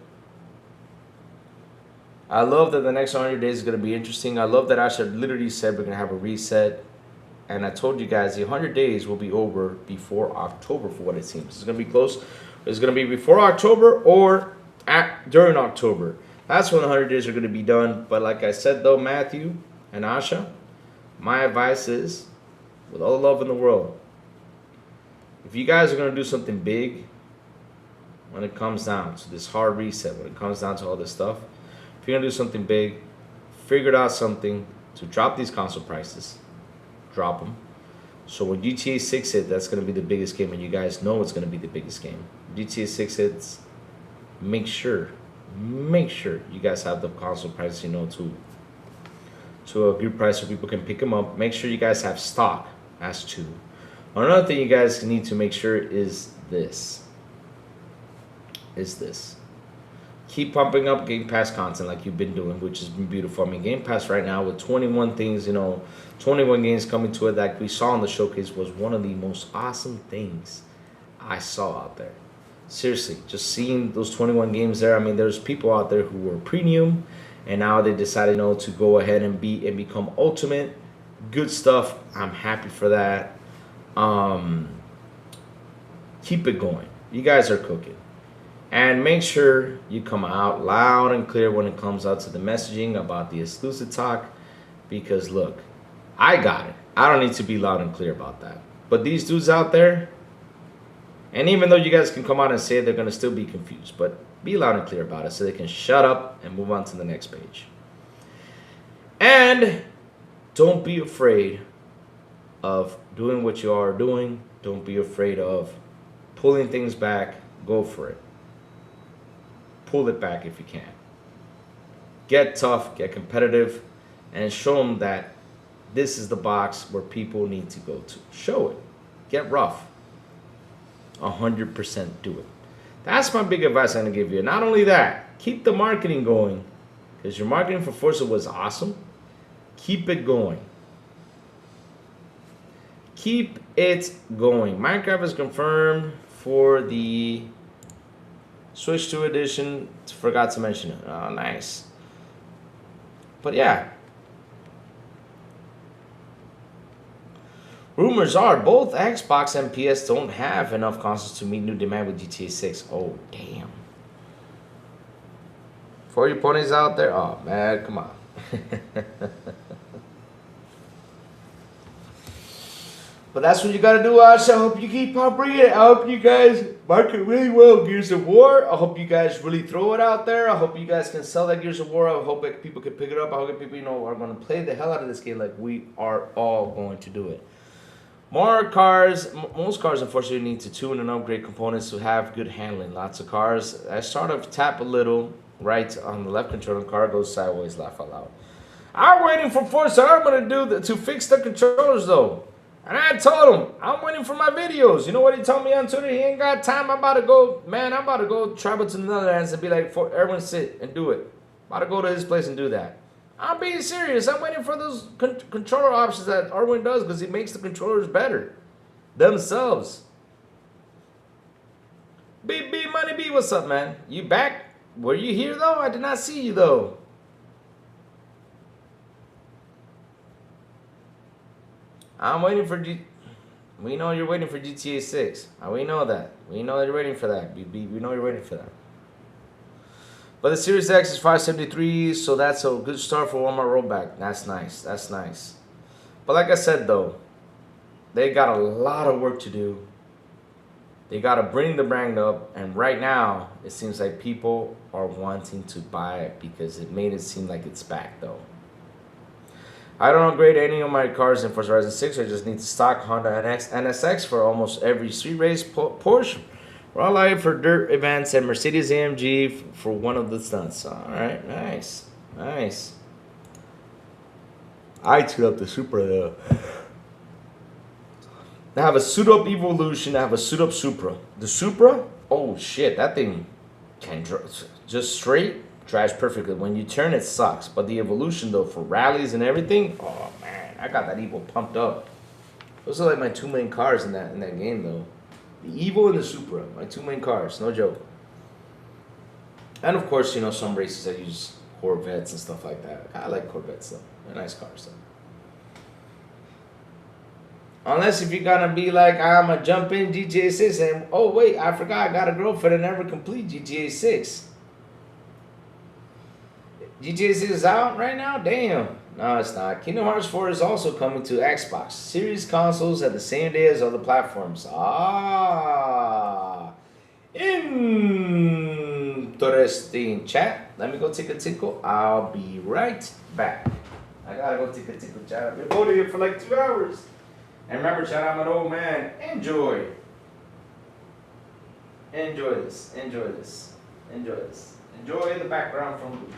I love that the next 100 days is going to be interesting. I love that Asha literally said we're going to have a reset. And I told you guys the 100 days will be over before October for what it seems. It's going to be close. It's going to be before October or during October. That's when the 100 days are going to be done. But like I said, though, Matthew and Asha, my advice is, with all the love in the world, if you guys are going to do something big when it comes down to this hard reset, when it comes down to all this stuff, if you're going to do something big, figure out something to drop these console prices. Drop them. So when GTA 6 hits, that's going to be the biggest game, and you guys know it's going to be the biggest game. GTA 6 hits, make sure you guys have the console prices, to a good price so people can pick them up. Make sure you guys have stock. That's two. Another thing you guys need to make sure is this. Keep pumping up Game Pass content like you've been doing, which has been beautiful. I mean, Game Pass right now with 21 things, 21 games coming to it that we saw on the showcase was one of the most awesome things I saw out there. Seriously, just seeing those 21 games there. I mean, there's people out there who were premium, and now they decided, to go ahead and become ultimate. Good stuff. I'm happy for that. Keep it going. You guys are cooking. And make sure you come out loud and clear when it comes out to the messaging about the exclusive talk. Because look, I got it. I don't need to be loud and clear about that. But these dudes out there, and even though you guys can come out and say it, they're going to still be confused. But be loud and clear about it so they can shut up and move on to the next page. And don't be afraid of doing what you are doing. Don't be afraid of pulling things back. Go for it. Pull it back if you can. Get tough, get competitive, and show them that this is the box where people need to go to. Show it. Get rough. 100% do it. That's my big advice I'm going to give you. Not only that, keep the marketing going, because your marketing for Forza was awesome. Keep it going. Keep it going. Minecraft is confirmed for the Switch 2 edition. Forgot to mention it. Oh, nice. But yeah. Rumors are both Xbox and PS don't have enough consoles to meet new demand with GTA 6. Oh, damn. For you ponies out there, oh, man, come on. But that's what you gotta do, Ash. I hope you keep on bringing it. I hope you guys market really well Gears of War. I hope you guys really throw it out there. I hope you guys can sell that Gears of War. I hope that people can pick it up. I hope people, are going to play the hell out of this game like we are all going to do it. Most cars, unfortunately, need to tune and upgrade components to have good handling. Lots of cars. I sort of tap a little right on the left controller. Car goes sideways, laugh out loud. I'm waiting for Forza Arma to fix the controllers, though. And I told him, I'm waiting for my videos. You know what he told me on Twitter? He ain't got time. I'm about to go travel to the Netherlands and be like, everyone sit and do it. About to go to his place and do that. I'm being serious. I'm waiting for those controller options that Arwin does because he makes the controllers better themselves. B Money B, what's up, man? You back? Were you here, though? I did not see you, though. I'm waiting for we know you're waiting for GTA 6. We know that. We know that you're waiting for that. We know you're waiting for that. But the Series X is 573, so that's a good start for Walmart rollback. That's nice. That's nice. But like I said, though, they got a lot of work to do. They got to bring the brand up. And right now, it seems like people are wanting to buy it because it made it seem like it's back, though. I don't upgrade any of my cars in Forza Horizon 6. I just need to stock Honda NSX for almost every street race. Porsche Raw Live for dirt events, and Mercedes AMG for one of the stunts. All right, nice, nice. I took up the Supra though. I have a suit up Evolution. I have a suit up Supra. The Supra, oh shit, that thing can just straight. Drives perfectly. When you turn, it sucks. But the Evolution, though, for rallies and everything, oh man, I got that Evo pumped up. Those are like my two main cars in that game, though. The Evo and the Supra, my two main cars, no joke. And of course, some races I use Corvettes and stuff like that. I like Corvettes, though. They're nice cars, though. Unless if you're gonna be like, I'm gonna jump in GTA 6 and, oh wait, I forgot I got a girlfriend and never complete GTA 6. GTA 6 is out right now? Damn. No, it's not. Kingdom Hearts 4 is also coming to Xbox Series consoles at the same day as other platforms. Ah. Interesting. Chat, let me go take a tickle. I'll be right back. I gotta go take a tickle, chat. I've been holding here for like 2 hours. And remember, chat, I'm an old man. Enjoy. Enjoy this. Enjoy this. Enjoy this. Enjoy the background from Blue.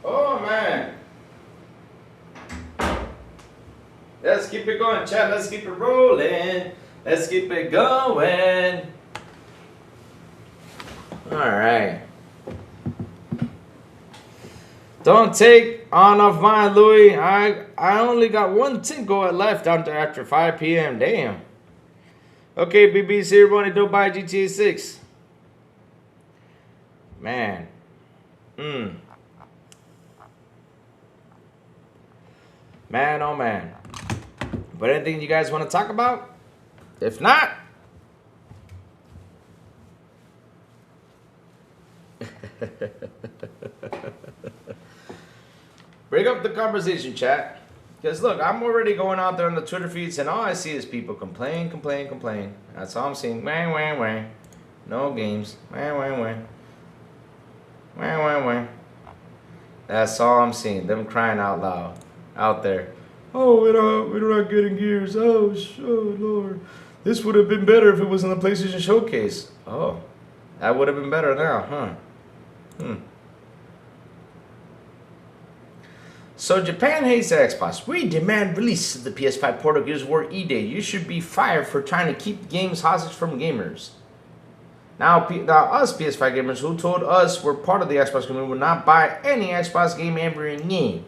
Oh man. Let's keep it going, chat. Let's keep it rolling. Let's keep it going. Alright. Don't take on of mine, Louis. I only got one tinkle left after 5 p.m. Damn. Okay, BB's here. Everybody don't buy GTA 6. Man. Man, oh man. But anything you guys want to talk about? If not, bring up the conversation, chat. Because look, I'm already going out there on the Twitter feeds and all I see is people complain. That's all I'm seeing. Wang, wang, wang. No games. Wang, wang, wang. Wang, wang, wang. That's all I'm seeing. Them crying out loud. Out there. Oh, we're not getting gears. Oh, Lord. This would have been better if it was in the PlayStation Showcase. Oh, that would have been better now, huh? So Japan hates Xbox. We demand release of the PS5 port of Gears of War E-Day. You should be fired for trying to keep games hostage from gamers. Now us PS5 gamers who told us we're part of the Xbox community will not buy any Xbox game ever again.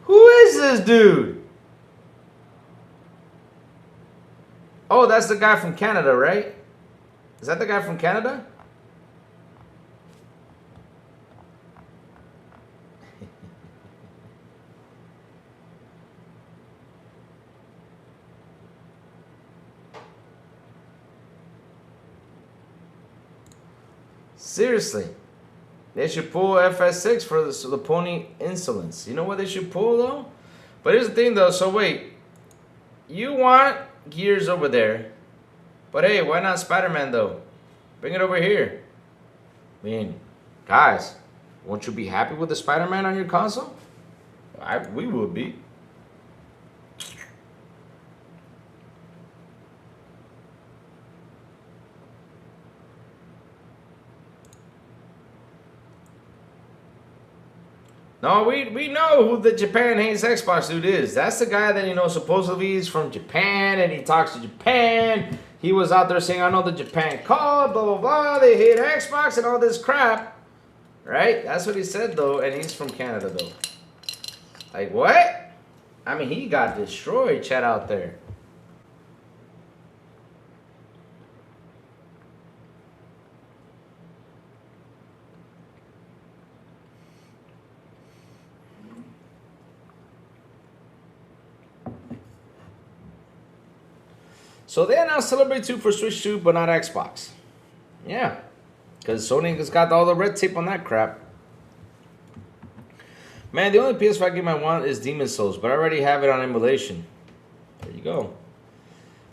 Who is this dude? Oh, that's the guy from Canada, right? Is that the guy from Canada? Seriously. They should pull FS6 for the pony insolence. You know what they should pull, though? But here's the thing, though. So, wait. You want Gears over there. But, hey, why not Spider-Man, though? Bring it over here. I mean, guys, won't you be happy with the Spider-Man on your console? We would be. No, we know who the Japan hates Xbox dude is. That's the guy that, you know, supposedly is from Japan and he talks to Japan. He was out there saying, I know the Japan call, blah, blah, blah. They hate Xbox and all this crap. Right? That's what he said, though. And he's from Canada, though. Like, what? I mean, he got destroyed, chat, out there. So they announced Celebrate 2 for Switch 2, but not Xbox. Yeah. Because Sony has got all the red tape on that crap. Man, the only PS5 game I want is Demon Souls, but I already have it on emulation. There you go.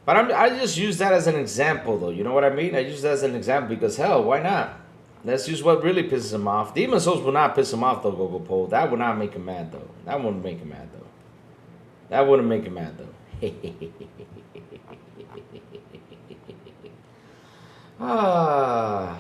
But I just use that as an example, though. You know what I mean? I use that as an example because, hell, why not? Let's use what really pisses him off. Demon Souls will not piss him off, though, Gogo Pole. That would not make him mad, though. That wouldn't make him mad, though. That wouldn't make him mad, though. Ah.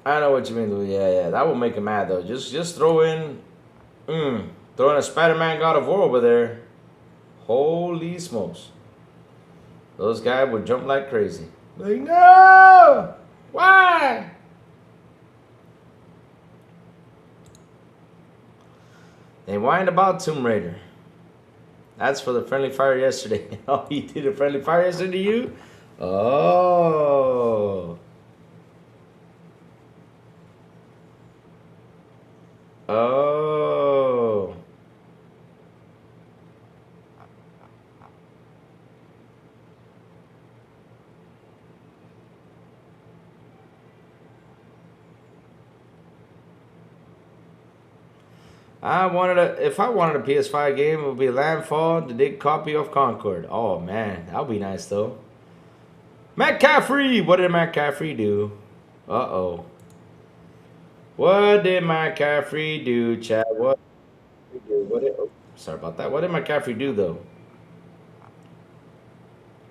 I know what you mean, though. Yeah, that would make him mad, though. Just throw in a Spider-Man God of War over there. Holy smokes. Those guys would jump like crazy. Like, no! Why? They whined about Tomb Raider. That's for the friendly fire yesterday. Oh, he did a friendly fire yesterday to you? Oh. Oh. If I wanted a PS5 game, it would be Landfall, the big copy of Concord. Oh man, that would be nice though. McCaffrey! What did McCaffrey do? Uh-oh. What did McCaffrey do, Chad? What did he do? Sorry about that. What did McCaffrey do though?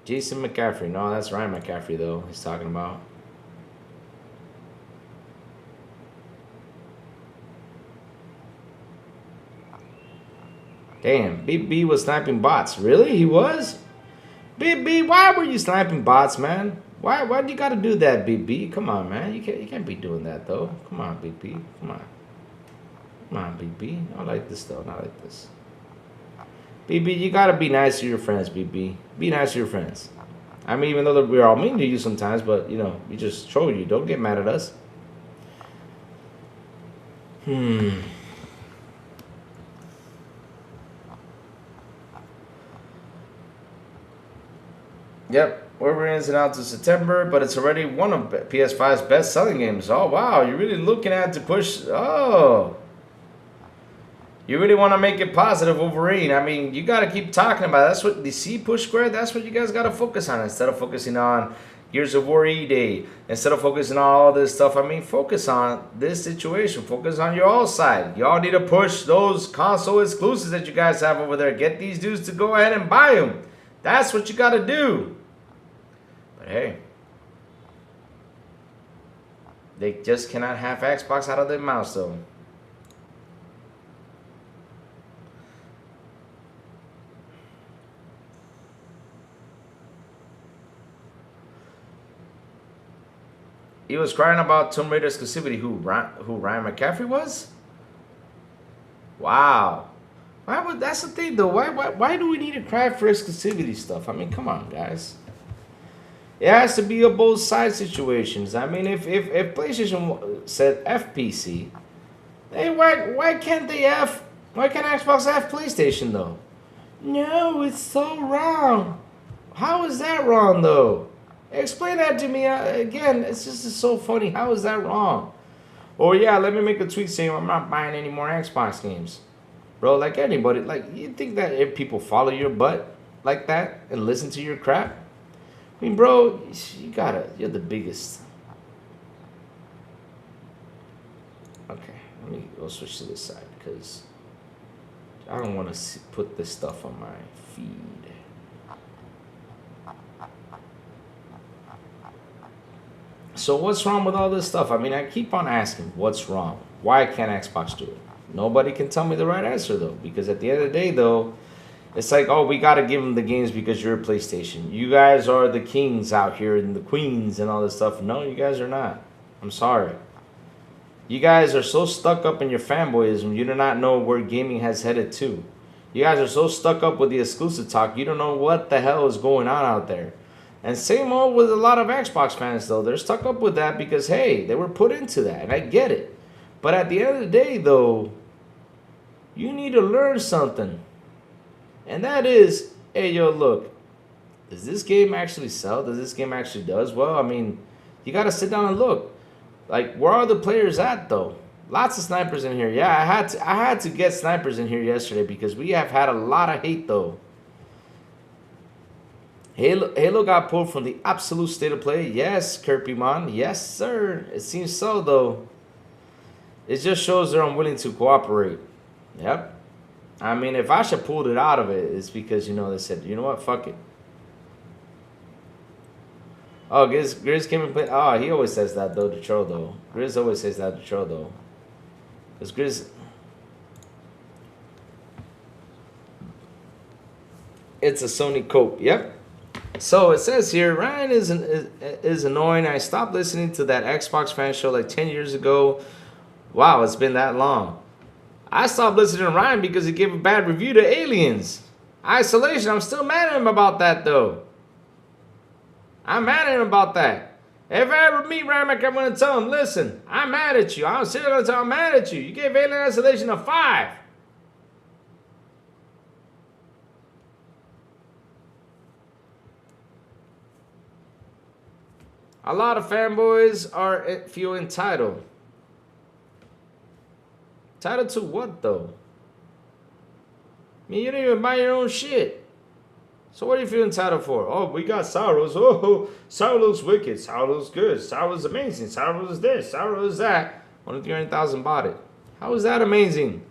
Jason McCaffrey. No, that's Ryan McCaffrey though. He's talking about. Damn, Big B was sniping bots. Really? He was? Big B, why were you sniping bots, man? Why do you gotta do that, Big B? Come on, man. You can't be doing that though. Come on, Big B. Come on. Come on, Big B. I like this though, not like this. Big B, you gotta be nice to your friends, Big B. Be nice to your friends. I mean, even though we're all mean to you sometimes, but you know, we just troll you. Don't get mad at us. Yep, Wolverine's out to September, but it's already one of PS5's best-selling games. Oh, wow, you're really looking at to push... Oh. You really want to make it positive, Wolverine. I mean, you got to keep talking about it. That's what... The C push square, that's what you guys got to focus on. Instead of focusing on Gears of War E-Day. Instead of focusing on all this stuff, I mean, focus on this situation. Focus on your all side. Y'all need to push those console exclusives that you guys have over there. Get these dudes to go ahead and buy them. That's what you got to do. But hey, they just cannot have Xbox out of their mouths though. He was crying about Tomb Raider exclusivity. Who Ryan McCaffrey was? Wow. That's the thing though. Why do we need to cry for exclusivity stuff? I mean, come on, guys. It has to be a both side situations. I mean, if PlayStation said FPC, hey, why can't Xbox F PlayStation though? No, it's so wrong. How is that wrong though? Explain that to me again. It's so funny. How is that wrong? Or yeah, let me make a tweet saying I'm not buying any more Xbox games, bro. Like anybody, like you think that if people follow your butt like that and listen to your crap? I mean, bro, you're the biggest. Okay, let me go switch to this side because I don't want to put this stuff on my feed. So what's wrong with all this stuff? I mean, I keep on asking, what's wrong? Why can't Xbox do it? Nobody can tell me the right answer, though, because at the end of the day, though, it's like, oh, we got to give them the games because you're a PlayStation. You guys are the kings out here and the queens and all this stuff. No, you guys are not. I'm sorry. You guys are so stuck up in your fanboyism, you do not know where gaming has headed to. You guys are so stuck up with the exclusive talk, you don't know what the hell is going on out there. And same old with a lot of Xbox fans, though. They're stuck up with that because, hey, they were put into that, and I get it. But at the end of the day, though, you need to learn something. And that is, hey, yo, look, Does this game actually sell? Does this game actually does? Well, I mean, you got to sit down and look. Like, where are the players at, though? Lots of snipers in here. Yeah, I had to get snipers in here yesterday because we have had a lot of hate, though. Halo got pulled from the absolute state of play. Yes, Kirpymon. Yes, sir. It seems so, though. It just shows they're unwilling to cooperate. Yep. I mean, if Asha pulled it out of it, it's because, you know, they said, you know what, fuck it. Oh, Grizz came and played. Oh, he always says that, though, to troll, though. Grizz always says that to troll, though. Because Grizz... It's a Sony cope. Yep. So it says here, Ryan is annoying. I stopped listening to that Xbox fan show like 10 years ago. Wow, it's been that long. I stopped listening to Ryan because he gave a bad review to Aliens. Isolation, I'm still mad at him about that, though. I'm mad at him about that. If I ever meet Ryan, I'm going to tell him, listen, I'm mad at you. I'm still going to tell him I'm mad at you. You gave Alien Isolation a 5. A lot of fanboys feel entitled. Entitled to what, though? I mean, you didn't even buy your own shit. So what do you feel entitled for? Oh, we got Sauros. Oh, Sauros looks wicked. Sauros looks good. Sauros is amazing. Sauros is this. Sauros is that. Only 300,000 bought it. How is that amazing?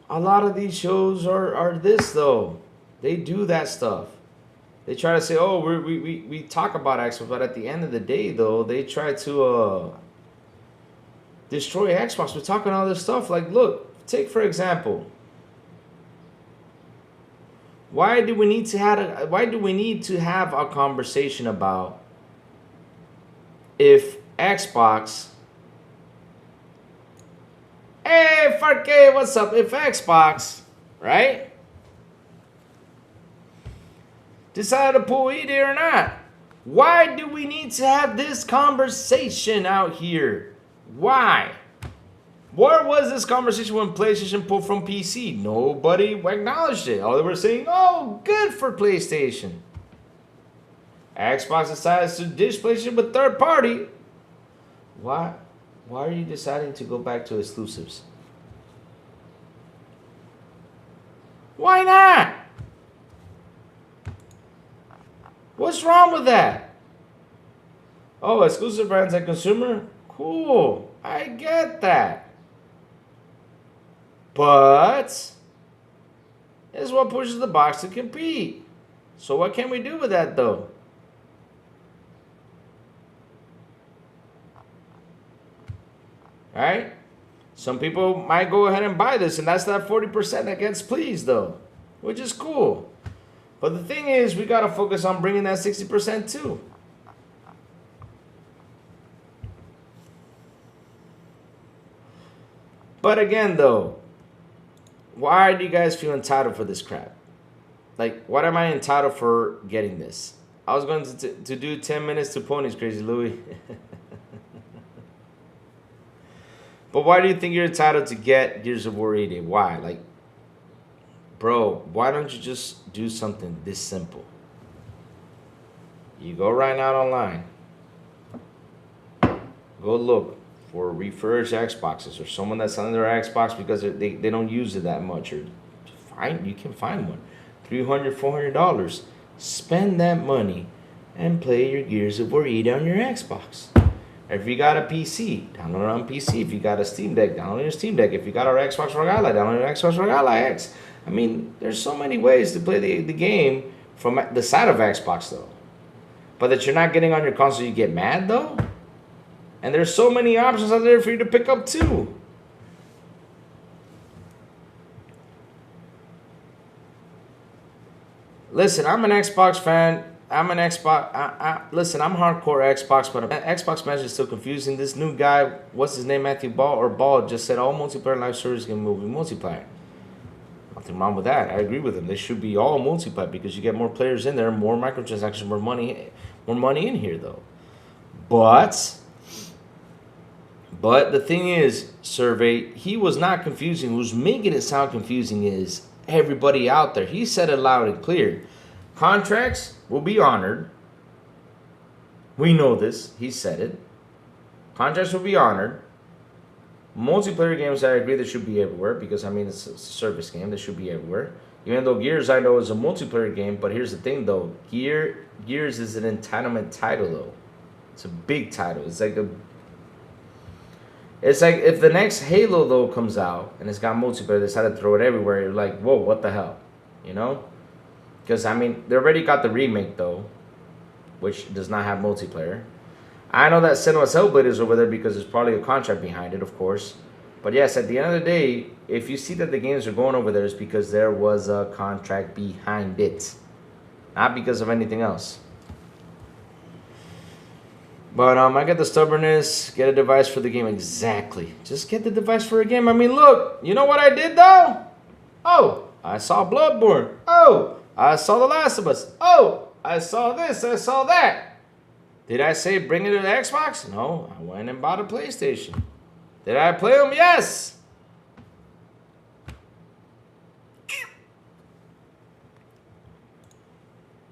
A lot of these shows are this, though. They do that stuff. They try to say, oh, we talk about Xbox, but at the end of the day, though, they try to destroy Xbox. We're talking all this stuff. Like, look, take for example, why do we need to have a conversation about if Xbox? Hey, Farke, what's up? If Xbox, right, decided to pull ED or not? Why do we need to have this conversation out here? Why? Where was this conversation when PlayStation pulled from PC? Nobody acknowledged it. All they were saying, oh, good for PlayStation. Xbox decides to dish PlayStation with third party. Why are you deciding to go back to exclusives? Why not? What's wrong with that? Oh, exclusive brands and consumer? Cool. I get that. But it's what pushes the box to compete. So what can we do with that, though? Right? Some people might go ahead and buy this, and that's that 40% that gets pleased, though, which is cool. But the thing is, we got to focus on bringing that 60% too. But again, though, why do you guys feel entitled for this crap? Like, what am I entitled for getting this? I was going to do 10 minutes to ponies, Crazy Louie. But why do you think you're entitled to get Gears of War 80? Why? Like, bro, why don't you just do something this simple? You go right now online. Go look for refurbished Xboxes or someone that's selling their Xbox because they don't use it that much. Or you can find one. $300, $400. Spend that money and play your Gears of War 80 on your Xbox. If you got a PC, download it on PC. If you got a Steam Deck, download your Steam Deck. If you got our Xbox ROG Ally, download your Xbox ROG Ally X. I mean, there's so many ways to play the game from the side of Xbox, though. But that you're not getting on your console, you get mad, though? And there's so many options out there for you to pick up, too. Listen, I'm an Xbox fan. Listen, I'm hardcore Xbox, but Xbox match is still confusing. This new guy, what's his name, Matthew Ball, just said all multiplayer live service can move in multiplayer. Nothing wrong with that. I agree with him. They should be all multiplayer because you get more players in there, more microtransactions, more money in here, though. But But the thing is, Survey, he was not confusing. Who's making it sound confusing is everybody out there. He said it loud and clear. Contracts will be honored. We know this. He said it. Contracts will be honored. Multiplayer games, I agree, they should be everywhere because, I mean, it's a service game. They should be everywhere. Even though Gears, I know, is a multiplayer game. But here's the thing, though. Gears is an entitlement title, though. It's a big title. It's like if the next Halo, though, comes out and it's got multiplayer, they decided to throw it everywhere. You're like, whoa, what the hell? You know? Because, I mean, they already got the remake, though, which does not have multiplayer. I know that Senua's Hellblade is over there because there's probably a contract behind it, of course. But yes, at the end of the day, if you see that the games are going over there, it's because there was a contract behind it. Not because of anything else. But I get the stubbornness, get a device for the game. Exactly. Just get the device for a game. I mean, look, you know what I did, though? Oh, I saw Bloodborne. Oh, I saw The Last of Us. Oh, I saw this, I saw that. Did I say bring it to the Xbox? No, I went and bought a PlayStation. Did I play them? Yes.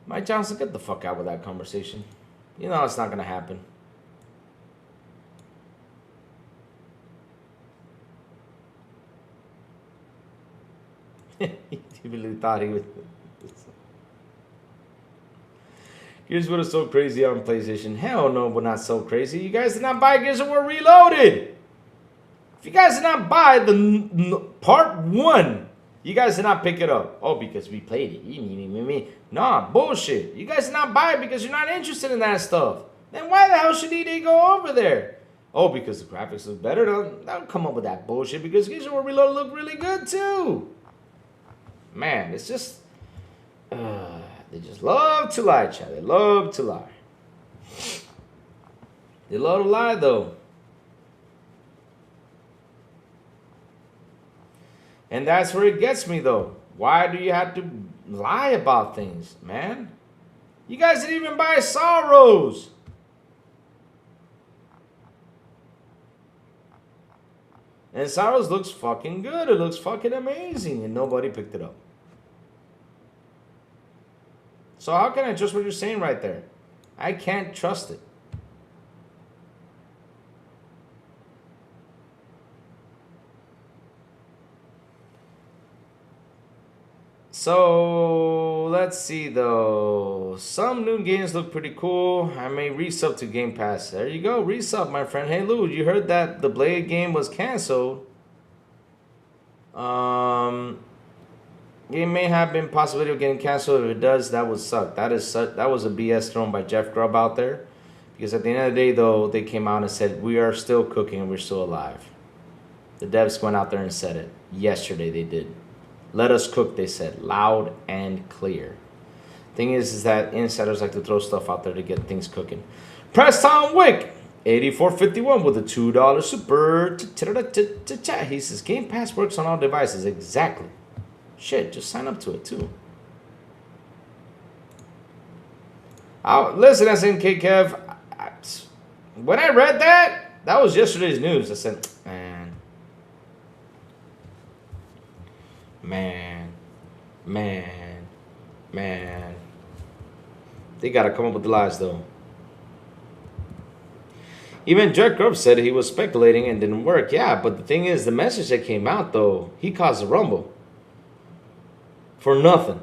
Mike Johnson, get the fuck out with that conversation. You know it's not going to happen. He really thought he was... Here's what is so crazy on PlayStation. Hell no, but not so crazy. You guys did not buy Gears of War Reloaded. If you guys did not buy the part 1, you guys did not pick it up. Oh, because we played it. Nah, bullshit. You guys did not buy it because you're not interested in that stuff. Then why the hell should they go over there? Oh, because the graphics look better. Don't come up with that bullshit because Gears of War Reloaded look really good too. Man, it's just... they just love to lie, Chad. They love to lie. They love to lie, though. And that's where it gets me, though. Why do you have to lie about things, man? You guys didn't even buy Sorrows. And Sorrows looks fucking good. It looks fucking amazing. And nobody picked it up. So how can I trust what you're saying right there? I can't trust it. So let's see though. Some new games look pretty cool. I may resub to Game Pass. There you go, resub, my friend. Hey Lou, you heard that the Blade game was canceled. It may have been possibility of getting canceled. If it does, that would suck. That was a BS thrown by Jeff Grubb out there. Because at the end of the day, though, they came out and said, we are still cooking and we're still alive. The devs went out there and said it. Yesterday they did. Let us cook, they said. Loud and clear. Thing is that insiders like to throw stuff out there to get things cooking. Preston Wick, 8451 with a $2 super chat. He says, Game Pass works on all devices. Exactly. Shit, just sign up to it too. Listen, SNK Kev. When I read that was yesterday's news. I said, man. They gotta come up with the lies though. Even Jack Grubb said he was speculating and didn't work. Yeah, but the thing is, the message that came out though, he caused a rumble. For nothing.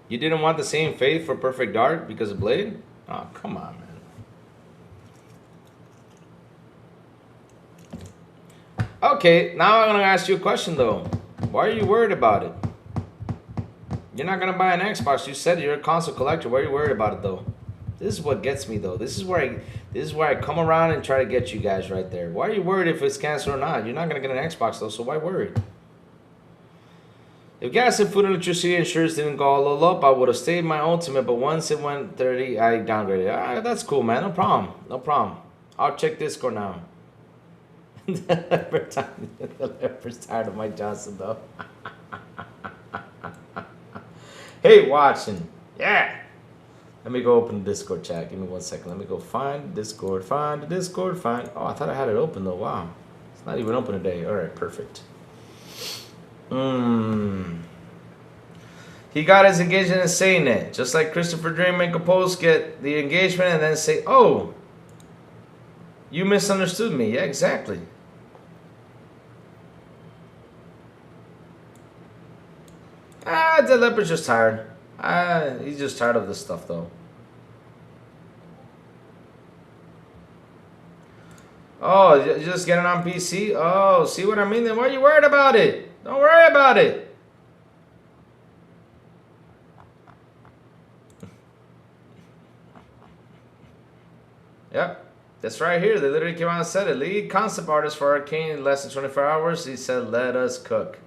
You didn't want the same fate for Perfect Dark because of Blade? Oh, come on, man. Okay, now I'm going to ask you a question, though. Why are you worried about it? You're not going to buy an Xbox. You said you're a console collector. Why are you worried about it, though? This is what gets me, though. This is where I come around and try to get you guys right there. Why are you worried if it's canceled or not? You're not going to get an Xbox, though, so why worry? If gas and food and electricity insurance didn't go all up, I would have stayed my Ultimate, but once it went 30, I downgraded. All right, that's cool, man. No problem. No problem. I'll check Discord now. The leopard's tired of Mike Johnson, though. Hey, watching. Yeah. Let me go open the Discord chat. Give me 1 second. Let me go find Discord. Find the Discord. Find. Oh, I thought I had it open, though. Wow. It's not even open today. All right, perfect. He got his engagement and saying it. Just like Christopher Dream make a post, get the engagement, and then say, oh, you misunderstood me. Yeah, exactly. The leopard's just tired. He's just tired of this stuff, though. Oh, you just get it on PC? Oh, see what I mean? Then why are you worried about it? Don't worry about it. Yep, that's right here. They literally came out and said it. Lead concept artist for Arcane in less than 24 hours. He said, let us cook.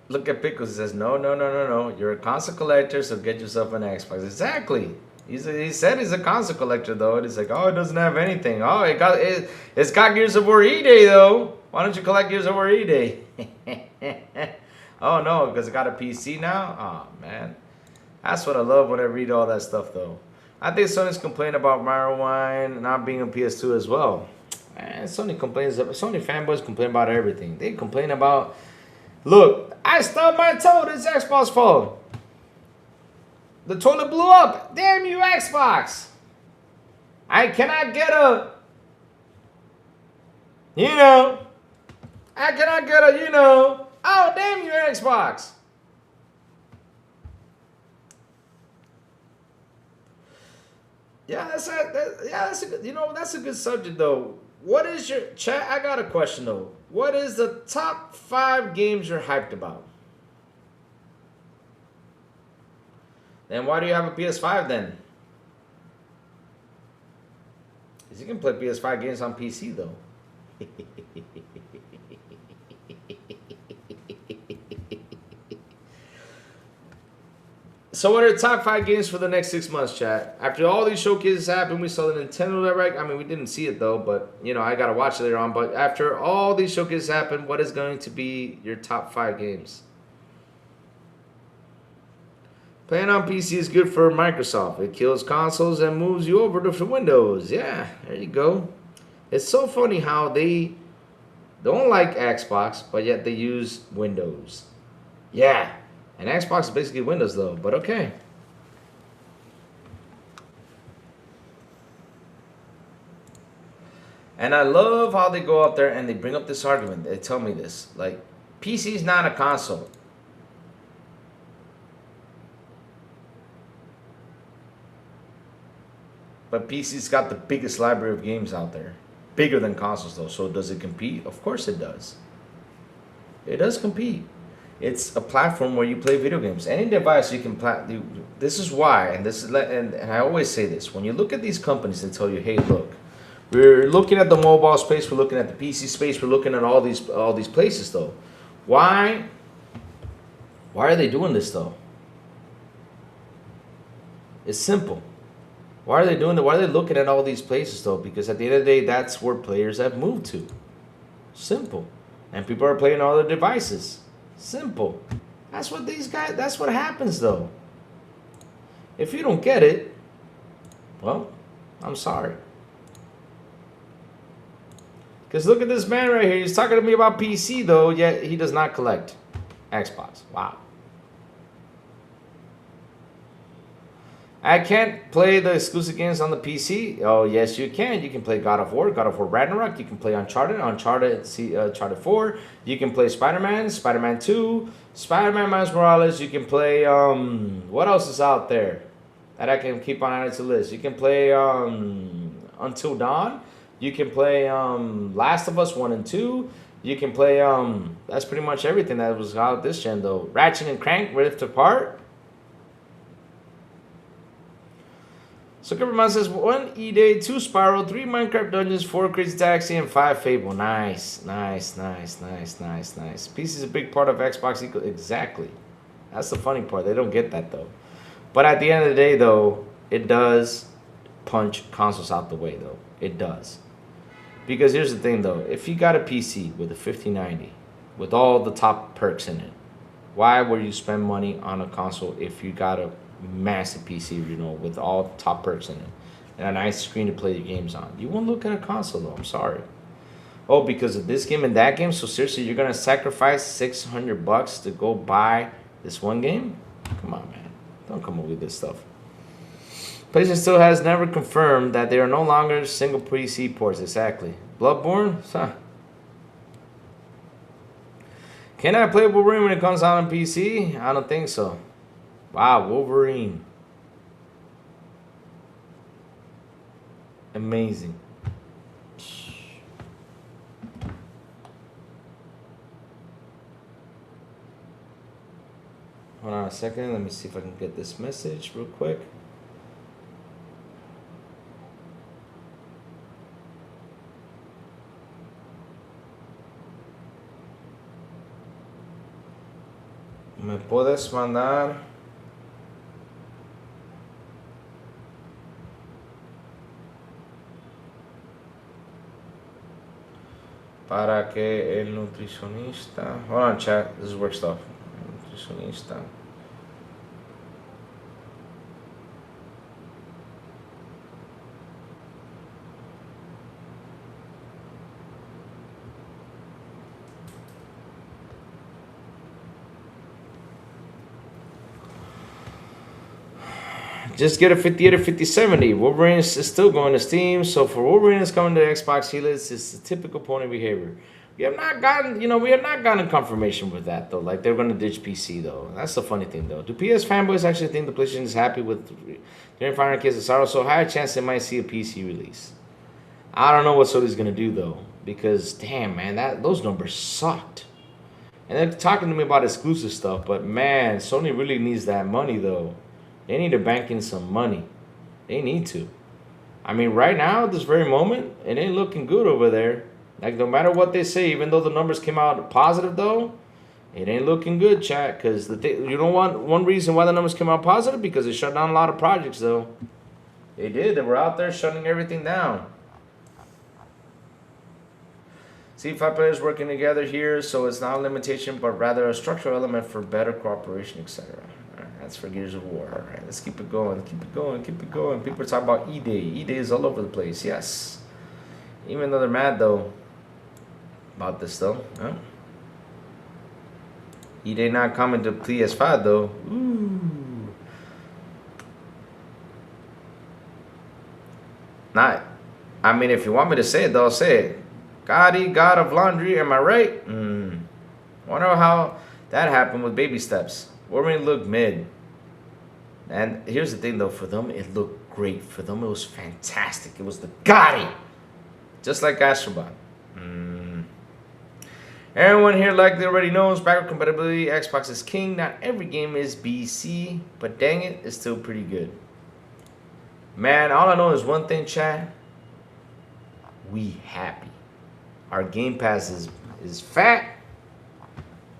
Look at Pickles. He says, no. You're a console collector, so get yourself an Xbox. Exactly. He said he's a console collector, though. And he's like, oh, it doesn't have anything. Oh, it's got Gears of War E-Day, though. Why don't you collect Gears of War E-Day? Oh, no, because it got a PC now? Oh, man. That's what I love when I read all that stuff, though. I think Sony's complaining about Morrowind not being on PS2 as well. Man, Sony fanboys complain about everything. They complain about... Look, I stubbed my toe. This Xbox phone. The toilet blew up. Damn you, Xbox. I cannot get a... I cannot get a, Oh, damn you, Xbox. Yeah, that's a good, that's a good subject, though. What is your chat? I got a question, though. What is the top 5 games you're hyped about? Then why do you have a PS5 then? Because you can play PS5 games on PC, though. So what are the top 5 games for the next 6 months, chat? After all these showcases happened, we saw the Nintendo Direct. I mean, we didn't see it, though, but, I got to watch it later on. But after all these showcases happened, what is going to be your top 5 games? Playing on PC is good for Microsoft. It kills consoles and moves you over to Windows. Yeah, there you go. It's so funny how they don't like Xbox, but yet they use Windows. Yeah. And Xbox is basically Windows, though, but okay. And I love how they go out there and they bring up this argument. They tell me this. Like, PC is not a console. But PC's got the biggest library of games out there. Bigger than consoles, though. So does it compete? Of course it does. It does compete. It's a platform where you play video games. Any device you can play. This is why, and I always say this. When you look at these companies, they tell you, hey, look, we're looking at the mobile space, we're looking at the PC space, we're looking at all these places, though. Why are they doing this, though? It's simple. Why are they doing that? Why are they looking at all these places, though? Because at the end of the day, that's where players have moved to. Simple. And people are playing all their devices. Simple. That's what happens, though. If you don't get it, well, I'm sorry. Because look at this man right here. He's talking to me about PC, though, yet he does not collect Xbox. Wow. I can't play the exclusive games on the PC. Oh, yes, you can. You can play God of War Ragnarok. You can play Uncharted 4. You can play Spider-Man 2, Spider-Man Miles Morales. You can play, what else is out there that I can keep on adding to the list? You can play Until Dawn. You can play Last of Us 1 and 2. You can play, that's pretty much everything that was out this gen, though. Ratchet and Clank, Rift Apart. So Cooperman says 1 E-Day, 2 Spiral, 3 Minecraft Dungeons, 4 Crazy Taxi, and 5 Fable. Nice. PC is a big part of Xbox. Exactly. That's the funny part. They don't get that, though. But at the end of the day, though, it does punch consoles out the way, though. It does. Because here's the thing, though. If you got a PC with a 5090, with all the top perks in it, why would you spend money on a console if you got a massive PC, you know, with all the top perks in it, and a nice screen to play your games on? You won't look at a console, though. I'm sorry. Oh, because of this game and that game? So seriously, you're going to sacrifice $600 to go buy this one game? Come on, man. Don't come up with this stuff. PlayStation still has never confirmed that they are no longer single PC ports. Exactly. Bloodborne? Huh. Can I play Wolverine when it comes out on PC? I don't think so. Wow, Wolverine. Amazing. Hold on a second. Let me see if I can get this message real quick. ¿Me puedes mandar para que el nutricionista... Hold on, chat. This is work stuff. Nutricionista. Just get a 58 or 5070. Wolverine is still going to Steam. So for Wolverine is coming to Xbox Helix, it's the typical pony behavior. We have not gotten confirmation with that though. Like they're going to ditch PC though. That's the funny thing though. Do PS fanboys actually think the PlayStation is happy with during Final Kiss of Sorrow? So higher chance they might see a PC release. I don't know what Sony's going to do though, because damn man, those numbers sucked. And they're talking to me about exclusive stuff, but man, Sony really needs that money though. They need to bank in some money. They need to. I mean, right now, this very moment, it ain't looking good over there. Like, no matter what they say, even though the numbers came out positive, though, it ain't looking good, chat. Because you don't want one reason why the numbers came out positive? Because they shut down a lot of projects, though. They did. They were out there shutting everything down. C5 players working together here, so it's not a limitation, but rather a structural element for better cooperation, etc. That's for Gears of War. All right, let's keep it going. Keep it going. Keep it going. People are talking about E-Day. E-Day is all over the place. Yes. Even though they're mad, though, about this, though. Huh? E-Day not coming to PS5, though. Ooh. Not. I mean, if you want me to say it, though, I'll say it. Gotti, God of Laundry. Am I right? Wonder how that happened with Baby Steps. Wolverine looked mid. And here's the thing, though. For them, it looked great. For them, it was fantastic. It was the Gotti. Just like Astrobot. Everyone here likely already knows backward compatibility. Xbox is king. Not every game is BC. But dang it, it's still pretty good. Man, all I know is one thing, chat. We happy. Our Game Pass is fat.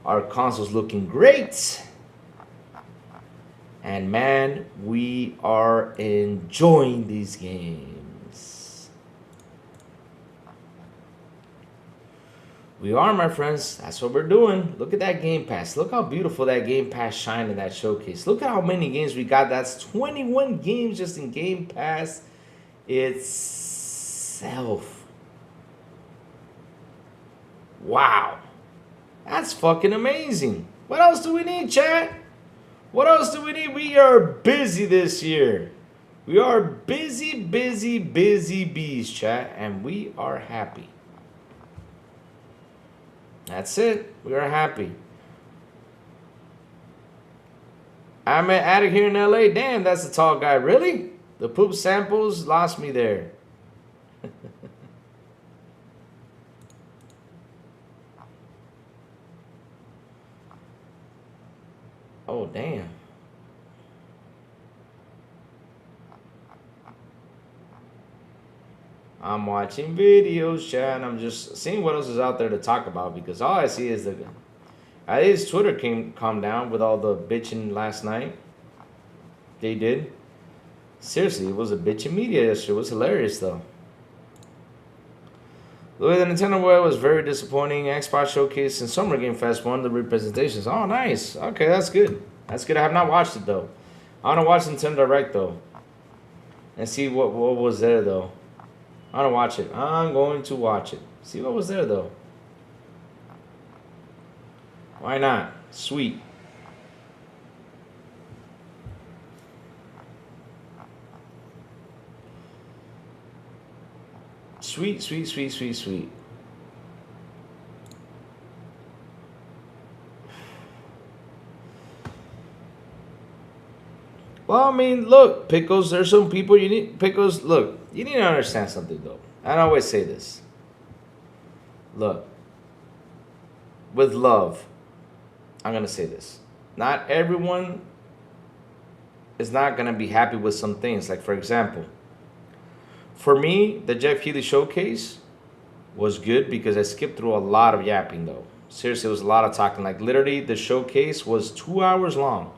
Our console's looking great. And man, we are enjoying these games. We are, my friends. That's what we're doing. Look at that Game Pass. Look how beautiful that Game Pass shined in that showcase. Look at how many games we got. That's 21 games just in Game Pass itself. Wow. That's fucking amazing. What else do we need, chat? What else do we need? We are busy this year. We are busy bees, chat. And we are happy. That's it. We are happy. I'm an addict here in LA. Damn, that's a tall guy. Really? The poop samples lost me there. Oh, damn. I'm watching videos, chat, and I'm just seeing what else is out there to talk about, because all I see is at least Twitter calmed down with all the bitching last night. They did. Seriously, it was a bitch in media yesterday. It was hilarious though. The way the Nintendo World was very disappointing. Xbox Showcase and Summer Game Fest won the representations. Oh, nice. Okay, that's good. That's good. I have not watched it though. I want to watch Nintendo Direct though, and see what was there though. I want to watch it. I'm going to watch it. See what was there though. Why not? Sweet. Sweet, sweet, sweet, sweet, sweet. Well, I mean, look, Pickles, there's some people you need. Pickles, look, you need to understand something, though. I always say this. Look, with love, I'm going to say this. Not everyone is not going to be happy with some things. Like, for example, for me, the Jeff Keighley showcase was good because I skipped through a lot of yapping, though. Seriously, it was a lot of talking. Like, literally, the showcase was 2 hours long.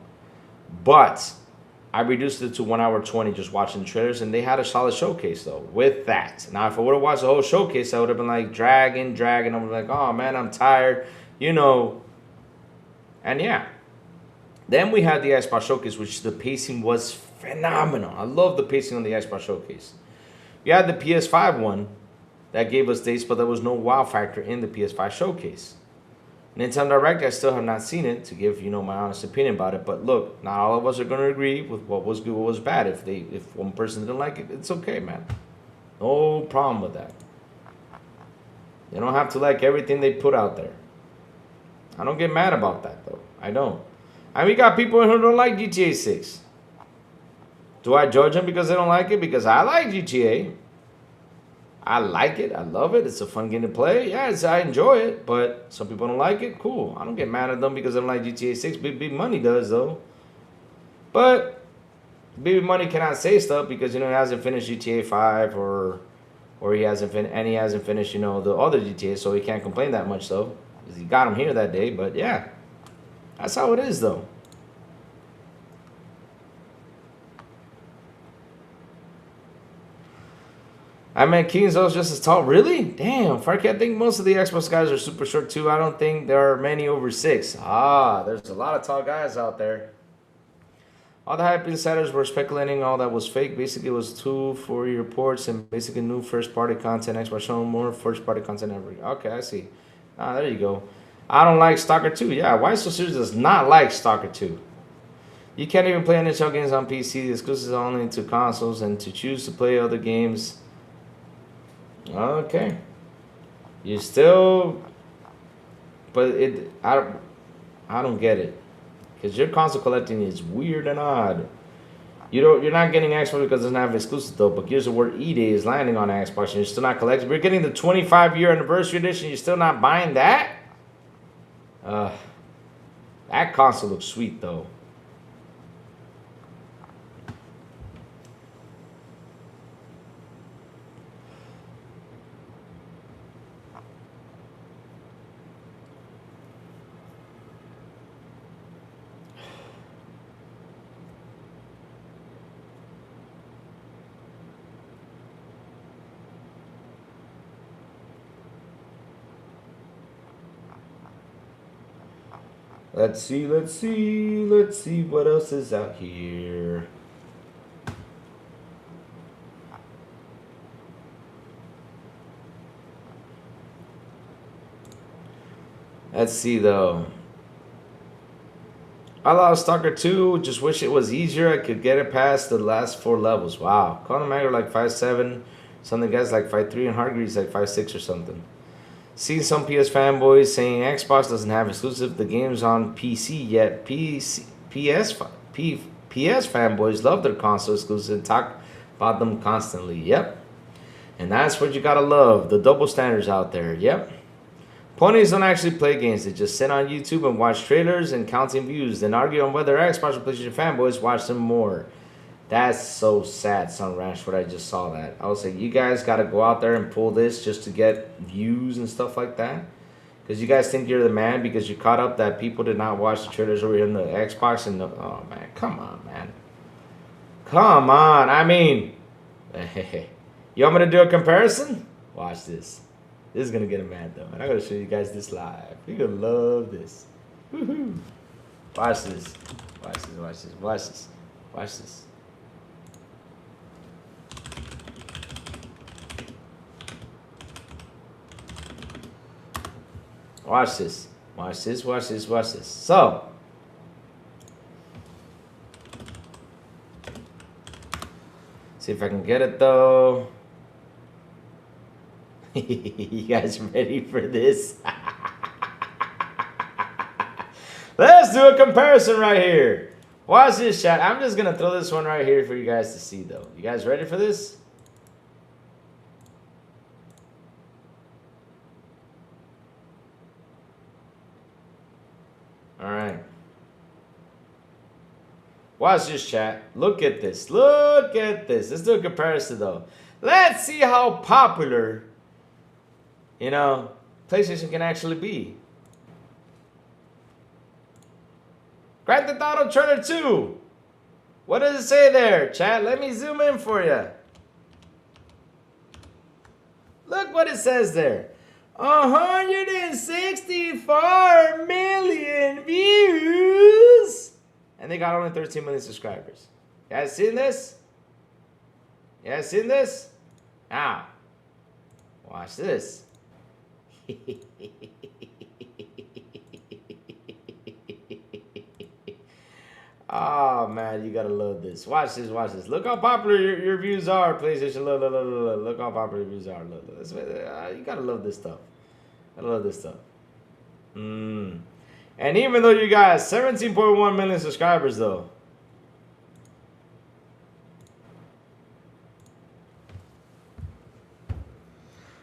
But I reduced it to 1 hour 20 just watching the trailers, and they had a solid showcase, though, with that. Now, if I would have watched the whole showcase, I would have been, like, dragging. I was like, oh, man, I'm tired, you know. And, yeah. Then we had the Xbox Showcase, which the pacing was phenomenal. I love the pacing on the Xbox Showcase. You had the PS5 one that gave us dates, but there was no wow factor in the PS5 showcase. Nintendo Direct, I still have not seen it to give, my honest opinion about it. But look, not all of us are going to agree with what was good, what was bad. If one person didn't like it, it's okay, man. No problem with that. You don't have to like everything they put out there. I don't get mad about that, though. I don't. And we got people who don't like GTA 6. Do I judge them because they don't like it? Because I like GTA. I like it. I love it. It's a fun game to play. Yeah, I enjoy it. But some people don't like it. Cool. I don't get mad at them because they don't like GTA 6. Big Money does, though. But Big Money cannot say stuff because, he hasn't finished GTA 5 or he hasn't finished, the other GTA. So he can't complain that much, though. Because he got him here that day. But, yeah. That's how it is, though. I mean, King's just as tall. Really? Damn, Farkey, I think most of the Xbox guys are super short, too. I don't think there are many over 6. There's a lot of tall guys out there. All the hype insiders were speculating all that was fake. Basically, it was 2 for your reports and basically new first-party content. Xbox showing more first-party content ever. Okay, I see. There you go. I don't like Stalker 2. Yeah, why So Serious does not like Stalker 2. You can't even play NHL games on PC. The exclusives only to consoles and to choose to play other games. Okay. You still, but I don't get it, because your console collecting is weird and odd. You're not getting Xbox because it doesn't have exclusive though. But Gears of War E-Day is landing on Xbox, and you're still not collecting. We're getting the 25-year anniversary edition. You're still not buying that. That console looks sweet though. Let's see what else is out here. Let's see though. I lost Stalker 2, just wish it was easier. I could get it past the last 4 levels. Wow. Conor McGregor like 5'7", some of the guys like 5'3", and Hargreaves like 5'6" or something. Seen some PS fanboys saying Xbox doesn't have exclusive the games on PC yet. PS fanboys love their console exclusive and talk about them constantly. Yep. And that's what you gotta love. The double standards out there. Yep. Ponies don't actually play games. They just sit on YouTube and watch trailers and counting views. Then argue on whether Xbox or PlayStation fanboys watch them more. That's so sad, Sun Ranch, what I just saw that. I was like, you guys got to go out there and pull this just to get views and stuff like that? Because you guys think you're the man because you caught up that people did not watch the trailers over here in the Xbox and the... Oh, man, come on, man. Come on. I mean, you want me to do a comparison? Watch this. This is going to get him mad, though. And I'm going to show you guys this live. You're going to love this. Woohoo. Watch this. Watch this. Watch this. Watch this. Watch this. Watch this. Watch this. Watch this. Watch this. So, see if I can get it though. You guys ready for this? Let's do a comparison right here. Watch this, chat. I'm just gonna throw this one right here for you guys to see though. You guys ready for this? All right. Watch this, chat. Look at this. Look at this. Let's do a comparison, though. Let's see how popular, you know, PlayStation can actually be. Grand Theft Auto Trailer 2. What does it say there, chat? Let me zoom in for you. Look what it says there. 164 million views. And they got only 13 million subscribers. You guys seen this? You guys seen this? Now, watch this. Oh man, you gotta love this. Watch this, watch this. Look how popular your views are, PlayStation. Look how popular your views are. Look. You gotta love this stuff. I love this stuff. And even though you got 17.1 million subscribers, though,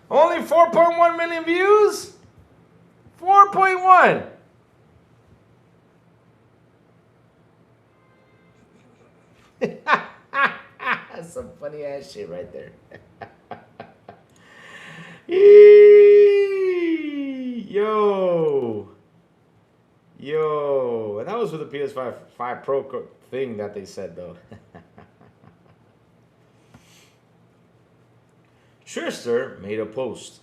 only 4.1 million views. 4.1. That's some funny ass shit right there. Yo, and that was with the PS5 Pro thing that they said though. Trister made a post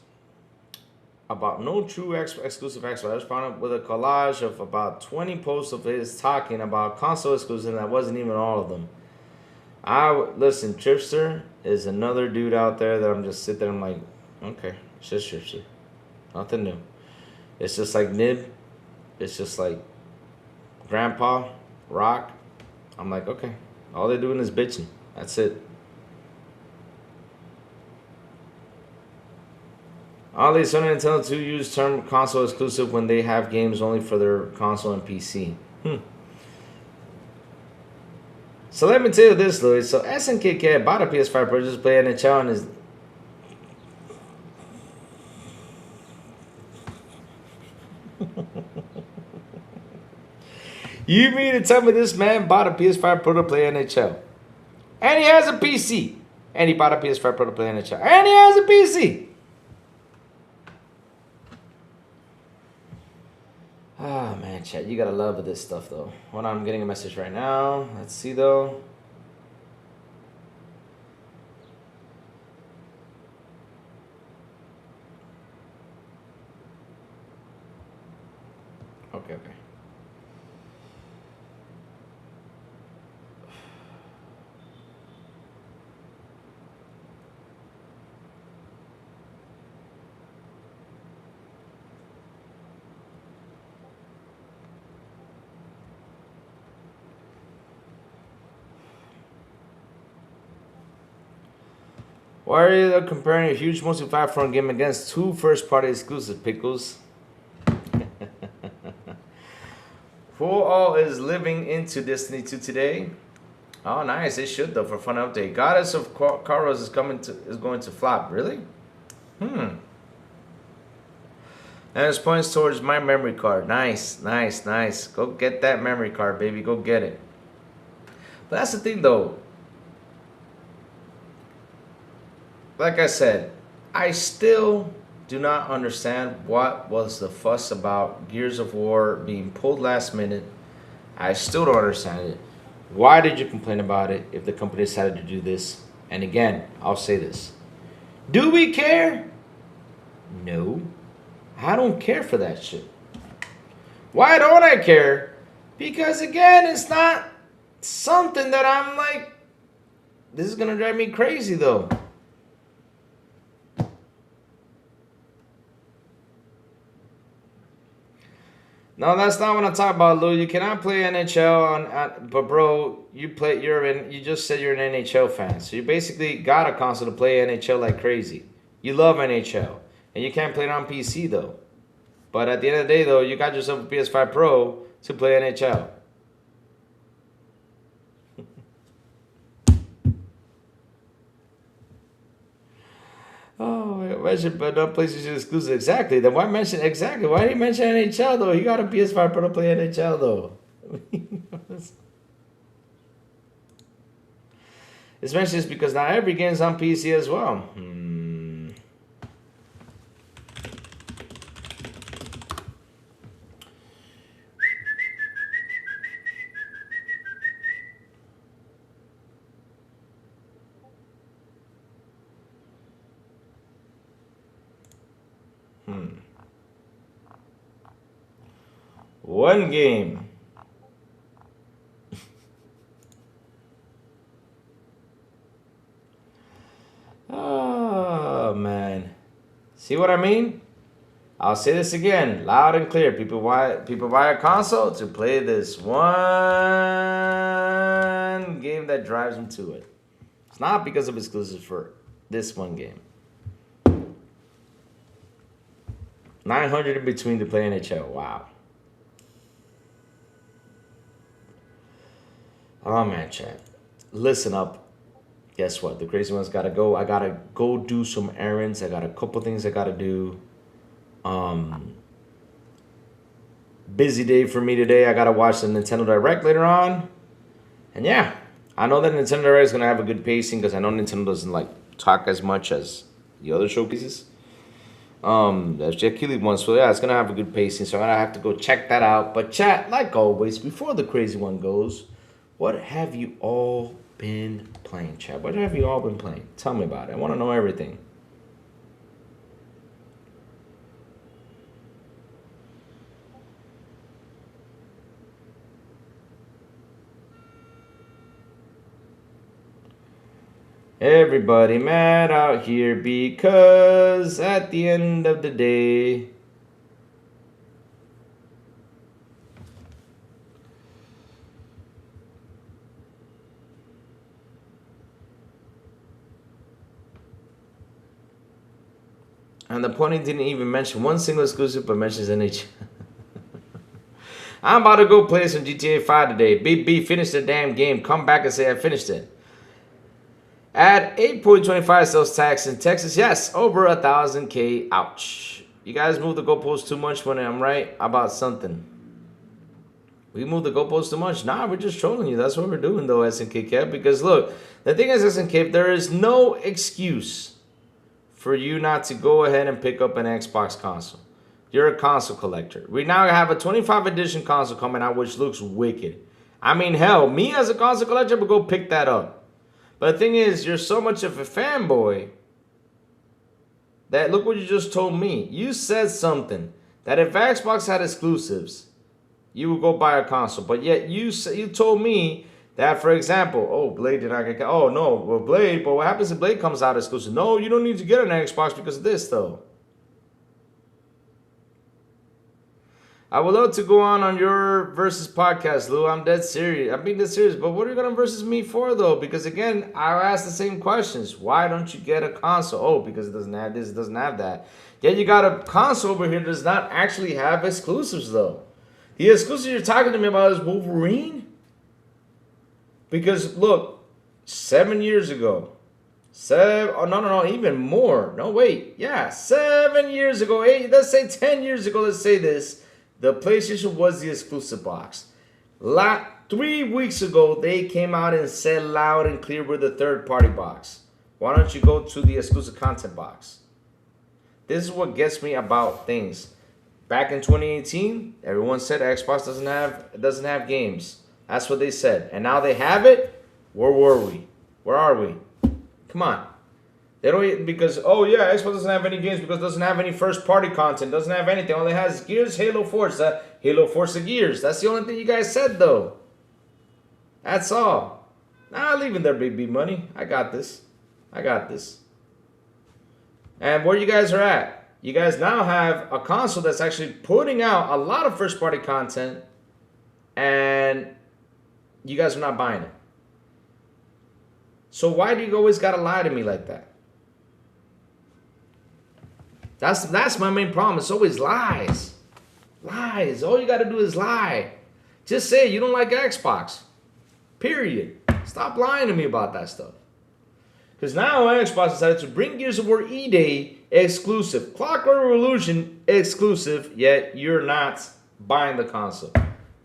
about no true exclusive Xbox. I found up with a collage of about 20 posts of his talking about console exclusive, and that wasn't even all of them. Listen, Tripster is another dude out there that I'm just sitting there, I'm like, okay, it's just Tripster. Nothing new. It's just like Nib. It's just like Grandpa, Rock. I'm like, okay. All they're doing is bitching. That's it. All these Sony and Nintendo 2 use term console exclusive when they have games only for their console and PC. So let me tell you this, Louis. So SNKK bought a PS5 Pro just to play NHL and is... You mean to tell me this man bought a PS5 Pro to play NHL? And he has a PC. And he bought a PS5 Pro to play NHL. And he has a PC. Ah, man, chat, you gotta love this stuff, though. Hold on, I'm getting a message right now. Let's see, though. Okay. Why are you comparing a huge multi-platform game against two first-party exclusive, Pickles? Who all is living into Destiny 2 today? Oh, nice. It should, though, for fun update. Goddess of Kairos is going to flop. Really? And it points towards my memory card. Nice. Go get that memory card, baby. Go get it. But that's the thing, though. Like I said, I still do not understand what was the fuss about Gears of War being pulled last minute. I still don't understand it. Why did you complain about it if the company decided to do this? And again, I'll say this. Do we care? No. I don't care for that shit. Why don't I care? Because again, it's not something that I'm like, this is going to drive me crazy though. No, that's not what I'm talking about, Lou. You cannot play NHL but bro, you just said you're an NHL fan. So you basically got a console to play NHL like crazy. You love NHL. And you can't play it on PC though. But at the end of the day though, you got yourself a PS5 Pro to play NHL. Oh, I mentioned, but not PlayStation exclusive. Exactly. Then why mention exactly? Why did he mention NHL though? He got a PS5 Pro to play NHL though. Especially just because not every game's on PC as well. One game. Oh man. See what I mean? I'll say this again, loud and clear. People buy a console to play this one game that drives them to it. It's not because of exclusives for this one game. 900 in between to play NHL. Wow. Oh man, chat. Listen up. Guess what? The crazy one's gotta go. I gotta go do some errands. I got a couple things I gotta do. Busy day for me today. I gotta watch the Nintendo Direct later on. And yeah, I know that Nintendo Direct is gonna have a good pacing because I know Nintendo doesn't like talk as much as the other showcases. That's Jack Keighley one, so yeah, it's gonna have a good pacing. So I'm gonna have to go check that out. But chat, like always, before the crazy one goes, what have you all been playing, chat? What have you all been playing? Tell me about it. I want to know everything. Everybody mad out here because at the end of the day, and the pony didn't even mention one single exclusive, but mentions NHL. I'm about to go play some GTA 5 today. Big B, finish the damn game. Come back and say I finished it. Add 8.25 sales tax in Texas. Yes, over 1,000K. Ouch. You guys move the goalposts too much when I'm right about something. We move the goalposts too much. Nah, we're just trolling you. That's what we're doing though, SNK Kev. Because look, the thing is, SNK, there is no excuse for you not to go ahead and pick up an Xbox console. You're a console collector. We now have a 25 edition console coming out, which looks wicked. I mean, hell, me as a console collector would go pick that up. But the thing is, you're so much of a fanboy that look what you just told me. You said something that if Xbox had exclusives, you would go buy a console. But yet you told me that, for example, oh, Blade did not get... Oh, no, well, Blade, but what happens if Blade comes out exclusive? No, you don't need to get an Xbox because of this, though. I would love to go on your versus podcast, Lou. I'm dead serious. I'm being dead serious. But what are you going to versus me for, though? Because, again, I ask the same questions. Why don't you get a console? Oh, because it doesn't have this, it doesn't have that. Yet you got a console over here that does not actually have exclusives, though. The exclusive you're talking to me about is Wolverine? Because, look, 7 years ago. No, even more. No, wait. Yeah, 7 years ago. Let's say 10 years ago, let's say this. The PlayStation was the exclusive box. 3 weeks ago, they came out and said loud and clear we're the third-party box. Why don't you go to the exclusive content box? This is what gets me about things. Back in 2018, everyone said Xbox doesn't have games. That's what they said. And now they have it. Where were we? Where are we? Come on. They don't, because, oh yeah, Xbox doesn't have any games because it doesn't have any first party content, doesn't have anything. All it has is Gears, Halo, Forza, Gears. That's the only thing you guys said though. That's all. Nah, leaving their big money. I got this. And where you guys are at, you guys now have a console that's actually putting out a lot of first party content, and you guys are not buying it. So why do you always gotta lie to me like that? That's my main problem. It's always lies. Lies. All you got to do is lie. Just say you don't like Xbox. Period. Stop lying to me about that stuff. Because now Xbox decided to bring Gears of War E-Day exclusive. Clockwork Revolution exclusive, yet you're not buying the console.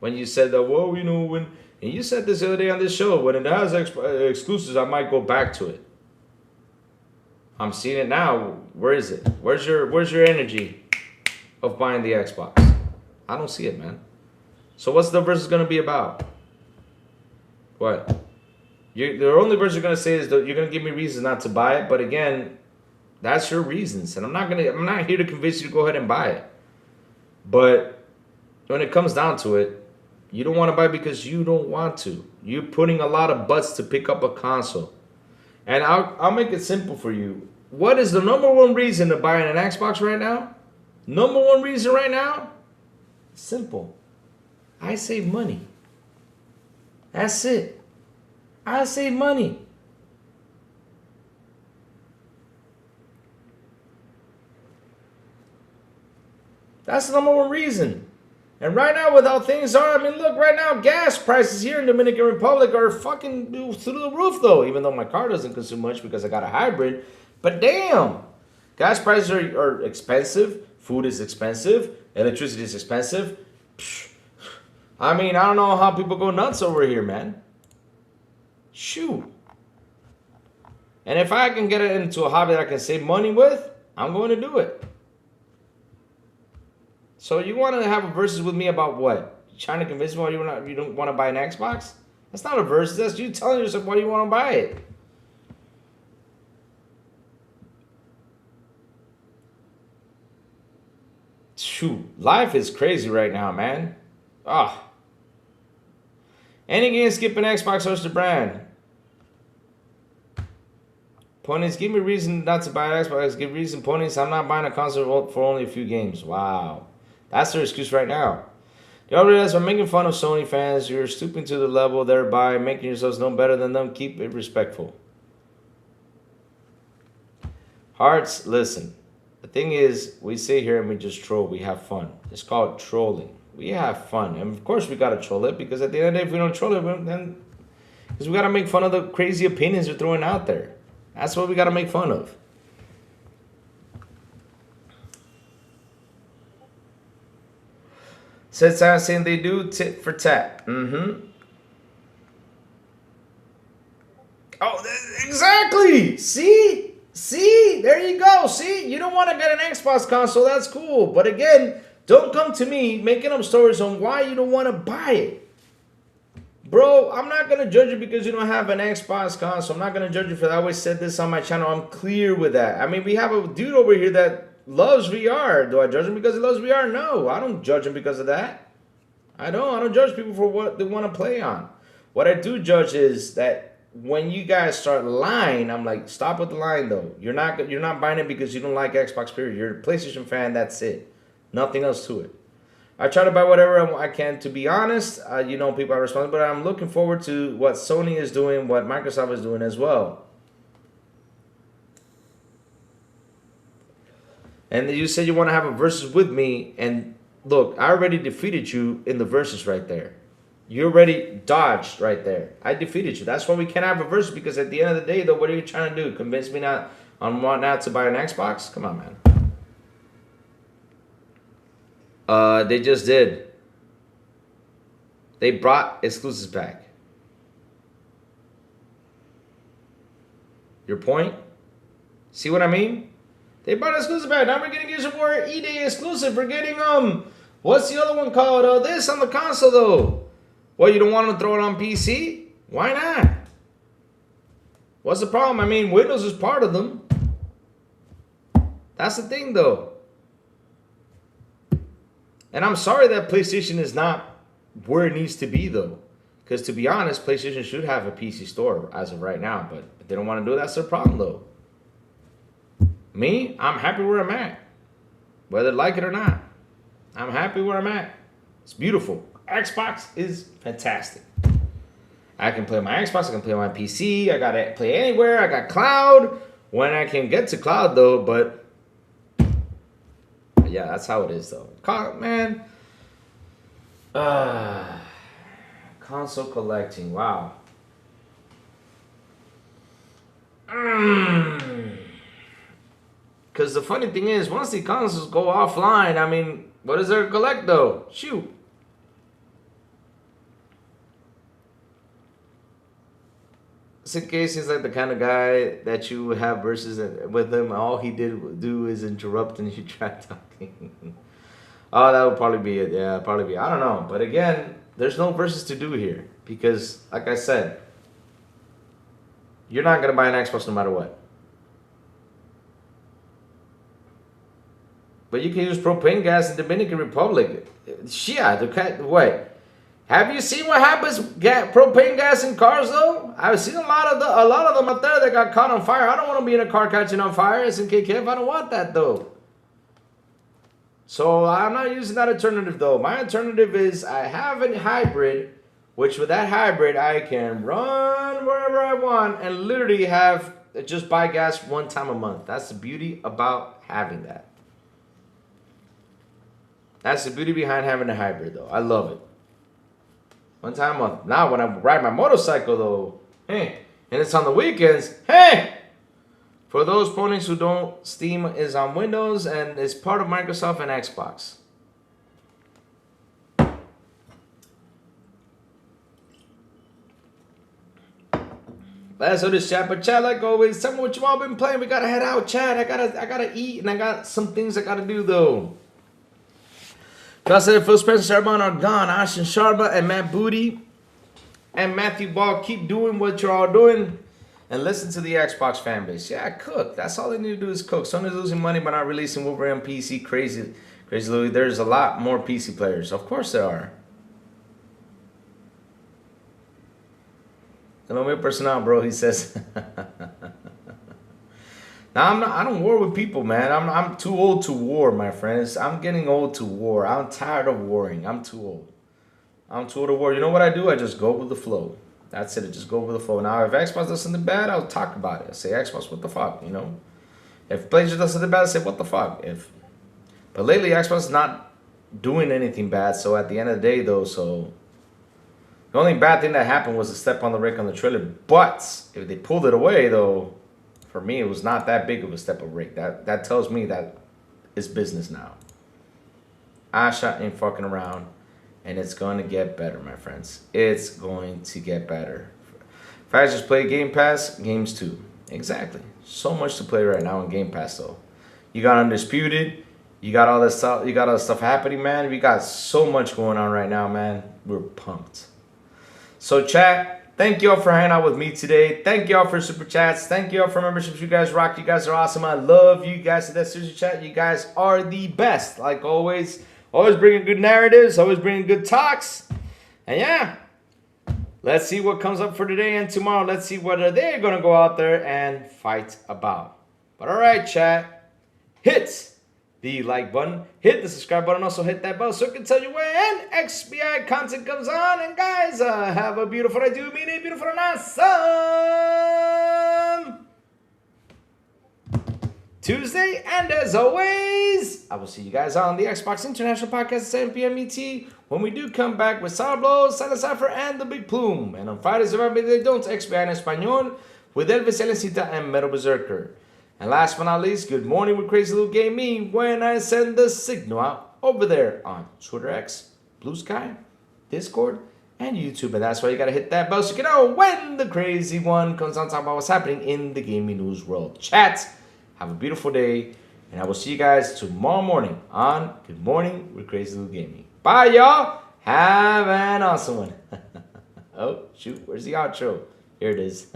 When you said that, well, you know, and you said this the other day on this show, when it has exclusives, I might go back to it. I'm seeing it now. Where is it? Where's your energy of buying the Xbox? I don't see it, man. So what's the versus going to be about? What? The only verse you're going to say is that you're going to give me reasons not to buy it. But again, that's your reasons. And I'm not here to convince you to go ahead and buy it. But when it comes down to it, you don't want to buy it because you don't want to. You're putting a lot of butts to pick up a console. And I'll make it simple for you. What is the number one reason to buying an Xbox right now? Number one reason right now? Simple. I save money. That's it. I save money. That's the number one reason. And right now, with how things are, I mean, look, right now, gas prices here in Dominican Republic are fucking through the roof, though. Even though my car doesn't consume much because I got a hybrid. But damn, gas prices are expensive. Food is expensive. Electricity is expensive. I mean, I don't know how people go nuts over here, man. Shoot. And if I can get it into a hobby that I can save money with, I'm going to do it. So you want to have a versus with me about what? You trying to convince me why you don't want to buy an Xbox? That's not a versus. That's you telling yourself why you want to buy it. Shoot, life is crazy right now, man. Ah. Any game skipping Xbox or the brand. Ponies, give me reason not to buy an Xbox. Give reason, Ponies, I'm not buying a console for only a few games. Wow. That's their excuse right now. The other is, I'm making fun of Sony fans. You're stooping to the level, thereby making yourselves no better than them. Keep it respectful. Hearts, listen. The thing is, we sit here and we just troll. We have fun. It's called trolling. We have fun. And of course we got to troll it, because at the end of the day, if we don't troll it, then because we got to make fun of the crazy opinions they're throwing out there. That's what we got to make fun of. Said saying they do tit for tat. Mm-hmm. Oh, exactly. See? There you go. See? You don't want to get an Xbox console. That's cool. But again, don't come to me making up stories on why you don't want to buy it. Bro, I'm not going to judge you because you don't have an Xbox console. I'm not going to judge you for that. I always said this on my channel. I'm clear with that. I mean, we have a dude over here that loves VR. Do I judge him because he loves VR? No, I don't judge him because of that. I don't judge people for what they want to play on. What I do judge is that when you guys start lying, I'm like, stop with the lying though. You're not buying it because you don't like Xbox, period. You're a PlayStation fan, that's it. Nothing else to it. I try to buy whatever I can, to be honest. You know, people are responsible, but I'm looking forward to what Sony is doing, what Microsoft is doing as well. And you said you want to have a versus with me, and look, I already defeated you in the versus right there. You already dodged right there. I defeated you. That's why we can't have a versus, because at the end of the day, though, what are you trying to do? Convince me not to buy an Xbox? Come on, man. They just did. They brought exclusives back. Your point? See what I mean? They brought exclusive back. Now we're getting Gears of War E-Day exclusive. We're getting what's the other one called? This on the console though. Well, you don't want to throw it on PC? Why not? What's the problem? I mean, Windows is part of them. That's the thing, though. And I'm sorry that PlayStation is not where it needs to be, though. Because to be honest, PlayStation should have a PC store as of right now. But if they don't want to do it, that's their problem, though. Me, I'm happy where I'm at. Whether I like it or not. I'm happy where I'm at. It's beautiful. Xbox is fantastic. I can play my Xbox. I can play my PC. I got to play anywhere. I got cloud. When I can get to cloud, though. But yeah, that's how it is, though. Man. Console collecting. Wow. Because the funny thing is, once the consoles go offline, I mean, what is there to collect, though? Shoot. In case he's like the kind of guy that you have verses with him, all he did do is interrupt and you try talking. Oh, that would probably be it. Yeah, probably be. I don't know. But again, there's no verses to do here. Because, like I said, you're not going to buy an Xbox no matter what. But you can use propane gas in Dominican Republic. Shit, wait. Have you seen what happens propane gas in cars though? I've seen a lot of them up there that got caught on fire. I don't want to be in a car catching on fire. It's in KKF. I don't want that though. So I'm not using that alternative though. My alternative is I have a hybrid, which with that hybrid I can run wherever I want and literally have just buy gas one time a month. That's the beauty about having that. That's the beauty behind having a hybrid though. I love it. One time a month. Now, when I ride my motorcycle, though, hey, and it's on the weekends, hey! For those ponies who don't, Steam is on Windows and is part of Microsoft and Xbox. Let's do this, chat. But chat, like always, tell me what you all been playing. We gotta head out, chat. I gotta eat, and I got some things I gotta do, though. Phil Spencer, Sharban are gone. Ashton Sharba and Matt Booty and Matthew Ball, keep doing what you're all doing and listen to the Xbox fan base. Yeah, cook. That's all they need to do is cook. Sony's losing money by not releasing Wolverine on PC. Crazy Louis. There's a lot more PC players. Of course there are. The moment personal, bro, he says. Now I don't war with people, man. I'm too old to war, my friends. I'm getting old to war. I'm tired of warring. I'm too old. I'm too old to war. You know what I do? I just go with the flow. That's it. I just go with the flow. Now, if Xbox does something bad, I'll talk about it. I say, Xbox, what the fuck, you know? If PlayStation does something bad, I say, what the fuck? But lately, Xbox is not doing anything bad. So at the end of the day, though, the only bad thing that happened was a step on the rake on the trailer. But if they pulled it away, though, for me, it was not that big of a step of rake. That tells me that it's business now. Asha ain't fucking around, and it's going to get better, my friends. It's going to get better. If I just play Game Pass, games too. Exactly. So much to play right now in Game Pass, though. You got Undisputed. You got all this stuff. You got all this stuff happening, man. We got so much going on right now, man. We're pumped. So, chat. Thank you all for hanging out with me today. Thank you all for super chats. Thank you all for memberships. You guys rock. You guys are awesome. I love you guys. To that seriously chat, you guys are the best. Like always, always bringing good narratives. Always bringing good talks. And yeah, let's see what comes up for today and tomorrow. Let's see what they're going to go out there and fight about. But all right, chat. Hit the like button, hit the subscribe button, also hit that bell so it can tell you when XBI content comes on. And guys, have a beautiful, I do mean a beautiful and awesome Tuesday. And as always, I will see you guys on the Xbox International Podcast at 7 p.m. ET when we do come back with Sour Blows, Silent Cypher, and The Big Plume. And on Fridays, remember they don't XBI en Español with Elvis Elecita and Metal Berserker. And last but not least, good morning with Crazy Little Gaming when I send the signal out over there on Twitter X, Blue Sky, Discord, and YouTube. And that's why you got to hit that bell so you can know when the crazy one comes on talking about what's happening in the gaming news world. Chat, have a beautiful day, and I will see you guys tomorrow morning on Good Morning with Crazy Little Gaming. Bye, y'all. Have an awesome one. Oh, shoot, where's the outro? Here it is.